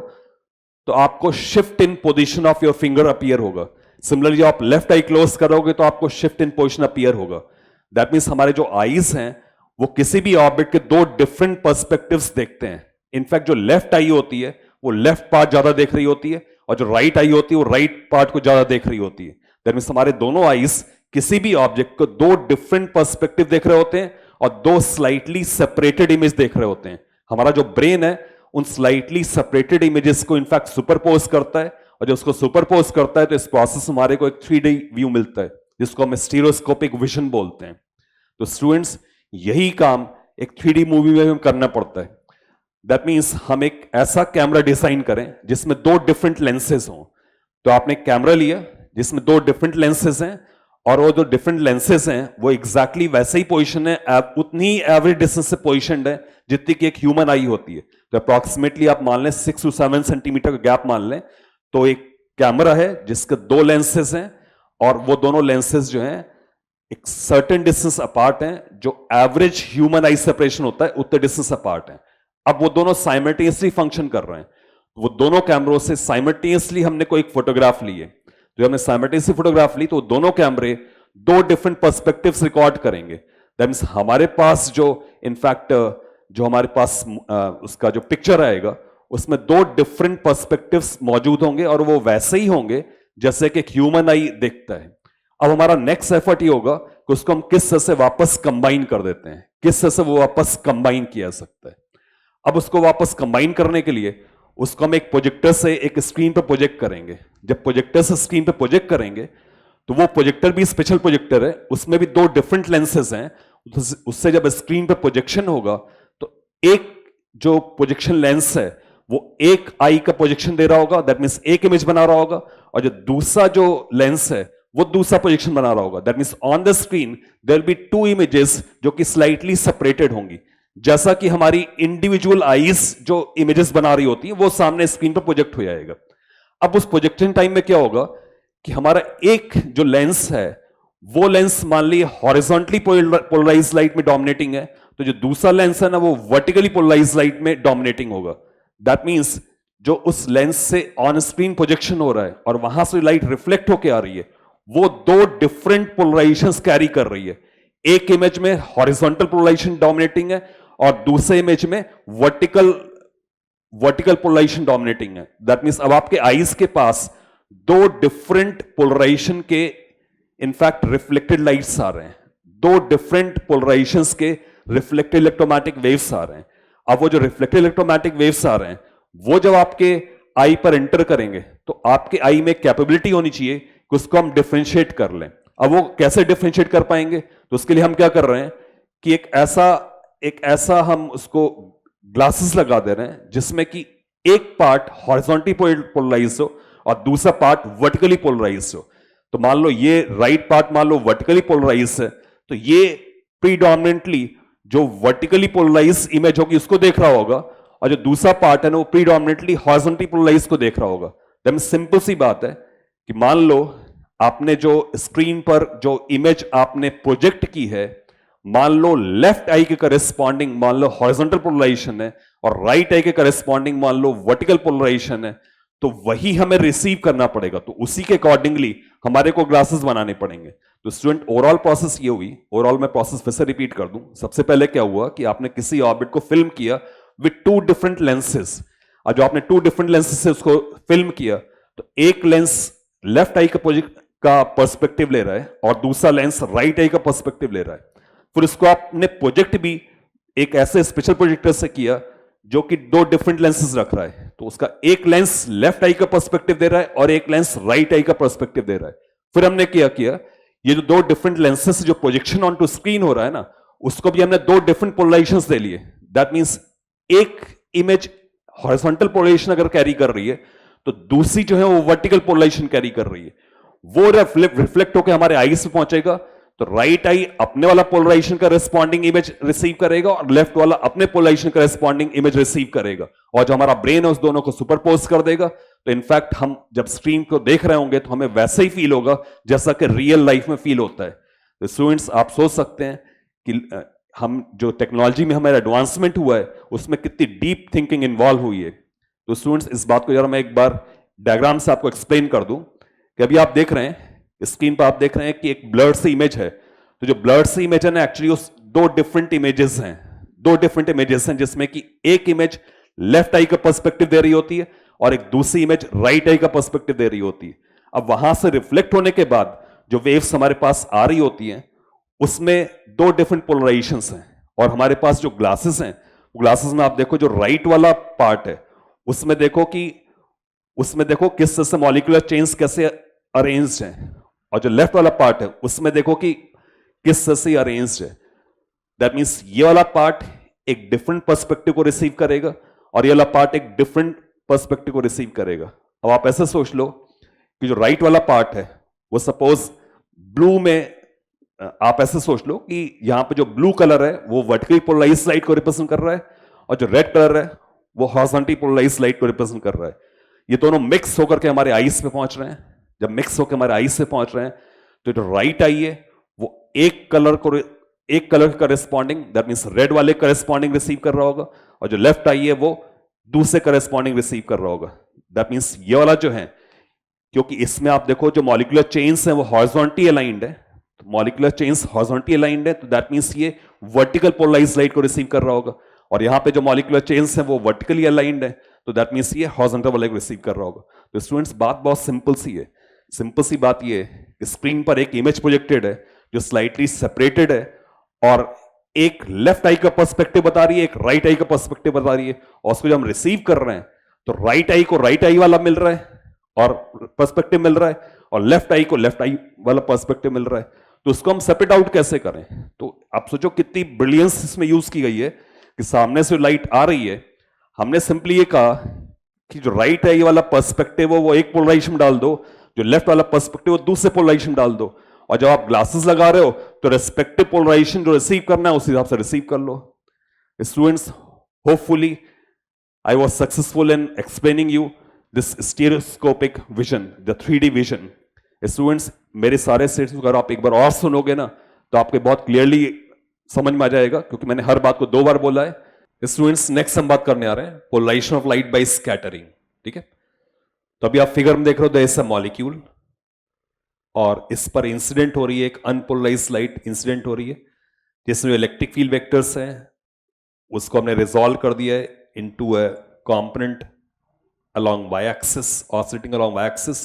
तो आपको shift in position of your finger appear होगा। सिमिलरली जब आप लेफ्ट आई क्लोज करोगे तो आपको शिफ्ट इन पोजीशन अपीयर होगा। दैट मीन्स हमारे जो आईज हैं वो किसी भी ऑब्जेक्ट के दो डिफरेंट पर्सपेक्टिव्स देखते हैं। इनफैक्ट जो लेफ्ट आई होती है वो लेफ्ट पार्ट ज्यादा देख रही होती है, और जो राइट आई होती है वो राइट पार्ट को ज्यादा देख रही होती है। दैट मीन्स हमारे दोनों आईज किसी भी ऑब्जेक्ट को दो डिफरेंट पर्सपेक्टिव देख रहे होते हैं और दो स्लाइटली सेपरेटेड इमेज देख रहे होते हैं। हमारा जो ब्रेन है उन स्लाइटली सेपरेटेड इमेजेस को इनफैक्ट सुपरपोज करता है, और जब उसको सुपरपोज करता है तो इस प्रोसेस हमारे को एक 3D व्यू मिलता है, जिसको हम स्टीरियोस्कोपिक विजन बोलते हैं। तो स्टूडेंट्स, यही काम एक 3D मूवी में हमें करना पड़ता है। दैट मीन्स हम एक ऐसा कैमरा डिजाइन करें जिसमें दो डिफरेंट लेंसेज हों। तो आपने एक कैमरा लिया जिसमें दो डिफरेंट लेंसेज हैं, और वो जो डिफरेंट लेंसेज हैं वो एग्जैक्टली वैसे ही पोजीशन है, उतनी ही एवरेज डिस्टेंस से पोजीशनड है जितनी कि एक ह्यूमन आई होती है। तो अप्रॉक्सीमेटली आप मान लें 6 to 7 सेंटीमीटर का गैप मान लें। तो एक कैमरा है जिसके दो लेंसेज हैं, और वो दोनों लेंसेज जो हैं एक सर्टेन डिस्टेंस अपार्ट हैं, जो एवरेज ह्यूमन आई सेपरेशन होता है उतने डिस्टेंस अपार्ट हैं। अब वो दोनों साइमल्टेनियसली फंक्शन कर रहे हैं। वो दोनों कैमरों से साइमल्टेनियसली हमने कोई एक फोटोग्राफ ली है। तो हमने साइमल्टेनियसली फोटोग्राफ ली तो दोनों कैमरे दो डिफरेंट पर्सपेक्टिव्स रिकॉर्ड करेंगे। दैट मींस हमारे पास जो इनफैक्ट जो हमारे पास उसका जो पिक्चर आएगा उसमें दो डिफरेंट पर्सपेक्टिव्स मौजूद होंगे, और वो वैसे ही होंगे जैसे कि एक ह्यूमन आई देखता है। अब हमारा नेक्स्ट एफर्ट ये होगा कि उसको हम किस तरह से वापस कंबाइन कर देते हैं, किस तरह से वो वापस कंबाइन किया जा सकता है। अब उसको वापस कंबाइन करने के लिए उसको हम एक प्रोजेक्टर से एक स्क्रीन पर प्रोजेक्ट करेंगे। जब प्रोजेक्टर से स्क्रीन पर प्रोजेक्ट करेंगे तो वो प्रोजेक्टर भी स्पेशल प्रोजेक्टर है, उसमें भी दो डिफरेंट लेंसेज हैं। उससे जब स्क्रीन पर प्रोजेक्शन होगा तो एक जो प्रोजेक्शन लेंस है वो एक आई का प्रोजेक्शन दे रहा होगा, दैट मीन्स एक इमेज बना रहा होगा, और जो दूसरा जो लेंस है वो दूसरा प्रोजेक्शन बना रहा होगा। That means on the screen there will be two images जो कि स्लाइटली सेपरेटेड होंगी, जैसा कि हमारी इंडिविजुअल आईज जो इमेजेस बना रही होती हैं वो सामने स्क्रीन पर प्रोजेक्ट हो जाएगा। अब उस प्रोजेक्शन टाइम में क्या होगा कि हमारा एक जो लेंस है वो लेंस मान ली हॉरिजॉन्टली पोलराइज्ड लाइट में डोमिनेटिंग है, तो जो दूसरा लेंस है ना वो वर्टिकली पोलराइज्ड लाइट में डोमिनेटिंग होगा। दैट मींस जो उस लेंस से ऑन स्क्रीन प्रोजेक्शन हो रहा है और वहां से लाइट रिफ्लेक्ट होकर आ रही है वो दो डिफरेंट पोलराइजेशंस कैरी कर रही है। एक इमेज में हॉरिजॉन्टल पोलराइजेशन डोमिनेटिंग है और दूसरे इमेज में वर्टिकल पोलराइजेशन डोमिनेटिंग है। दैट मींस अब आपके आईज के पास दो डिफरेंट पोलराइजेशन के इनफैक्ट रिफ्लेक्टेड लाइट्स आ रहे हैं, दो डिफरेंट पोलराइजेशंस के रिफ्लेक्टेड इलेक्ट्रोमैग्नेटिक वेव्स आ रहे हैं। अब वो जो रिफ्लेक्टेड इलेक्ट्रोमैग्नेटिक वेव्स आ रहे हैं वो जब आपके आई पर एंटर करेंगे तो आपके आई में कैपेबिलिटी होनी चाहिए कि उसको हम डिफरेंशिएट कर लें। अब वो कैसे डिफरेंशिएट कर पाएंगे? तो उसके लिए हम क्या कर रहे हैं कि एक ऐसा हम उसको ग्लासेस लगा दे रहे हैं जिसमें कि एक पार्ट हॉरिजॉन्टली पोलराइज्ड हो और दूसरा पार्ट वर्टिकली पोलराइज्ड हो। तो मान लो ये राइट पार्ट मान लो वर्टिकली पोलराइज्ड है, तो ये प्रीडोमिनेंटली जो वर्टिकली पोलराइज्ड इमेज होगी उसको देख रहा होगा, और जो दूसरा पार्ट है ना वो प्रीडोमिनेंटली हॉरिजॉन्टली पोलराइज्ड को देख रहा होगा। दैट सिंपल सी बात है कि मान लो आपने जो स्क्रीन पर जो इमेज आपने प्रोजेक्ट की है, मान लो लेफ्ट आई के करेस्पॉन्डिंग मान लो हॉरिजॉन्टल पोलराइजेशन है और राइट आई के करेस्पॉन्डिंग मान लो वर्टिकल पोलराइजेशन है, तो वही हमें रिसीव करना पड़ेगा। तो उसी के अकॉर्डिंगली हमारे को ग्लासेस बनाने पड़ेंगे। तो स्टूडेंट ओवरऑल प्रोसेस ये हुई। ओवरऑल मैं प्रोसेस फिर से रिपीट कर दूं। सबसे पहले क्या हुआ कि आपने किसी ऑर्बिट को फिल्म किया विथ 2 डिफरेंट लेंसेज, और जो आपने 2 डिफरेंट लेंसेज से उसको फिल्म किया, तो एक लेंस लेफ्ट आई का पर्सपेक्टिव ले रहा है और दूसरा लेंस राइट आई का पर्सपेक्टिव ले रहा है। फिर उसको आपने प्रोजेक्ट भी एक ऐसे स्पेशल प्रोजेक्टर से किया जो कि 2 डिफरेंट लेंसेज रख रहा है। तो उसका एक लेंस लेफ्ट आई का पर्सपेक्टिव दे रहा है और एक लेंस राइट आई का पर्सपेक्टिव दे रहा है। फिर हमने क्या किया, ये जो 2 डिफरेंट लेंसेज जो प्रोजेक्शन ऑन टू स्क्रीन हो रहा है ना, उसको भी हमने 2 डिफरेंट पोलराइजेशंस दे लिए। दैट मींस एक इमेज हॉरिजॉन्टल पोलराइजेशन अगर कैरी कर रही है तो दूसरी जो है वो वर्टिकल पोलराइजेशन कैरी कर रही है। वो रिफ्लेक्ट होकर हमारे आई से पहुंचेगा, तो राइट आई अपने वाला पोलराइजेशन का रिस्पॉन्डिंग इमेज रिसीव करेगा और लेफ्ट वाला अपने पोलराइजेशन का रिस्पॉन्डिंग इमेज रिसीव करेगा, और जो हमारा ब्रेन है उस दोनों को सुपरपोज कर देगा। तो इनफैक्ट हम जब स्क्रीन को देख रहे होंगे तो हमें वैसे ही फील होगा जैसा कि रियल लाइफ में फील होता है। तो स्टूडेंट्स आप सोच सकते हैं कि हम जो टेक्नोलॉजी में हमारा एडवांसमेंट हुआ है उसमें कितनी डीप थिंकिंग इन्वॉल्व हुई है। तो स्टूडेंट्स इस बात को जरा मैं एक बार डायग्राम से आपको एक्सप्लेन कर दूं कि अभी आप देख रहे हैं स्क्रीन पर, आप देख रहे हैं कि एक ब्लर्ड सी इमेज है। तो जो ब्लर्ड सी इमेज है ना, एक्चुअली उस 2 डिफरेंट इमेजेस हैं, 2 डिफरेंट इमेजेस हैं, जिसमें कि एक इमेज लेफ्ट आई का पर्सपेक्टिव दे रही होती है और एक दूसरी इमेज राइट आई का पर्सपेक्टिव दे रही होती है। अब वहां से रिफ्लेक्ट होने के बाद जो वेव्स हमारे पास आ रही होती हैं उसमें 2 डिफरेंट पोलराइजेशंस हैं, और हमारे पास जो ग्लासेस हैं, ग्लासेस में आप देखो जो राइट वाला पार्ट है उसमें देखो किस तरह से मॉलिक्यूलर चेन्स कैसे अरेंज्ड हैं, और जो लेफ्ट वाला पार्ट है उसमें देखो कि किस तरह से अरेंज्ड है। दैट मींस ये वाला पार्ट एक डिफरेंट पर्सपेक्टिव को रिसीव करेगा और ये वाला पार्ट एक डिफरेंट पर्सपेक्टिव को रिसीव करेगा। अब आप ऐसे सोच लो कि जो राइट वाला पार्ट है वो सपोज ब्लू में, आप ऐसे सोच लो कि यहां पे जो ब्लू कलर है वो वर्टिकली पोलराइज्ड लाइट को रिप्रेजेंट कर रहा है और जो रेड कलर है वो हॉरिजॉन्टली पोलराइज्ड लाइट को रिप्रेजेंट कर रहा है। ये दोनों मिक्स होकर के हमारे आईज पे पहुंच रहे हैं। जब मिक्स होकर हमारे आईज से पहुंच रहे हैं तो जो राइट आई है वो एक कलर के करेस्पॉन्डिंग, दैट मींस रेड वाले करेस्पॉन्डिंग रिसीव कर रहा होगा, और जो लेफ्ट आई है वो दूसरे करेस्पॉन्डिंग रिसीव कर रहा होगा। दैट मींस ये वाला जो है, क्योंकि इसमें आप देखो जो मॉलिक्यूलर चेन्स हैं वो हॉरिजॉन्टली अलाइंड है, तो मॉलिक्यूलर चेन्स हॉरिजॉन्टली अलाइंड है, तो दैट मींस ये वर्टिकल पोलराइज्ड लाइट को रिसीव कर रहा होगा, और यहां पे जो मॉलिक्यूलर चेन्स हैं वो वर्टिकली अलाइंड है, तो दैट मींस ये हॉरिजॉन्टल वाले को रिसीव कर रहा होगा। तो स्टूडेंट्स बात बहुत सिंपल सी है। सिंपल सी बात ये है कि स्क्रीन पर एक इमेज प्रोजेक्टेड है जो स्लाइटली सेपरेटेड है, और एक लेफ्ट आई का पर्सपेक्टिव बता रही है, एक राइट आई का पर्सपेक्टिव बता रही है, और उसको जब हम रिसीव कर रहे हैं तो राइट आई को राइट आई वाला मिल रहा है और पर्सपेक्टिव मिल रहा है, और लेफ्ट आई को लेफ्ट आई वाला पर्सपेक्टिव मिल रहा है। तो उसको हम सेपरेट आउट कैसे करें? तो आप सोचो कितनी ब्रिलियंस इसमें यूज की गई है कि सामने से लाइट आ रही है, हमने सिंपली ये कहा कि जो राइट आई वाला पर्सपेक्टिव हो वो एक पोलराइजेशन डाल दो, जो लेफ्ट वाला पर्सपेक्टिव वो दूसरे पोलराइजेशन डाल दो, और जब आप ग्लासेस लगा रहे हो तो रेस्पेक्टिव पोलराइजेशन जो रिसीव करना है उस हिसाब से रिसीव कर लो। Students, hopefully I was successful in explaining you this stereoscopic vision, the 3D vision. Students, मेरे सारे सेट्स अगर आप एक बार और सुनोगे ना तो आपके बहुत क्लियरली समझ में आ जाएगा, क्योंकि मैंने हर बात को 2 बार बोला है। स्टूडेंट्स, नेक्स्ट हम बात करने आ रहे हैं polarisation of light by scattering. ठीक है, तो अभी आप फिगर में देख रहे हो देयर इज अ मॉलिक्यूल, और इस पर इंसिडेंट हो रही है, एक अनपोलराइज्ड लाइट इंसिडेंट हो रही है, जिसमें इलेक्ट्रिक फील्ड वेक्टर्स हैं उसको हमने रिजॉल्व कर दिया है into a component along y-axis, oscillating along y-axis,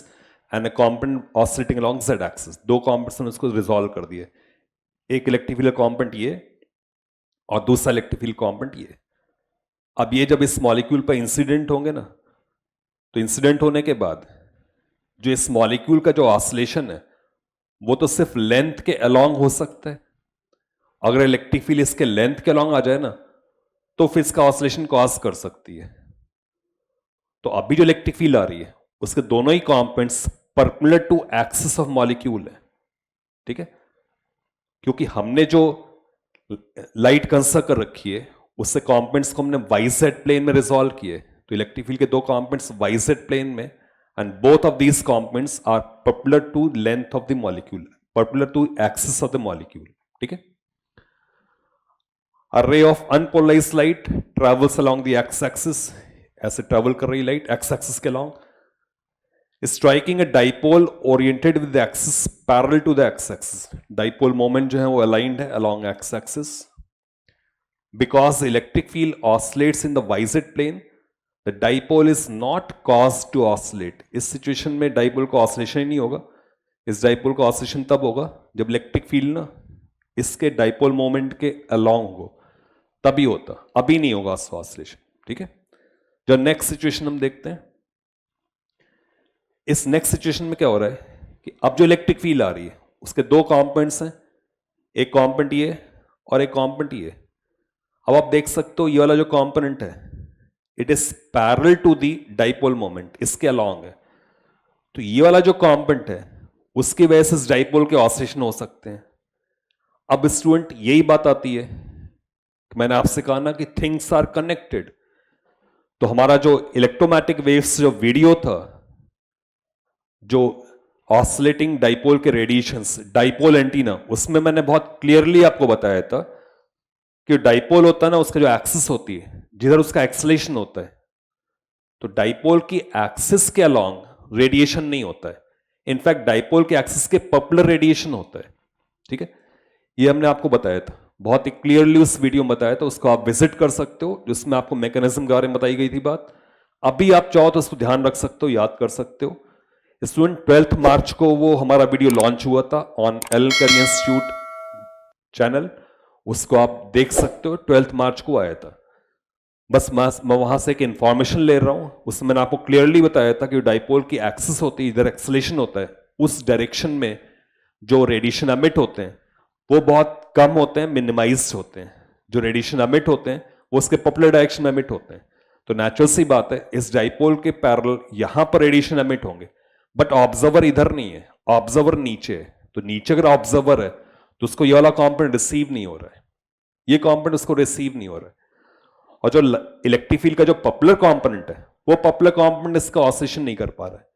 and a component oscillating along z-axis. 2 components हमने उसको रिजॉल्व कर दिए। एक इलेक्ट्रिक फील्ड कॉम्पोनेंट ये, और दूसरा इलेक्ट्रिक फील्ड कंपोनेंट ये। अब ये जब इस मॉलिक्यूल पर इंसिडेंट होंगे ना, तो इंसिडेंट होने के बाद जो इस मॉलिक्यूल का जो ऑसिलेशन है वो तो सिर्फ लेंथ के अलोंग हो सकता है। अगर इलेक्ट्रिक फील्ड इसके लेंथ के अलोंग आ जाए ना, तो फिर इसका ऑसिलेशन कॉज कर सकती है। तो अभी जो इलेक्ट्रिक फील्ड आ रही है उसके दोनों ही components perpendicular to axis of molecule है, ठीक है। क्योंकि हमने जो लाइट कंस्ट्रक्ट कर रखी है उससे कंपोनेंट्स को हमने वाईजेड प्लेन में रिजॉल्व किए। तो इलेक्ट्रिक फील्ड के दो कंपोनेंट्स वाईजेड प्लेन में, and both of these components are perpendicular to length of the molecule, perpendicular to axis of the molecule, ठीक है। A ray of unpolarized light travels along the x-axis, ऐसे travel कर रही light x-axis के along, striking a dipole oriented with the axis parallel to the x-axis. Dipole moment जो है वो aligned है along x-axis. Because the electric field oscillates in the y-z plane, the dipole is not caused to oscillate. इस situation में dipole का oscillation ही नहीं होगा। इस dipole का oscillation तब होगा जब इलेक्ट्रिक फील्ड ना इसके dipole moment के along हो, तभी होता, अभी नहीं होगा ऑसिलेशन, ठीक है। जो नेक्स्ट सिचुएशन हम देखते हैं, इस नेक्स्ट सिचुएशन में क्या हो रहा है कि अब जो इलेक्ट्रिक फील्ड आ रही है उसके दो कंपोनेंट्स हैं, एक कंपोनेंट ये और एक कंपोनेंट ये। अब आप देख सकते हो ये वाला जो कंपोनेंट है it is parallel to the dipole moment, इसके अलोंग है। तो ये वाला जो कंपोनेंट है उसकी वजह से इस डाइपोल के ऑसिलेशन हो सकते हैं। अब स्टूडेंट यही बात आती है, मैंने आपसे कहा ना कि थिंग्स आर कनेक्टेड। तो हमारा जो इलेक्ट्रोमैग्नेटिक वेव्स जो वीडियो था, जो ऑसिलेटिंग डाइपोल के रेडिएशंस, डाइपोल एंटीना, उसमें मैंने बहुत क्लियरली आपको बताया था कि डाइपोल होता है ना, उसका जो एक्सिस होती है, जिधर उसका एक्सेलेरेशन होता है, तो डाइपोल की एक्सिस के अलोंग रेडिएशन नहीं होता है। इनफैक्ट डाइपोल के एक्सिस के परपेंडिकुलर रेडिएशन होता है, ठीक है। ये हमने आपको बताया था, बहुत ही क्लियरली उस वीडियो में बताया था, उसको आप विजिट कर सकते हो, जिसमें आपको मैकेनिज्म के बारे में बताई गई थी बात। अभी आप चाहो तो उसको ध्यान रख सकते हो, याद कर सकते हो। स्टूडेंट 12 मार्च को वो हमारा वीडियो लॉन्च हुआ था on L career institute channel, उसको आप देख सकते हो, 12 मार्च को आया था। बस मैं वहां से एक इंफॉर्मेशन ले रहा हूं, उसमें मैंने आपको क्लियरली बताया था कि डाइपोल की एक्सिस होती है, इधर एक्सेलेरेशन होता है, उस डायरेक्शन में जो रेडिएशन एमिट होते हैं वो बहुत कम होते हैं, मिनिमाइज्ड होते हैं। जो रेडिएशन एमिट होते हैं वो उसके पॉपुलर डायरेक्शन में एमिट होते हैं। तो नेचुरल सी बात है, इस डाइपोल के पैरेलल यहां पर रेडिएशन एमिट होंगे, बट ऑब्जर्वर इधर नहीं है, ऑब्जर्वर नीचे है। तो नीचे अगर ऑब्जर्वर है तो उसको ये वाला कंपोनेंट रिसीव नहीं हो रहा है, ये कंपोनेंट उसको रिसीव नहीं हो रहा है। और जो इलेक्ट्रिक फील्ड का जो पॉपुलर कंपोनेंट है वो पॉपुलर कंपोनेंट इसका ऑसिलेशन नहीं कर पा रहा है,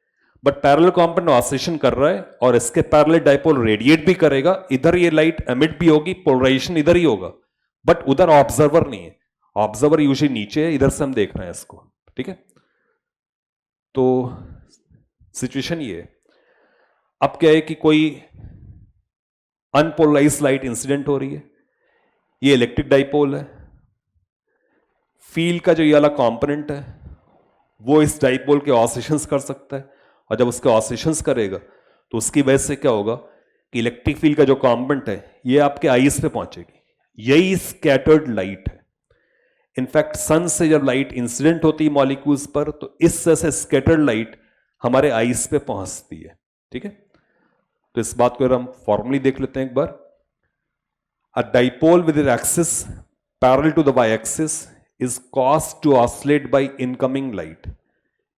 बट पैरेलल कंपोनेंट ऑसिलेशन कर रहा है और इसके पैरेलल डाइपोल रेडिएट भी करेगा, इधर ये लाइट एमिट भी होगी, पोलराइजेशन इधर ही होगा, बट उधर ऑब्जर्वर नहीं है। ऑब्जर्वर यूजुअली नीचे है, इधर से हम देख रहे हैं इसको, ठीक है। तो सिचुएशन ये है। अब क्या है कि कोई अनपोलराइज्ड लाइट इंसिडेंट हो रही है, ये इलेक्ट्रिक डाइपोल है, फील्ड का जो ये वाला कंपोनेंट है वो इस डाइपोल के ऑसिलेशंस कर सकता है, और जब उसके ऑसिलेशंस करेगा तो उसकी वजह से क्या होगा कि इलेक्ट्रिक फील्ड का जो कंपोनेंट है ये आपके आईज पे पहुंचेगी। यही स्कैटर्ड लाइट है। इनफैक्ट सन से जब लाइट इंसिडेंट होती है मॉलिक्यूल्स पर, तो इस तरह से स्कैटर्ड लाइट हमारे आईज पे पहुंचती है, ठीक है। तो इस बात को हम फॉर्मली देख लेते हैं एक बार। A dipole with it axis parallel to the Y axis is caused to oscillate by incoming light.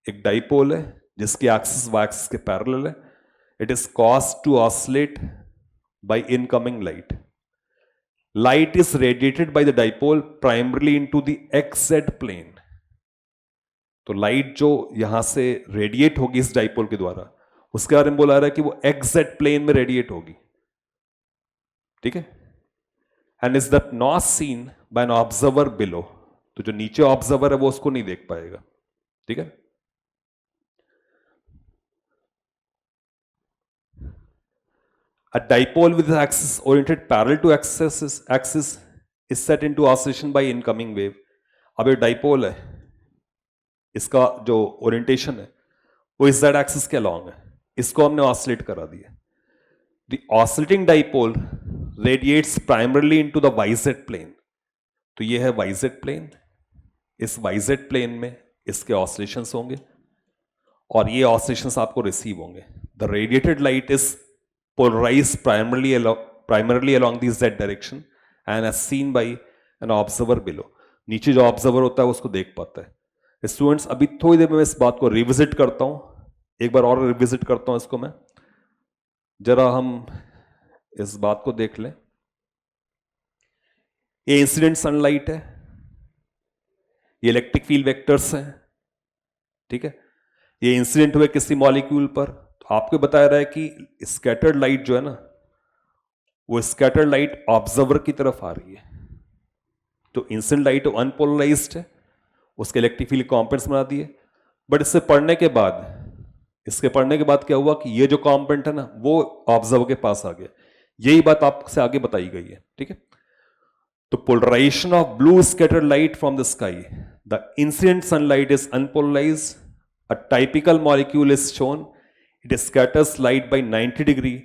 एक डाइपोल है जिसकी एक्सिस वाई एक्सिस के पैरेलल है, it is caused to oscillate by incoming light. Light is radiated by the dipole primarily into the xz plane. तो light जो यहां से radiate होगी इस डाइपोल के द्वारा, उसके बारे में बोला रहा है कि वो xz प्लेन में रेडिएट होगी, ठीक है। And is that not seen by an observer below. तो जो नीचे ऑब्जर्वर है वो उसको नहीं देख पाएगा, ठीक है। A dipole with the axis oriented parallel to axis is set into oscillation by incoming wave. अब ये डाइपोल है, इसका जो ओरिएंटेशन है वो इस z एक्सिस के अलॉन्ग है, इसको हमने ऑसिलेट करा दिया। The oscillating dipole radiates primarily into the yz plane. तो ये है वाईजेड प्लेन, इस वाईजेड प्लेन में इसके ऑसिलेशंस होंगे और ये ऑसिलेशंस आपको रिसीव होंगे। The radiated light is polarised primarily along the Z direction and as seen by an observer below. नीचे जो ऑब्जर्वर होता है उसको देख पाता है। स्टूडेंट्स, अभी थोड़ी देर में इस बात को रिविजिट करता हूं, एक बार और रिविजिट करता हूं इसको मैं, जरा हम इस बात को देख लें। ये इंसिडेंट सनलाइट है, ये इलेक्ट्रिक फील्ड वेक्टर्स हैं, ठीक है। ये इंसिडेंट हुए किसी मॉलिक्यूल पर, तो आपको बताया रहा है कि स्कैटर्ड लाइट जो है ना, वो स्कैटर्ड लाइट ऑब्जर्वर की तरफ आ रही है। तो इंसिडेंट लाइट अनपोलराइज्ड है, उसके इलेक्ट्रिक फील्ड कॉम्पोनेंट्स बना दिए, बट इसके पढ़ने के बाद क्या हुआ कि ये जो कॉम्पोनेंट है ना वो ऑब्जर्वर के पास आ गया। यही बात आपसे आगे बताई गई है, ठीक है। तो polarisation of blue scattered light from the sky, the incident sunlight is unpolarised, a typical molecule is shown, it scatters light by 90 degree,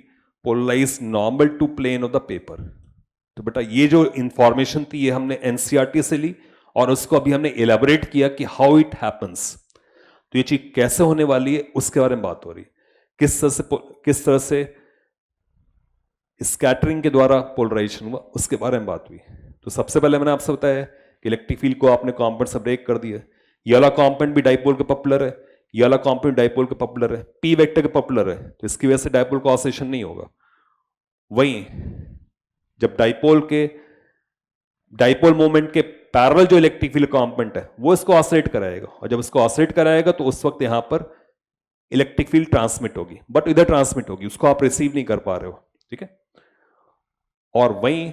polarised normal to plane of the paper. तो बेटा ये जो इंफॉर्मेशन थी ये हमने NCERT से ली और उसको अभी हमने एलैबोरेट किया कि हाउ इट हैपन्स। तो ये चीज कैसे होने वाली है उसके बारे में बात हो रही है, किस तरह से स्कैटरिंग के द्वारा पोलराइजेशन हुआ उसके बारे में बात हुई। तो सबसे पहले मैंने आपसे बताया कि इलेक्ट्रिक फील्ड को आपने कॉम्पोनेंट से ब्रेक कर दिया। ये वाला कॉम्पोनेंट भी डाइपोल के पॉपुलर है, ये वाला कॉम्पोनेंट डाइपोल के पॉपुलर है, पी वेक्टर के पॉपुलर है, तो इसकी वजह से डाइपोल का ऑसिलेशन नहीं होगा। वहीं जब डाइपोल मोमेंट के पैरेलल जो इलेक्ट्रिक फील्ड कॉम्पोनेंट है वो इसको ऑसिलेट कराएगा, और जब इसको ऑसिलेट कराएगा तो उस वक्त यहां पर इलेक्ट्रिक फील्ड ट्रांसमिट होगी, बट इधर ट्रांसमिट होगी, उसको आप रिसीव नहीं कर पा रहे हो, ठीक है। और वहीं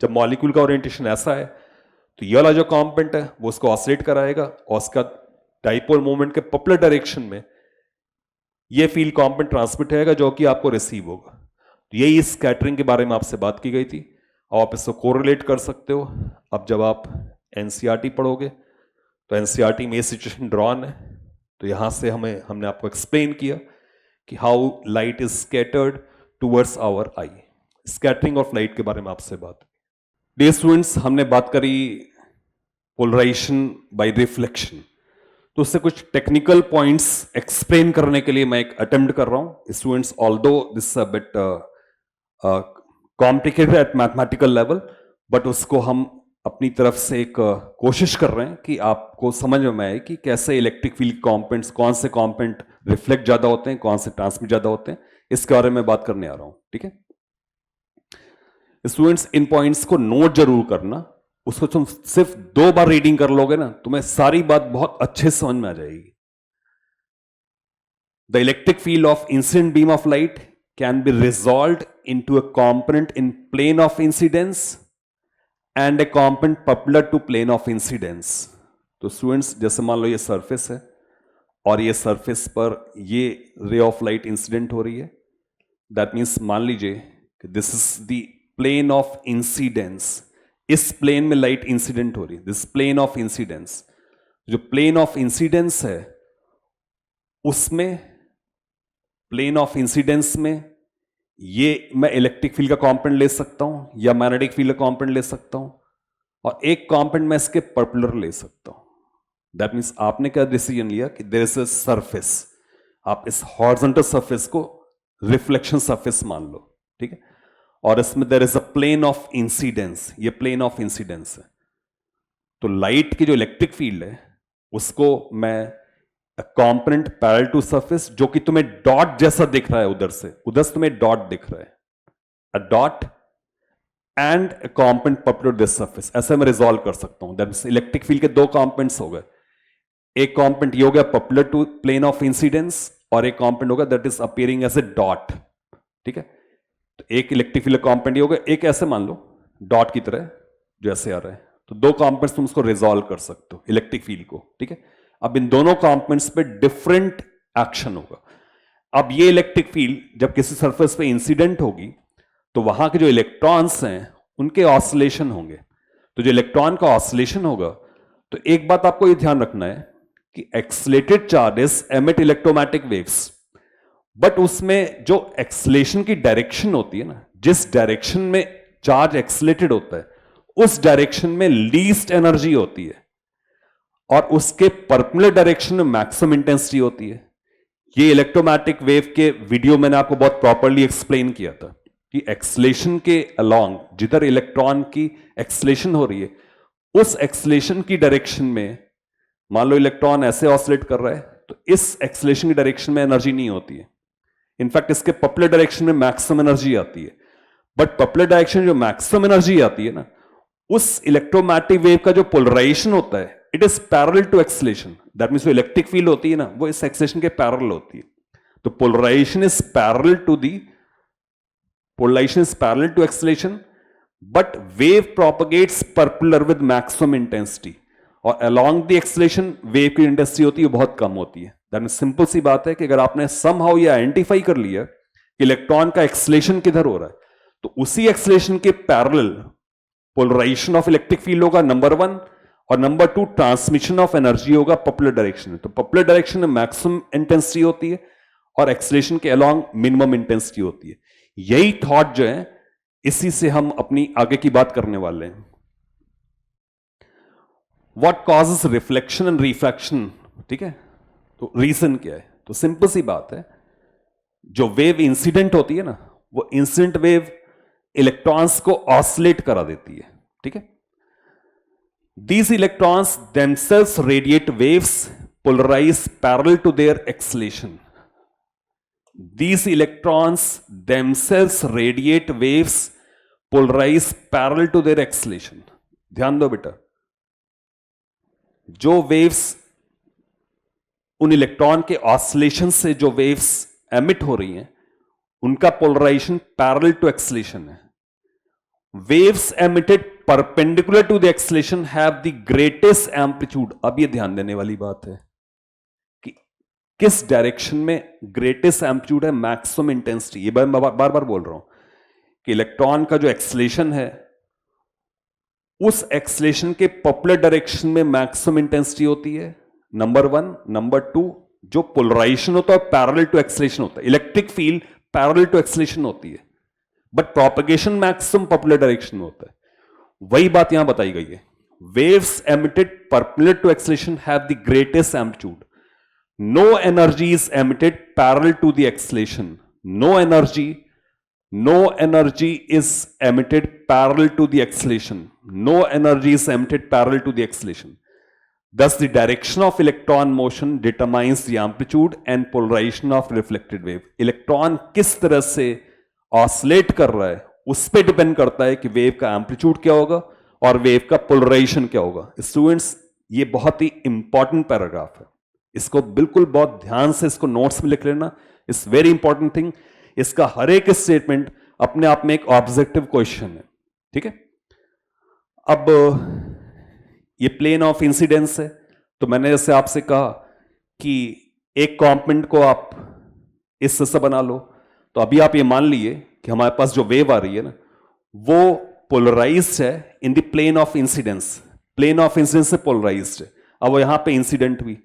जब मॉलिक्यूल का ओरिएंटेशन ऐसा है तो ये वाला जो कॉम्पोनेंट है वो उसको ऑसिलेट कराएगा और उसका डाइपोल मोमेंट के पॉपुलर डायरेक्शन में ये फील्ड कॉम्पोनेंट ट्रांसमिट होगा जो कि आपको रिसीव होगा। तो यही स्कैटरिंग के बारे में आपसे बात की गई थी, और आप इसको कोरिलेट कर सकते हो। अब जब आप एनसीईआरटी पढ़ोगे तो एनसीईआरटी में ये सिचुएशन ड्रॉन है, तो यहां से हमने आपको एक्सप्लेन किया कि how light is scattered towards our eye. Scattering of light के बारे में आपसे बात। डियर स्टूडेंट्स, हमने बात करी पोलराइजेशन बाय रिफ्लेक्शन, तो उससे कुछ टेक्निकल पॉइंट्स एक्सप्लेन करने के लिए मैं एक अटेम्प्ट कर रहा हूं। Students, although this a bit complicated at mathematical level, but उसको हम अपनी तरफ से एक कोशिश कर रहे हैं कि आपको समझ में आए कि कैसे इलेक्ट्रिक फील्ड कॉम्पोनेंट्स, कौन से कॉम्पोनेंट रिफ्लेक्ट ज्यादा होते हैं, कौन से ट्रांसमिट ज्यादा होते हैं, इसके बारे में बात करने आ रहा हूं, ठीक है। स्टूडेंट्स, इन पॉइंट्स को नोट जरूर करना, उसको तुम सिर्फ 2 बार रीडिंग कर लोगे ना, तुम्हें सारी बात बहुत अच्छे से समझ में आ जाएगी। The electric field of incident beam of light can be resolved into a component in plane of incidence and a component perpendicular to plane of incidence. तो स्टूडेंट्स, जैसे मान लो ये सरफेस है और ये सरफेस पर ये रे ऑफ लाइट इंसिडेंट हो रही है, दैट मीन्स मान लीजिए कि this is the plane of incidence, इस प्लेन में लाइट इंसिडेंट हो रही है, दिस प्लेन ऑफ इंसिडेंस। जो प्लेन ऑफ इंसिडेंस है उसमें, प्लेन ऑफ इंसिडेंस में ये मैं इलेक्ट्रिक फील्ड का कॉम्पोनेंट ले सकता हूं या मैग्नेटिक फील्ड का कॉम्पोनेंट ले सकता हूं, और एक कॉम्पोनेंट मैं इसके परपेंडिकुलर ले सकता हूं। दैट मीन्स आपने क्या डिसीजन लिया कि देयर इज अ सरफेस, आप इस हॉरिजॉन्टल सरफेस को रिफ्लेक्शन सरफेस मान लो, ठीक है, और इसमें there is a plane of incidence, ये प्लेन ऑफ इंसिडेंस है। तो लाइट की जो इलेक्ट्रिक फील्ड है उसको मैं कंपोनेंट पैरेलल टू सरफेस, जो कि तुम्हें डॉट जैसा दिख रहा है, उधर से तुम्हें डॉट दिख रहा है, a dot and a component perpendicular this surface, ऐसे मैं रिजॉल्व कर सकता हूं। दैट मींस इलेक्ट्रिक फील्ड के 2 कंपोनेंट्स हो गए, एक कंपोनेंट ये हो गया perpendicular to plane of incidence और एक कंपोनेंट होगा that is appearing as a dot, ठीक है। तो एक इलेक्ट्रिक फील्ड कंपोनेंट ये होगा, एक ऐसे मान लो डॉट की तरह जो ऐसे आ रहा है, तो 2 कंपोनेंट्स तुम उसको रिजॉल्व कर सकते हो इलेक्ट्रिक फील्ड को, ठीक है। अब इन दोनों कंपोनेंट्स पे डिफरेंट एक्शन होगा। अब ये इलेक्ट्रिक फील्ड जब किसी सरफेस पे इंसिडेंट होगी तो वहां के जो इलेक्ट्रॉन्स हैं उनके ऑसिलेशन होंगे। तो जो इलेक्ट्रॉन का ऑसिलेशन होगा, तो एक बात आपको ये ध्यान रखना है कि accelerated charges emit electromagnetic waves, but उसमें जो एक्सलेशन की डायरेक्शन होती है ना, जिस डायरेक्शन में चार्ज एक्सलेटेड होता है उस डायरेक्शन में लीस्ट एनर्जी होती है और उसके परपेंडिकुलर डायरेक्शन में मैक्सिमम इंटेंसिटी होती है। ये इलेक्ट्रोमैग्नेटिक वेव के वीडियो मैंने आपको बहुत प्रॉपर्ली एक्सप्लेन किया था कि एक्सलेशन के अलोंग जिधर इलेक्ट्रॉन की एक्सलेशन हो रही है, उस एक्सलेशन की डायरेक्शन में मान लो इलेक्ट्रॉन ऐसे ऑसिलेट कर रहा है, तो इस एक्सलेशन की डायरेक्शन में एनर्जी नहीं होती है। इनफैक्ट इसके पॉपुलर डायरेक्शन में मैक्सिमम एनर्जी आती है। बट पॉपुलर डायरेक्शन जो मैक्सिमम एनर्जी आती है ना, उस इलेक्ट्रोमैग्नेटिक वेव का जो पोलराइजेशन होता है, it is parallel to acceleration. That means जो इलेक्ट्रिक फील्ड होती है ना, वो इस एक्सलेशन के पैरेलल होती है। तो polarisation is parallel to acceleration, but wave propagates perpendicular with maximum intensity, और अलोंग द एक्सलेशन वेव की इंटेंसिटी होती है बहुत कम होती है। दैट मींस सिंपल सी बात है कि अगर आपने समहाउ ये आइडेंटिफाई कर लिया कि इलेक्ट्रॉन का एक्सलेशन किधर हो रहा है, तो उसी एक्सलेशन के parallel polarisation of electric field होगा नंबर 1, और नंबर 2 ट्रांसमिशन ऑफ एनर्जी होगा पॉपुलर डायरेक्शन में। तो पॉपुलर डायरेक्शन में मैक्सिमम इंटेंसिटी होती है और एक्सलेशन के अलोंग मिनिमम इंटेंसिटी होती है। यही थॉट जो है, इसी से हम अपनी आगे की बात करने वाले हैं। What causes reflection and refraction, ठीक है। तो रीजन क्या है? तो सिंपल सी बात है, जो वेव इंसिडेंट होती है ना, वो इंसिडेंट वेव इलेक्ट्रॉन्स को ऑसिलेट करा देती है, ठीक है। These electrons themselves radiate waves polarized parallel to their acceleration. These electrons themselves radiate waves polarized parallel to their acceleration. ध्यान दो बेटा, जो वेव्स उन इलेक्ट्रॉन के ऑसिलेशन से जो वेव्स एमिट हो रही हैं, उनका पोलराइजेशन पैरेलल टू एक्सलेशन है। Waves emitted perpendicular to the acceleration have the greatest amplitude. अब ये ध्यान देने वाली बात है कि किस डायरेक्शन में ग्रेटेस्ट एम्पलीट्यूड है, मैक्सिमम इंटेंसिटी। ये बार बार बोल रहा हूं कि इलेक्ट्रॉन का जो एक्सलेशन है, उस एक्सलेशन के पॉपुलर डायरेक्शन में मैक्सिमम इंटेंसिटी होती है, नंबर 1। नंबर 2, जो पोलराइजेशन होता है पैरेलल टू एक्सलेशन होता है। Electric field parallel to acceleration होती है, but propagation maximum popular direction में होता है। वही बात यहां बताई गई है। Waves emitted perpendicular to acceleration have the greatest amplitude. No energy is emitted parallel to the acceleration. No energy is emitted parallel to the acceleration. No energy is emitted parallel to the acceleration. Thus, the direction of electron motion determines the amplitude and polarization of reflected wave. Electron किस तरह से oscillate कर रहा है, उस पर depend करता है कि वेव का एम्पलीट्यूड क्या होगा और वेव का पोलराइजेशन क्या होगा। स्टूडेंट्स, ये बहुत ही इंपॉर्टेंट पैराग्राफ है, इसको बिल्कुल बहुत ध्यान से इसको नोट्स में लिख लेना। It's very important thing. इसका हर एक स्टेटमेंट अपने आप में एक ऑब्जेक्टिव क्वेश्चन है, ठीक है। अब ये प्लेन ऑफ इंसिडेंस है, तो मैंने जैसे आपसे कहा कि एक कॉम्पोनेंट को आप इस से बना लो। तो अभी आप ये मान लिए कि हमारे पास जो वेव आ रही है ना, वो पोलराइज्ड है in the plane of incidence. Plane of incidence से पोलराइज्ड है। अब वो यहां पे इंसिडेंट हुई।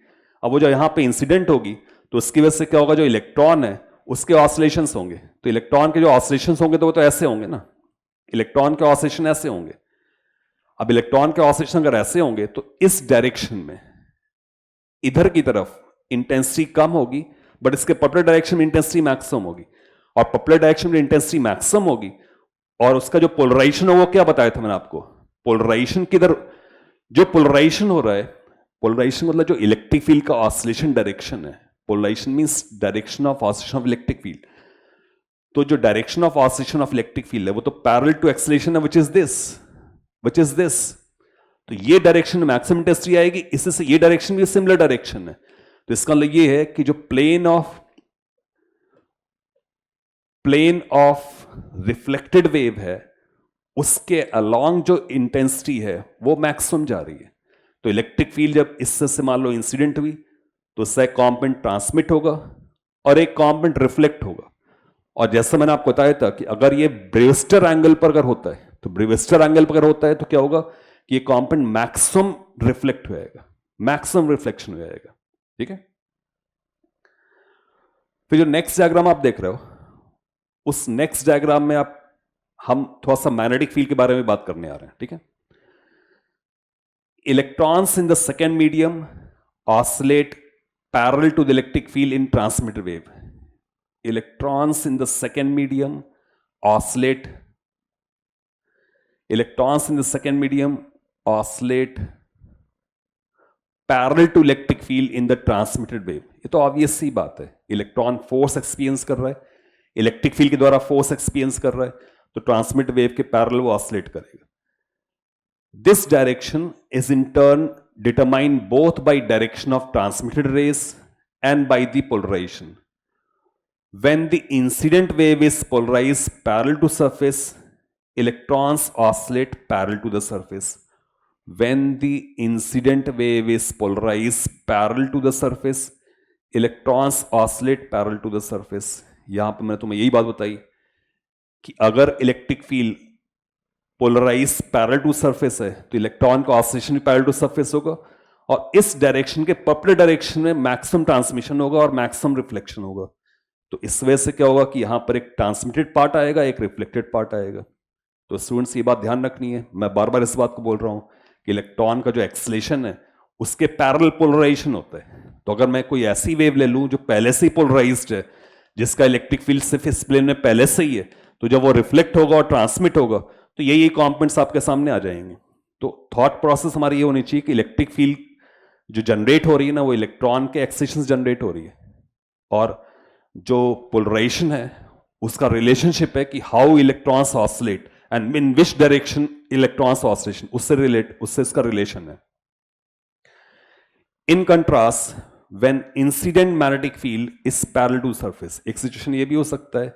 अब वो जो यहां पे इंसिडेंट होगी, तो उसकी वजह से क्या होगा, जो इलेक्ट्रॉन है उसके ऑसिलेशंस होंगे। तो इलेक्ट्रॉन के जो ऑसिलेशंस होंगे, तो वो तो ऐसे होंगे ना, इलेक्ट्रॉन के ऑसिलेशन ऐसे होंगे। अब इलेक्ट्रॉन के ऑसिलेशन अगर ऐसे होंगे, तो इस डायरेक्शन में इधर की तरफ इंटेंसिटी कम होगी, बट इसके पॉपुलर डायरेक्शन में इंटेंसिटी मैक्सिमम होगी। और पॉपुलर डायरेक्शन में इंटेंसिटी मैक्सिमम होगी, और उसका जो पोलराइजेशन है वो क्या बताया था मैंने आपको, पोलराइजेशन किधर, जो पोलराइजेशन हो रहा है, पोलराइजेशन मतलब जो इलेक्ट्रिक फील्ड का ऑसिलेशन डायरेक्शन है। Polarisation means direction of oscillation of electric field. तो जो direction of oscillation of electric field है, वो तो पैरेलल टू एक्सेलरेशन है, व्हिच इज दिस। तो ये डायरेक्शन में मैक्सिमम इंटेंसिटी आएगी, इससे ये डायरेक्शन भी सिमिलर डायरेक्शन है। तो इसका मतलब ये है कि जो प्लेन ऑफ रिफ्लेक्टेड वेव है, उसके अलोंग जो इंटेंसिटी है वो मैक्सिमम जा रही है। तो इलेक्ट्रिक फील्ड जब इससे से मान लो इंसिडेंट हुई, तो उससे एक कॉम्पोनेंट ट्रांसमिट होगा और एक कॉम्पोनेंट रिफ्लेक्ट होगा। और जैसा मैंने आपको बताया था कि अगर ये ब्रेविस्टर एंगल पर अगर होता है, तो ब्रेविस्टर एंगल पर अगर होता है तो क्या होगा कि ये कॉम्पोनेंट मैक्सिमम रिफ्लेक्ट हो जाएगा, मैक्सिमम रिफ्लेक्शन हो जाएगा, ठीक है। फिर जो नेक्स्ट डायग्राम आप देख रहे हो, उस नेक्स्ट डायग्राम में हम थोड़ा सा मैग्नेटिक फील्ड के बारे में बात करने आ रहे हैं, ठीक है। Electrons in the second medium oscillate parallel to the electric field in transmitted wave. Electrons in the second medium oscillate. Electrons in the second medium oscillate parallel to electric field in the transmitted wave. ये तो obvious सी बात है. Electron force experience कर रहा है, electric field के द्वारा फोर्स एक्सपीरियंस कर रहा है, तो ट्रांसमिटेड वेव के पैरेलल वो ऑसिलेट करेगा. This direction is in turn determined both by direction of transmitted rays and by the polarisation. When the incident wave is polarised parallel to surface, electrons oscillate parallel to the surface. When the incident wave is polarized parallel to the surface, electrons oscillate parallel to the surface. यहां पर मैंने तुम्हें यही बात बताई कि अगर electric field polarise parallel to surface है तो इलेक्ट्रॉन का ऑसिलेशन भी पैरेलल टू सरफेस होगा, और इस डायरेक्शन के पर्पेंडिकुलर डायरेक्शन में मैक्सिमम ट्रांसमिशन होगा और मैक्सिमम रिफ्लेक्शन होगा. तो इस वजह से क्या होगा कि यहां पर एक ट्रांसमिटेड पार्ट आएगा, एक रिफ्लेक्टेड पार्ट आएगा. तो स्टूडेंट्स ये बात ध्यान रखनी है. मैं बार बार इस बात को बोल रहा हूं कि इलेक्ट्रॉन का जो एक्सेलेरेशन है उसके पैरेलल पोलराइजेशन होता है. तो अगर मैं कोई ऐसी वेव ले लूं जो पहले से ही पोलराइज्ड है, जिसका इलेक्ट्रिक फील्ड सिर्फ इस प्लेन में पहले से ही है, तो जब वो रिफ्लेक्ट होगा और ट्रांसमिट होगा तो यही कंपोनेंट्स आपके सामने आ जाएंगे. तो थॉट प्रोसेस हमारी ये होनी चाहिए कि इलेक्ट्रिक फील्ड जो जनरेट हो रही है ना, वो इलेक्ट्रॉन के एक्सेलेरेशन जनरेट हो रही है, और जो पोलराइजेशन है उसका रिलेशनशिप है कि how electrons oscillate and in which direction electrons oscillation, उससे इसका रिलेशन है. In contrast when incident magnetic field is parallel to surface, एक सिचुएशन ये भी हो सकता है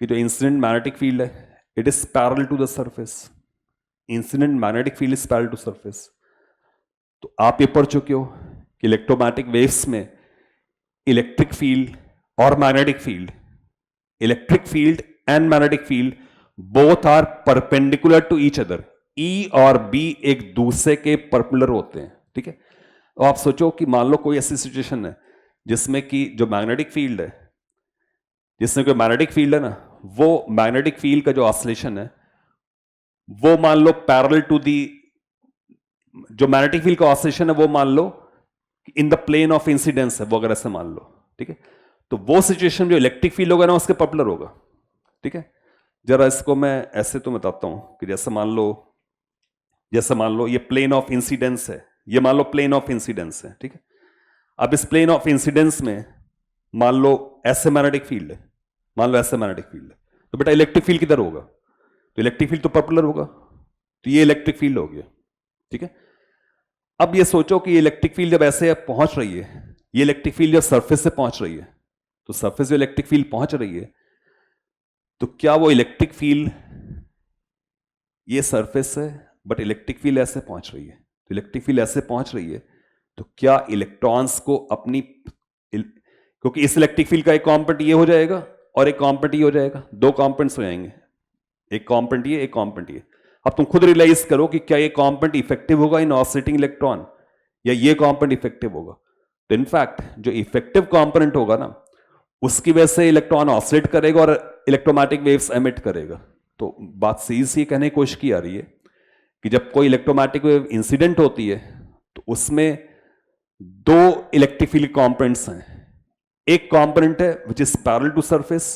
कि जो इंसिडेंट मैग्नेटिक फील्ड है it is parallel to the surface. Incident magnetic field is parallel to surface. तो आप ये पढ़ चुके हो कि इलेक्ट्रोमैग्नेटिक वेव्स में इलेक्ट्रिक फील्ड और magnetic field, electric field and magnetic field both are perpendicular to each other. E और बी एक दूसरे के परपेंडिकुलर होते हैं. ठीक है. तो आप सोचो कि मान लो कोई ऐसी सिचुएशन है जिसमें कि जो मैग्नेटिक फील्ड है, ना, वो मैग्नेटिक फील्ड का जो ऑसिलेशन है वो मान लो पैरेलल टू दी, जो मैग्नेटिक फील्ड का ऑसिलेशन है वो मान लो in the plane of incidence है, वो अगर ऐसे मान लो. ठीक है. तो वो सिचुएशन जो इलेक्ट्रिक फील्ड होगा ना उसके परपेंडिकुलर होगा. ठीक है. जरा इसको मैं ऐसे तो बताता हूं कि जैसे मान लो ये प्लेन ऑफ इंसिडेंस है, ये मान लो प्लेन ऑफ इंसिडेंस है. ठीक है. अब इस प्लेन ऑफ इंसिडेंस में मान लो ऐसे मैग्नेटिक फील्ड है, तो बेटा इलेक्ट्रिक फील्ड किधर होगा? तो इलेक्ट्रिक फील्ड तो परपेंडिकुलर होगा, तो ये इलेक्ट्रिक फील्ड हो गया. ठीक है. अब ये सोचो कि इलेक्ट्रिक फील्ड जब ऐसे पहुंच रही है, ये इलेक्ट्रिक फील्ड जब सरफेस से पहुंच रही है, तो सरफेस जो इलेक्ट्रिक फील्ड पहुंच रही है, तो क्या वो इलेक्ट्रिक फील्ड, ये सरफेस है बट इलेक्ट्रिक फील्ड ऐसे पहुंच रही है, तो इलेक्ट्रिक फील्ड ऐसे पहुंच रही है, तो क्या इलेक्ट्रॉन्स को अपनी, क्योंकि इस इलेक्ट्रिक फील्ड का एक कंपोनेंट ये हो जाएगा और एक कंपोनेंट ये हो जाएगा, दो कंपोनेंट्स हो जाएंगे, एक कंपोनेंट ये, एक कंपोनेंट ये. अब तुम खुद रियलाइज करो कि क्या ये कंपोनेंट इफेक्टिव होगा इन ऑसिलेटिंग इलेक्ट्रॉन, या ये कंपोनेंट इफेक्टिव होगा. तो इनफैक्ट जो इफेक्टिव कंपोनेंट होगा ना, उसकी वजह से इलेक्ट्रॉन ऑसिलेट करेगा और इलेक्ट्रोमैग्नेटिक वेव्स एमिट करेगा. तो बात सीधी कहने की कोशिश की आ रही है कि जब कोई इलेक्ट्रोमैग्नेटिक वेव इंसिडेंट होती है तो उसमें दो इलेक्ट्रिक फील्ड कंपोनेंट्स हैं. एक कंपोनेंट है which is parallel to surface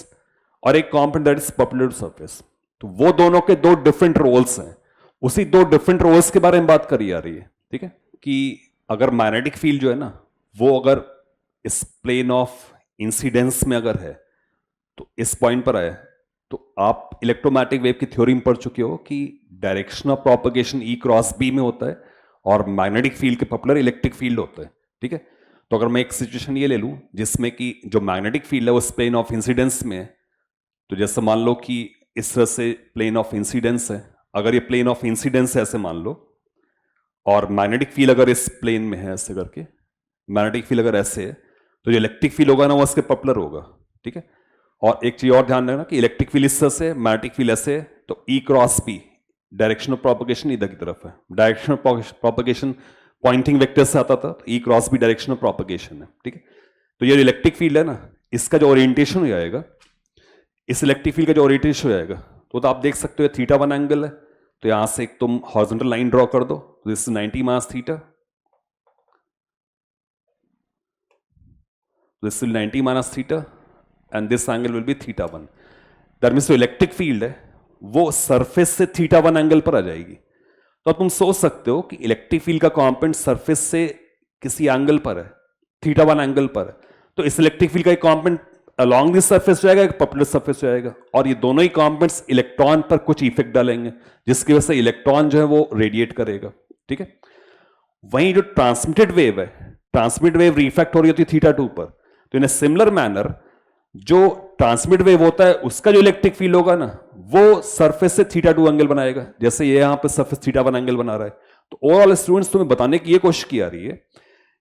और एक component that is perpendicular to surface. तो वो दोनों के दो डिफरेंट रोल्स हैं. उसी दो डिफरेंट रोल्स के बारे में बात करी जा रही है. ठीक है. कि अगर मैग्नेटिक फील्ड जो है ना, वो अगर इस प्लेन ऑफ इंसिडेंस में अगर है, तो इस पॉइंट पर आया, तो आप इलेक्ट्रोमैग्नेटिक वेव की थ्योरी में पढ़ चुके हो कि direction of propagation E cross B में होता है और मैग्नेटिक फील्ड के परपेंडिकुलर इलेक्ट्रिक फील्ड होता है. ठीक है. तो अगर मैं एक सिचुएशन ये ले लूं जिसमें कि जो मैग्नेटिक फील्ड है वो उस प्लेन ऑफ इंसिडेंस में है, तो जैसे मान लो कि इस तरह से प्लेन ऑफ इंसिडेंस है, अगर ये प्लेन ऑफ इंसिडेंस है ऐसे मान लो, और मैग्नेटिक फील्ड अगर इस प्लेन में है ऐसे करके, मैग्नेटिक फील्ड अगर ऐसे है, तो जो इलेक्ट्रिक फील्ड होगा ना वो उसके परपेंडिकुलर होगा. ठीक है. और एक चीज और ध्यान रखना कि इलेक्ट्रिक फील्ड इस तरह से, मैग्नेटिक फील्ड ऐसे है, तो E cross P direction of propagation इधर की तरफ है. Direction of propagation pointing vector से आता था, तो E cross B direction of propagation है. ठीक है. तो ये इलेक्ट्रिक फील्ड है ना, इसका जो ओरिएंटेशन हो जाएगा, इस इलेक्ट्रिक फील्ड का जो ओरिएंटेशन हो जाएगा, तो आप देख सकते हो थीटा 1 एंगल है, तो यहां से एक तुम हॉरिजॉन्टल लाइन ड्रॉ कर दो, this 90 minus theta, this will 90 minus theta and this angle will be theta 1। That means जो इलेक्ट्रिक फील्ड है वो सरफेस से थीटा 1 एंगल पर आ जाएगी। तो तुम सोच सकते हो कि इलेक्ट्रिक फील्ड का कॉम्पोनेंट सरफेस से किसी एंगल पर है, थीटा 1 एंगल पर है, तो इस इलेक्ट्रिक फील्ड का एक कॉम्पोनेंट अलोंग दिस सरफेस जाएगा, एक पर्पेंडिकुलर सरफेस जाएगा, और ये दोनों ही कॉम्पोनेंट्स इलेक्ट्रॉन पर कुछ इफेक्ट डालेंगे जिसकी वजह से इलेक्ट्रॉन जो है वो रेडिएट करेगा। ठीक है, वहीं जो ट्रांसमिटेड वेव है, ट्रांसमिट वेव रिफ्लेक्ट हो रही होती है थीटा 2 पर, तो इन सिमिलर मैनर जो ट्रांसमिट वेव होता है उसका जो इलेक्ट्रिक फील्ड होगा ना वो सरफेस से थीटा 2 एंगल बनाएगा, जैसे ये यहां पे सरफेस थीटा 1 एंगल बना रहा है। तो ओवरऑल स्टूडेंट्स तुम्हें बताने की ये कोशिश की आ रही है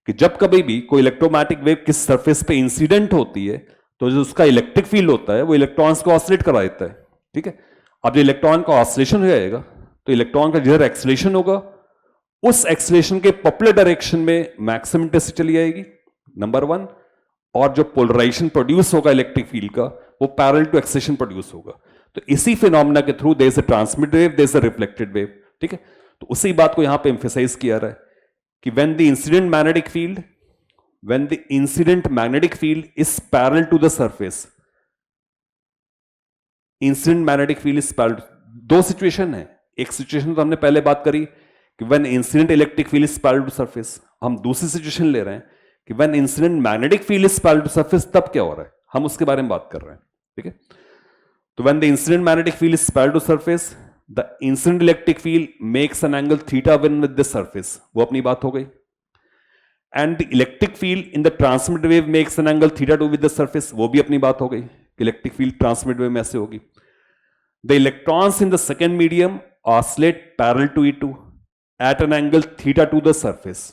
कि जब कभी भी कोई इलेक्ट्रोमैग्नेटिक वेव किस सरफेस पे इंसिडेंट होती है तो जो उसका इलेक्ट्रिक फील्ड होता है वो इलेक्ट्रॉन्स को ऑसिलेट करा देता है। ठीक है, अब जो इलेक्ट्रॉन का ऑसिलेशन हो जाएगा तो इलेक्ट्रॉन का जिधर एक्सीलरेशन होगा उस एक्सीलरेशन के पॉपुलर डायरेक्शन में मैक्सिमम इंटेंसिटी चली जाएगी, नंबर 1, और जो पोलराइजेशन प्रोड्यूस होगा इलेक्ट्रिक फील्ड का वो पैरेलल टू एक्सीलरेशन प्रोड्यूस होगा। तो इसी फिनोमेना के through there is a transmitted wave, there is a reflected wave. ठीक है, तो उसी बात को यहां पे एम्फेसाइज किया रहा है कि when the incident magnetic field, when the incident magnetic field is parallel to the surface, incident magnetic field is parallel, दो सिचुएशन है, एक सिचुएशन तो हमने पहले बात करी कि when incident electric field is parallel to surface, हम दूसरी सिचुएशन ले रहे हैं कि when incident magnetic field is parallel to surface तब क्या हो रहा है, हम उसके बारे में बात कर रहे हैं। ठीक है, तो when the incident magnetic field is parallel to surface, the incident electric field makes an angle theta 1 with the surface, वो अपनी बात हो गई, and the electric field in the transmitted wave makes an angle theta 2 with the surface, वो भी अपनी बात हो गई कि इलेक्ट्रिक फील्ड ट्रांसमिट वेव में ऐसे होगी। The electrons in the second medium oscillate parallel to E2 at an angle theta to the surface.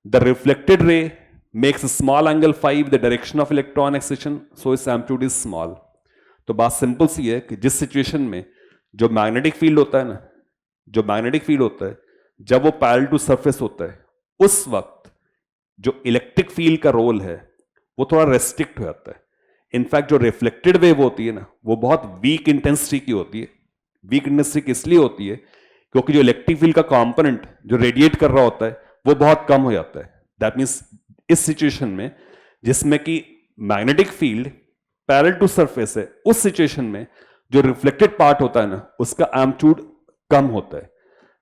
The reflected ray makes a small angle phi with the direction of electron accretion, so its amplitude is small. तो बात simple सी है कि जिस situation में जो magnetic field होता है ना, जो मैग्नेटिक फील्ड होता है जब वो पैरेलल टू सरफेस होता है उस वक्त जो इलेक्ट्रिक फील्ड का रोल है वो थोड़ा रेस्ट्रिक्ट हो जाता है। इनफैक्ट जो रिफ्लेक्टेड वेव होती है ना वो बहुत वीक इंटेंसिटी की होती है। वीक इंटेंसिटी इसलिए होती है क्योंकि जो इलेक्ट्रिक फील्ड का कंपोनेंट जो रेडिएट कर रहा होता है वो बहुत कम हो जाता है। दैट मीन्स इस सिचुएशन में जिसमें कि magnetic field parallel to surface है, उस सिचुएशन में जो रिफ्लेक्टेड पार्ट होता है ना उसका एम्पलीट्यूड कम होता है।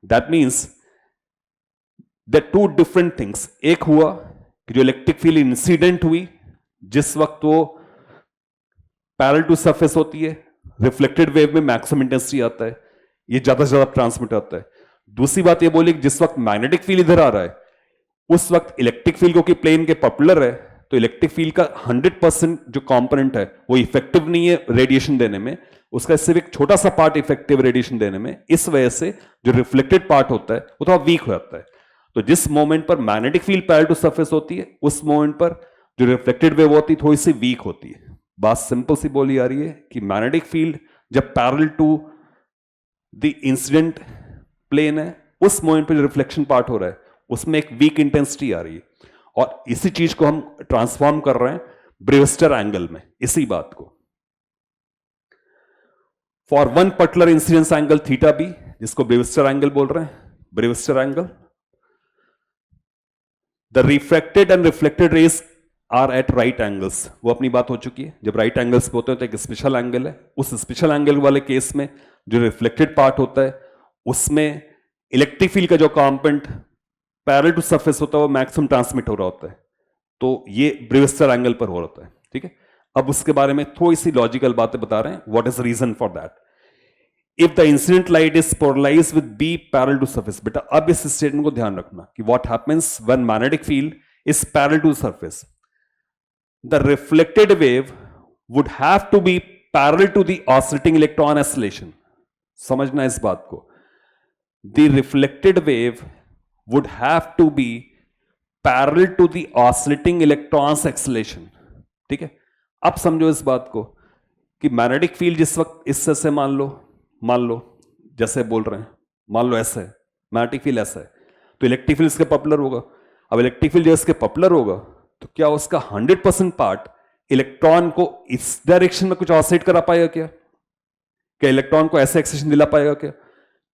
That means the two different things, एक हुआ कि जो इलेक्ट्रिक फील्ड इंसिडेंट हुई जिस वक्त वो पैरेलल टू सरफेस होती है, रिफ्लेक्टेड वेव में मैक्सिमम इंटेंसिटी आता है, ये ज्यादा से ज्यादा ट्रांसमिट होता है। दूसरी बात ये बोली कि जिस वक्त मैग्नेटिक फील्ड इधर आ रहा है उस वक्त इलेक्ट्रिक फील्ड क्योंकि प्लेन के पॉपुलर है तो इलेक्ट्रिक फील्ड का 100% जो कंपोनेंट है वो इफेक्टिव नहीं है रेडिएशन देने में, उसका सिर्फ एक छोटा सा पार्ट इफेक्टिव रेडिएशन देने में। इस वजह से जो रिफ्लेक्टेड पार्ट होता है वो थोड़ा वीक हो जाता है। तो जिस मोमेंट पर magnetic field parallel to surface होती है उस मोमेंट पर जो रिफ्लेक्टेड वेव होती है थोड़ी सी वीक होती है। बात सिंपल सी बोली आ रही है कि मैग्नेटिक फील्ड जब parallel to the incident plane है उस मोमेंट पर जो रिफ्लेक्शन पार्ट हो रहा है उसमें एक वीक इंटेंसिटी आ रही है, और इसी चीज को हम ट्रांसफॉर्म कर रहे हैं ब्रेविस्टर एंगल में। इसी बात को for one particular incidence angle theta B, जिसको ब्रेविस्टर एंगल बोल रहे हैं, Brewster angle, the refracted and reflected rays are at right angles, वो अपनी बात हो चुकी है। जब राइट एंगल्स पे होते हैं तो एक स्पेशल एंगल है, उस स्पेशल एंगल वाले केस में जो रिफ्लेक्टेड पार्ट होता है उसमें इलेक्ट्रिक फील्ड का जो कंपोनेंट पैरेलल टू सरफेस होता है वो मैक्सिमम ट्रांसमिट हो रहा होता है, तो ये ब्रेविस्टर एंगल पर हो रहा है। ठीक है, अब उसके बारे में थोड़ी सी लॉजिकल बातें बता रहे हैं, what is reason for that. If the incident light is polarised with B parallel to surface, बेटा अब इस स्टेटमेंट को ध्यान रखना कि what happens when magnetic field is parallel to surface, the reflected wave would have to be parallel to the oscillating electron acceleration. समझना इस बात को, the reflected wave would have to be parallel to the oscillating electrons acceleration। ठीक है, अब समझो इस बात को कि मैग्नेटिक फील्ड जिस वक्त इससे से मान लो जैसे बोल रहे हैं, मान लो ऐसा है, मैग्नेटिक फील्ड ऐसा है तो इलेक्ट्रिक फील्ड इसके पॉपुलर होगा। अब इलेक्ट्रिक फील्ड जब इसके पॉपुलर होगा तो क्या उसका 100% पार्ट इलेक्ट्रॉन को इस डायरेक्शन में कुछ ऑसिलेट करा पाएगा क्या इलेक्ट्रॉन को ऐसे एक्सेशन दिला पाएगा क्या?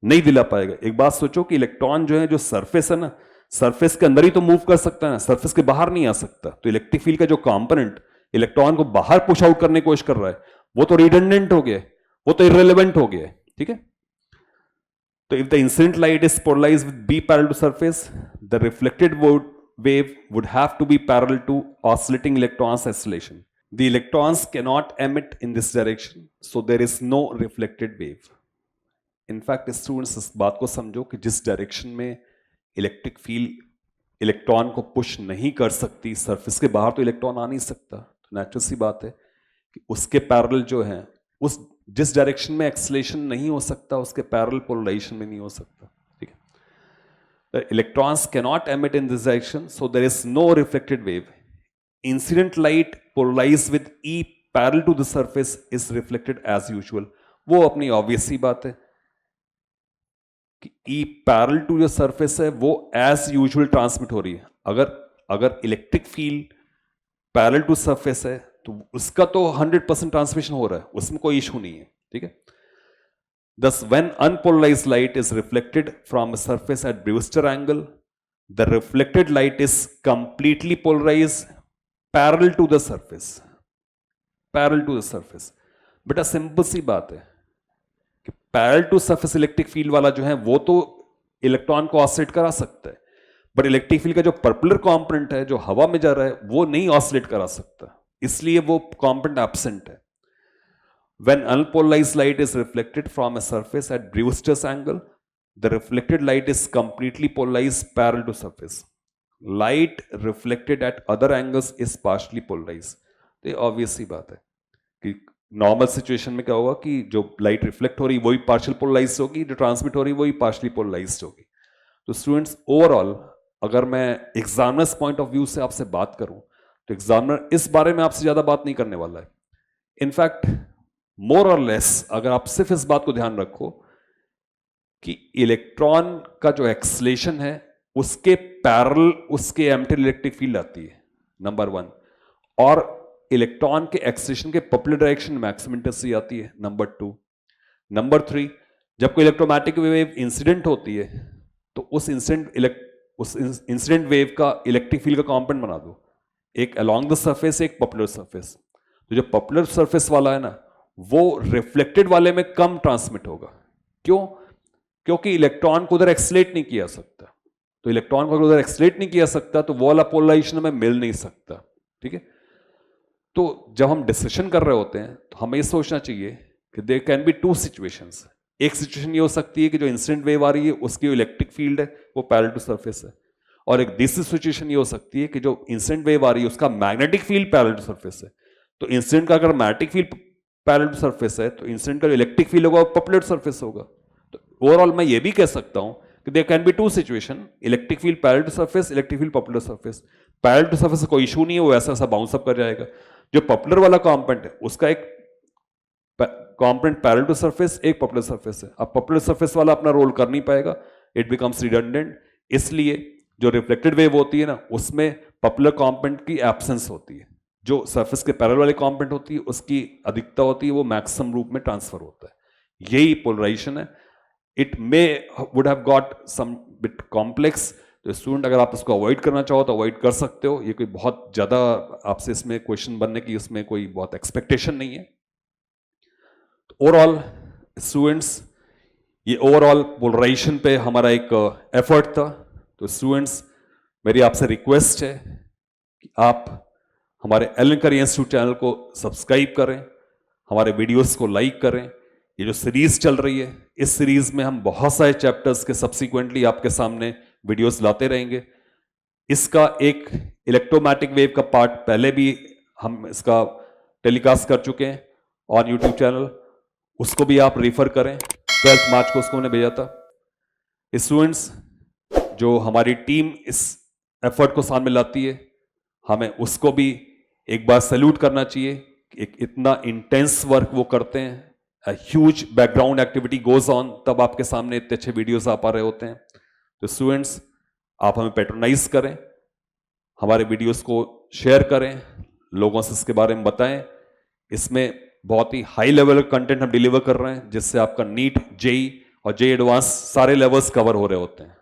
नहीं दिला पाएगा। एक बात सोचो कि इलेक्ट्रॉन जो है, जो सरफेस है ना, सरफेस के अंदर ही तो मूव कर सकता है ना, सरफेस के बाहर नहीं आ सकता। तो इलेक्ट्रिक फील्ड का जो कंपोनेंट इलेक्ट्रॉन को बाहर पुश आउट करने की कोशिश कर रहा है, वो तो रिडंडेंट हो गया, वो तो इररिलेवेंट हो गया, ठीक है। तो if the incident light is polarized with B parallel to surface, the reflected wave would have to be parallel to oscillating electrons oscillation. The electrons cannot emit in this direction, so there is no reflected wave. In fact, students इस बात को समझो कि जिस direction में electric field electron को push नहीं कर सकती, सरफेस के बाहर तो इलेक्ट्रॉन आ नहीं सकता, तो नेचुरल सी बात है कि उसके पैरेलल जो है, उस जिस डायरेक्शन में एक्सेलेरेशन नहीं हो सकता, उसके पैरेलल पोलराइजेशन में नहीं हो सकता, ठीक है। Electrons cannot emit in this direction, so there is no reflected wave. Incident light polarise with E parallel to the surface is reflected as usual. वो अपनी ऑब्वियस सी बात है कि ई पैरेलल टू जो सरफेस है वो एज यूजुअल ट्रांसमिट हो रही है। अगर electric field parallel to surface है तो उसका तो 100% ट्रांसमिशन हो रहा है, उसमें कोई इशू नहीं है, ठीक है। Thus, when unpolarized light is reflected from a surface at Brewster angle, the reflected light is completely polarized parallel to the surface. Parallel to the surface. बेटा सिंपल सी बात है कि parallel to surface electric field वाला जो है वो तो इलेक्ट्रॉन को ऑसिलेट करा सकता है, बट इलेक्ट्रिक फील्ड का जो पर्पुलर कंपोनेंट है जो हवा में जा रहा है वो नहीं ऑसिलेट करा सकता, इसलिए वो कंपोनेंट एब्सेंट है। When unpolarized light is reflected from a surface at Brewster's angle, the reflected light is completely polarized parallel to surface. Light reflected at other angles is partially polarized. तो ये obvious सी बात है कि normal situation में क्या होगा कि जो लाइट रिफ्लेक्ट हो रही वही पार्शियल पोलराइज्ड होगी, जो ट्रांसमिट हो रही वही पार्शियली पोलराइज्ड होगी। तो स्टूडेंट्स, ओवरऑल अगर मैं एग्जामिनर्स पॉइंट ऑफ व्यू से आपसे बात करूं तो एग्जामिनर इस बारे में आपसे ज्यादा बात नहीं करने वाला है। इनफैक्ट मोर और लेस अगर आप सिर्फ इस बात को ध्यान रखो कि इलेक्ट्रॉन का जो एक्सलेशन है उसके पैरेलल उसके एम्प्टी इलेक्ट्रिक फील्ड आती है, नंबर 1, और इलेक्ट्रॉन के एक्सलेशन के पॉपुलर डायरेक्शन मैक्सिमम इंटेंसिटी आती है, नंबर 2। नंबर 3, जब कोई इलेक्ट्रोमैग्नेटिक वेव इंसिडेंट होती है तो उस इंसिडेंट वेव का इलेक्ट्रिक फील्ड का कंपोनेंट बना दो, एक अलोंग द सरफेस, एक पॉपुलर सरफेस। तो जो पॉपुलर सरफेस वाला है ना वो रिफ्लेक्टेड वाले में कम ट्रांसमिट होगा। क्यों? क्योंकि इलेक्ट्रॉन को उधर एक्सलेट नहीं किया सकता, तो इलेक्ट्रॉन को अगर उधर एक्सलेट नहीं किया सकता तो वो वाला पोलराइजेशन में मिल नहीं सकता, ठीक है। तो जब हम डिस्कशन कर रहे होते हैं तो हमें ये सोचना चाहिए कि देयर कैन बी 2 सिचुएशंस। एक सिचुएशन ये हो सकती है कि जो इंसिडेंट वेव आ रही है उसकी इलेक्ट्रिक फील्ड है वो पैरेलल टू सरफेस है, और एक दूसरी सिचुएशन ये हो सकती है कि जो इंसिडेंट वेव आ रही है उसका magnetic field parallel to surface है। तो इंसिडेंट का अगर magnetic field parallel to surface है तो इंसिडेंट का जो इलेक्ट्रिक फील्ड होगा वो पॉपुलर सरफेस होगा। तो ओवरऑल मैं ये भी कह सकता हूं कि there can be 2 situation, electric field parallel to surface, electric field popular surface. Parallel to surface से कोई इशू नहीं है, वो ऐसा ऐसा बाउंस अप कर जाएगा। जो पॉपुलर वाला कंपोनेंट है उसका एक कंपोनेंट पैरेलल टू सरफेस, एक पॉपुलर सरफेस है। अब पॉपुलर सरफेस वाला अपना रोल कर नहीं पाएगा, इट बिकम्स रिडंडेंट, इसलिए जो रिफ्लेक्टेड वेव होती है ना उसमें पॉपुलर कंपोनेंट की एब्सेंस होती है, जो सरफेस के पैरेलल वाले कंपोनेंट होती है उसकी अधिकता होती है, वो मैक्सिमम रूप में ट्रांसफर होता है। यही पोलराइजेशन है। It may would have got some bit complex, तो स्टूडेंट अगर आप इसको अवॉइड करना चाहो तो अवॉइड कर सकते हो। ये कोई बहुत ज्यादा आपसे इसमें क्वेश्चन बनने की उसमें कोई बहुत एक्सपेक्टेशन नहीं है। ओवरऑल स्टूडेंट्स, ये ओवरऑल पोलराइजेशन पे हमारा एक एफर्ट था। तो स्टूडेंट्स, मेरी आपसे रिक्वेस्ट है कि आप हमारे एलन करियर इंस्टीट्यूट चैनल को सब्सक्राइब करें, हमारे वीडियोस को लाइक करें। ये जो सीरीज चल रही है, इस सीरीज में हम बहुत सारे चैप्टर्स के सब्सिक्वेंटली आपके सामने वीडियोस लाते रहेंगे। इसका एक इलेक्ट्रोमैग्नेटिक वेव का पार्ट पहले भी हम इसका टेलीकास्ट कर चुके हैं ऑन यूट्यूब चैनल, उसको भी आप रेफर करें। 12 मार्च को उसको हमने भेजा था। स्टूडेंट्स, जो हमारी टीम इस एफर्ट को सामने लाती है, हमें उसको भी एक बार सैल्यूट करना चाहिए। एक इतना इंटेंस वर्क वो करते हैं, huge background activity goes on, तब आपके सामने इतने अच्छे वीडियोस आ पा रहे होते हैं। तो स्टूडेंट्स, आप हमें पैट्रोनाइज करें, हमारे वीडियोस को शेयर करें, लोगों से इसके बारे में बताएं। इसमें बहुत ही हाई लेवल कंटेंट हम डिलीवर कर रहे हैं जिससे आपका नीट, जेई और जे एडवांस सारे लेवल्स कवर हो रहे होते हैं।